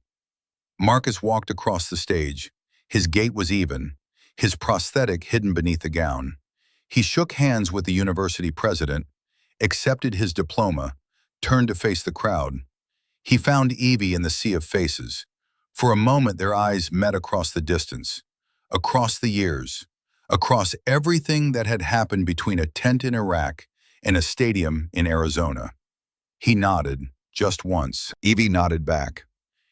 Marcus walked across the stage. His gait was even, his prosthetic hidden beneath the gown. He shook hands with the university president, accepted his diploma, turned to face the crowd. He found Evie in the sea of faces. For a moment their eyes met across the distance, across the years, across everything that had happened between a tent in Iraq and a stadium in Arizona. He nodded, just once. Evie nodded back.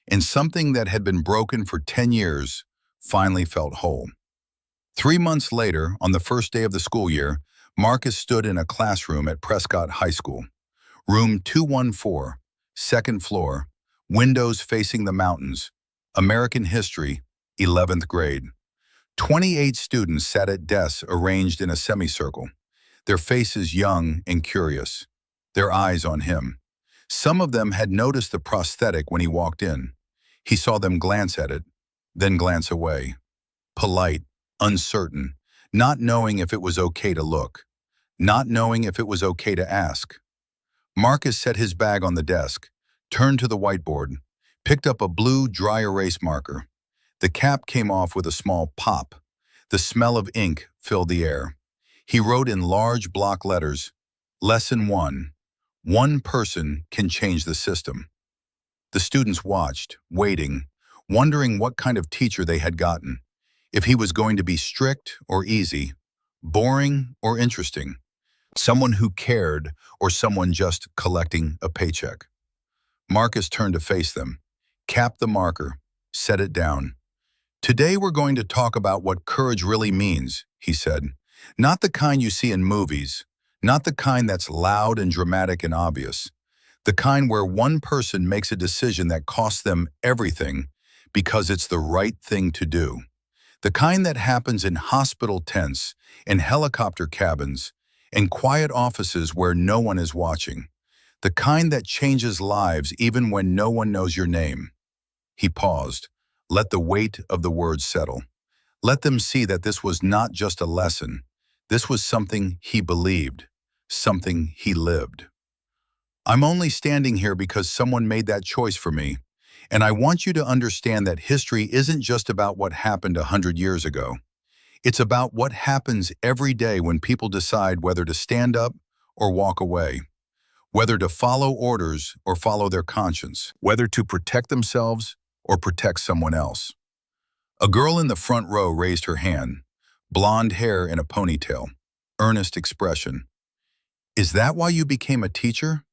And something that had been broken for 10 years finally felt whole. 3 months later, on the first day of the school year, Marcus stood in a classroom at Prescott High School. Room 214, second floor, windows facing the mountains, American history, 11th grade. 28 students sat at desks arranged in a semicircle, their faces young and curious, their eyes on him. Some of them had noticed the prosthetic when he walked in. He saw them glance at it, then glance away. Polite, uncertain, not knowing if it was okay to look. not knowing if it was okay to ask. Marcus set his bag on the desk, turned to the whiteboard, picked up a blue dry erase marker. The cap came off with a small pop. The smell of ink filled the air. He wrote in large block letters, Lesson 1. One person can change the system. The students watched, waiting, wondering what kind of teacher they had gotten. If he was going to be strict or easy, boring or interesting, someone who cared or someone just collecting a paycheck. Marcus turned to face them, capped the marker, set it down. Today we're going to talk about what courage really means, he said. Not the kind you see in movies, not the kind that's loud and dramatic and obvious, the kind where one person makes a decision that costs them everything because it's the right thing to do. The kind that happens in hospital tents, in helicopter cabins, in quiet offices where no one is watching. The kind that changes lives even when no one knows your name. He paused. Let the weight of the words settle. Let them see that this was not just a lesson. This was something he believed, something he lived. I'm only standing here because someone made that choice for me, and I want you to understand that history isn't just about what happened 100 years ago. It's about what happens every day when people decide whether to stand up or walk away, whether to follow orders or follow their conscience, whether to protect themselves or protect someone else. A girl in the front row raised her hand, blonde hair in a ponytail, earnest expression. Is that why you became a teacher?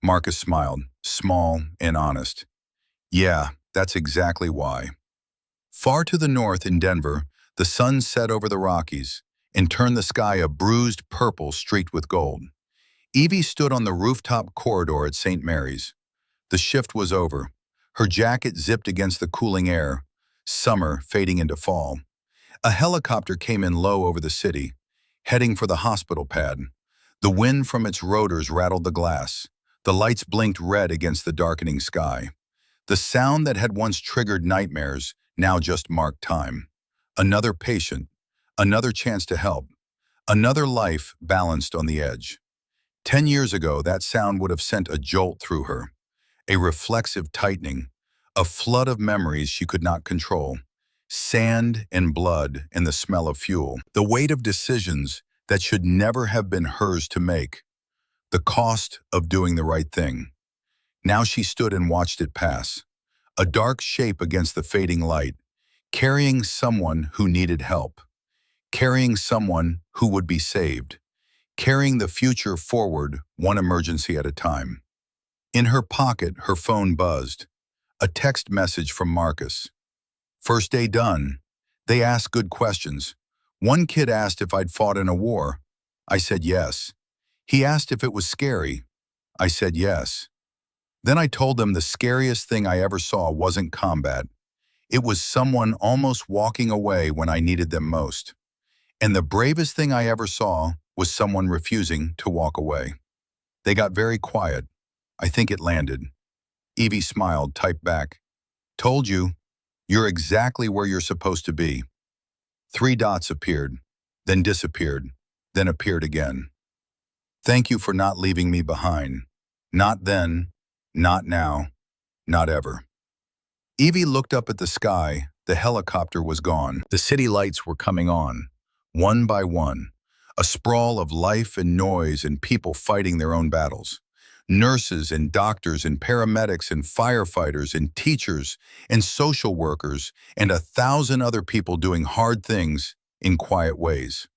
Marcus smiled, small and honest. Yeah, that's exactly why. Far to the north in Denver, the sun set over the Rockies and turned the sky a bruised purple streaked with gold. Evie stood on the rooftop corridor at St. Mary's. The shift was over. Her jacket zipped against the cooling air, summer fading into fall. A helicopter came in low over the city, heading for the hospital pad. The wind from its rotors rattled the glass. The lights blinked red against the darkening sky. The sound that had once triggered nightmares now just marked time. Another patient, another chance to help, another life balanced on the edge. 10 years ago, that sound would have sent a jolt through her, a reflexive tightening, a flood of memories she could not control, sand and blood and the smell of fuel, the weight of decisions that should never have been hers to make, the cost of doing the right thing. Now she stood and watched it pass, a dark shape against the fading light, carrying someone who needed help, carrying someone who would be saved, carrying the future forward one emergency at a time. In her pocket, her phone buzzed. A text message from Marcus. First day done. They asked good questions. One kid asked if I'd fought in a war. I said yes. He asked if it was scary. I said yes. Then I told them the scariest thing I ever saw wasn't combat. It was someone almost walking away when I needed them most. And the bravest thing I ever saw was someone refusing to walk away. They got very quiet. I think it landed. Evie smiled, typed back. Told you, you're exactly where you're supposed to be. 3 dots appeared, then disappeared, then appeared again. Thank you for not leaving me behind. Not then, not now, not ever. Evie looked up at the sky. The helicopter was gone. The city lights were coming on, one by one. A sprawl of life and noise and people fighting their own battles. Nurses and doctors and paramedics and firefighters and teachers and social workers and 1,000 other people doing hard things in quiet ways.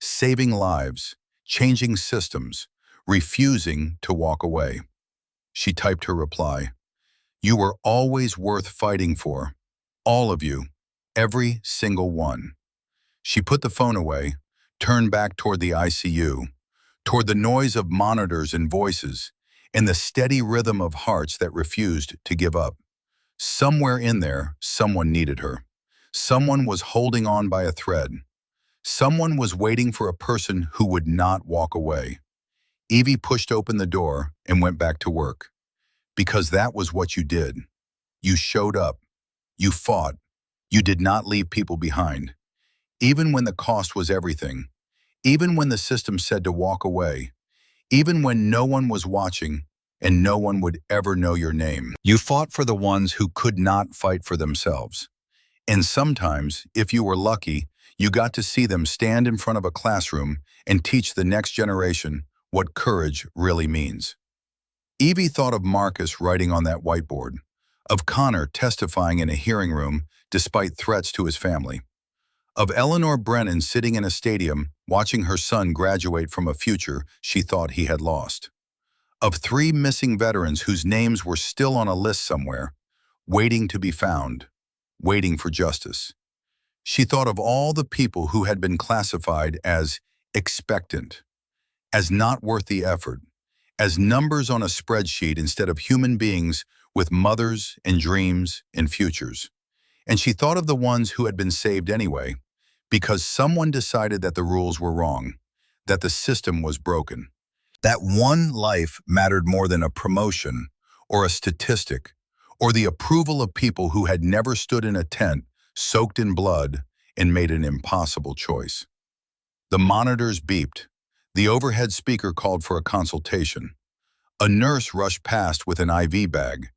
Saving lives, changing systems, refusing to walk away. She typed her reply. You were always worth fighting for. All of you. Every single one. She put the phone away, turned back toward the ICU, toward the noise of monitors and voices, and the steady rhythm of hearts that refused to give up. Somewhere in there, someone needed her. Someone was holding on by a thread. Someone was waiting for a person who would not walk away. Evie pushed open the door and went back to work. Because that was what you did. You showed up. You fought. You did not leave people behind. Even when the cost was everything. even when the system said to walk away, even when no one was watching and no one would ever know your name. You fought for the ones who could not fight for themselves. And sometimes, if you were lucky, you got to see them stand in front of a classroom and teach the next generation what courage really means. Evie thought of Marcus writing on that whiteboard, of Connor testifying in a hearing room despite threats to his family, of Eleanor Brennan sitting in a stadium watching her son graduate from a future she thought he had lost, of 3 missing veterans whose names were still on a list somewhere, waiting to be found, waiting for justice. She thought of all the people who had been classified as expectant, as not worth the effort, as numbers on a spreadsheet instead of human beings with mothers and dreams and futures. And she thought of the ones who had been saved anyway, because someone decided that the rules were wrong, that the system was broken. That one life mattered more than a promotion or a statistic or the approval of people who had never stood in a tent soaked in blood and made an impossible choice. The monitors beeped. The overhead speaker called for a consultation. A nurse rushed past with an IV bag.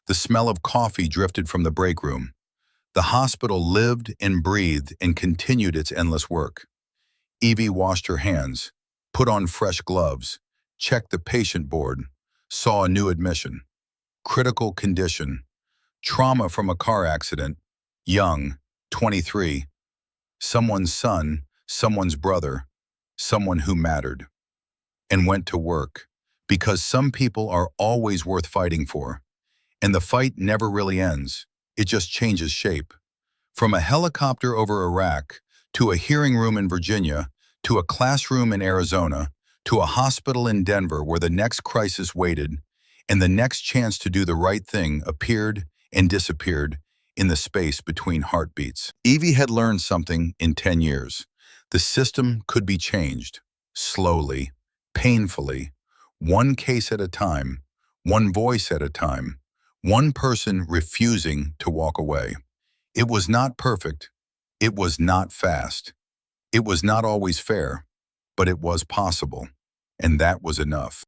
The smell of coffee drifted from the break room. The hospital lived and breathed and continued its endless work. Evie washed her hands, put on fresh gloves, checked the patient board, saw a new admission. Critical condition, trauma from a car accident, young, 23, someone's son, someone's brother, someone who mattered, and went to work, because some people are always worth fighting for, and the fight never really ends, it just changes shape. From a helicopter over Iraq, to a hearing room in Virginia, to a classroom in Arizona, to a hospital in Denver where the next crisis waited, and the next chance to do the right thing appeared and disappeared in the space between heartbeats. Evie had learned something in 10 years. The system could be changed, slowly, painfully, one case at a time, one voice at a time, one person refusing to walk away. It was not perfect. It was not fast. It was not always fair, but it was possible, and that was enough.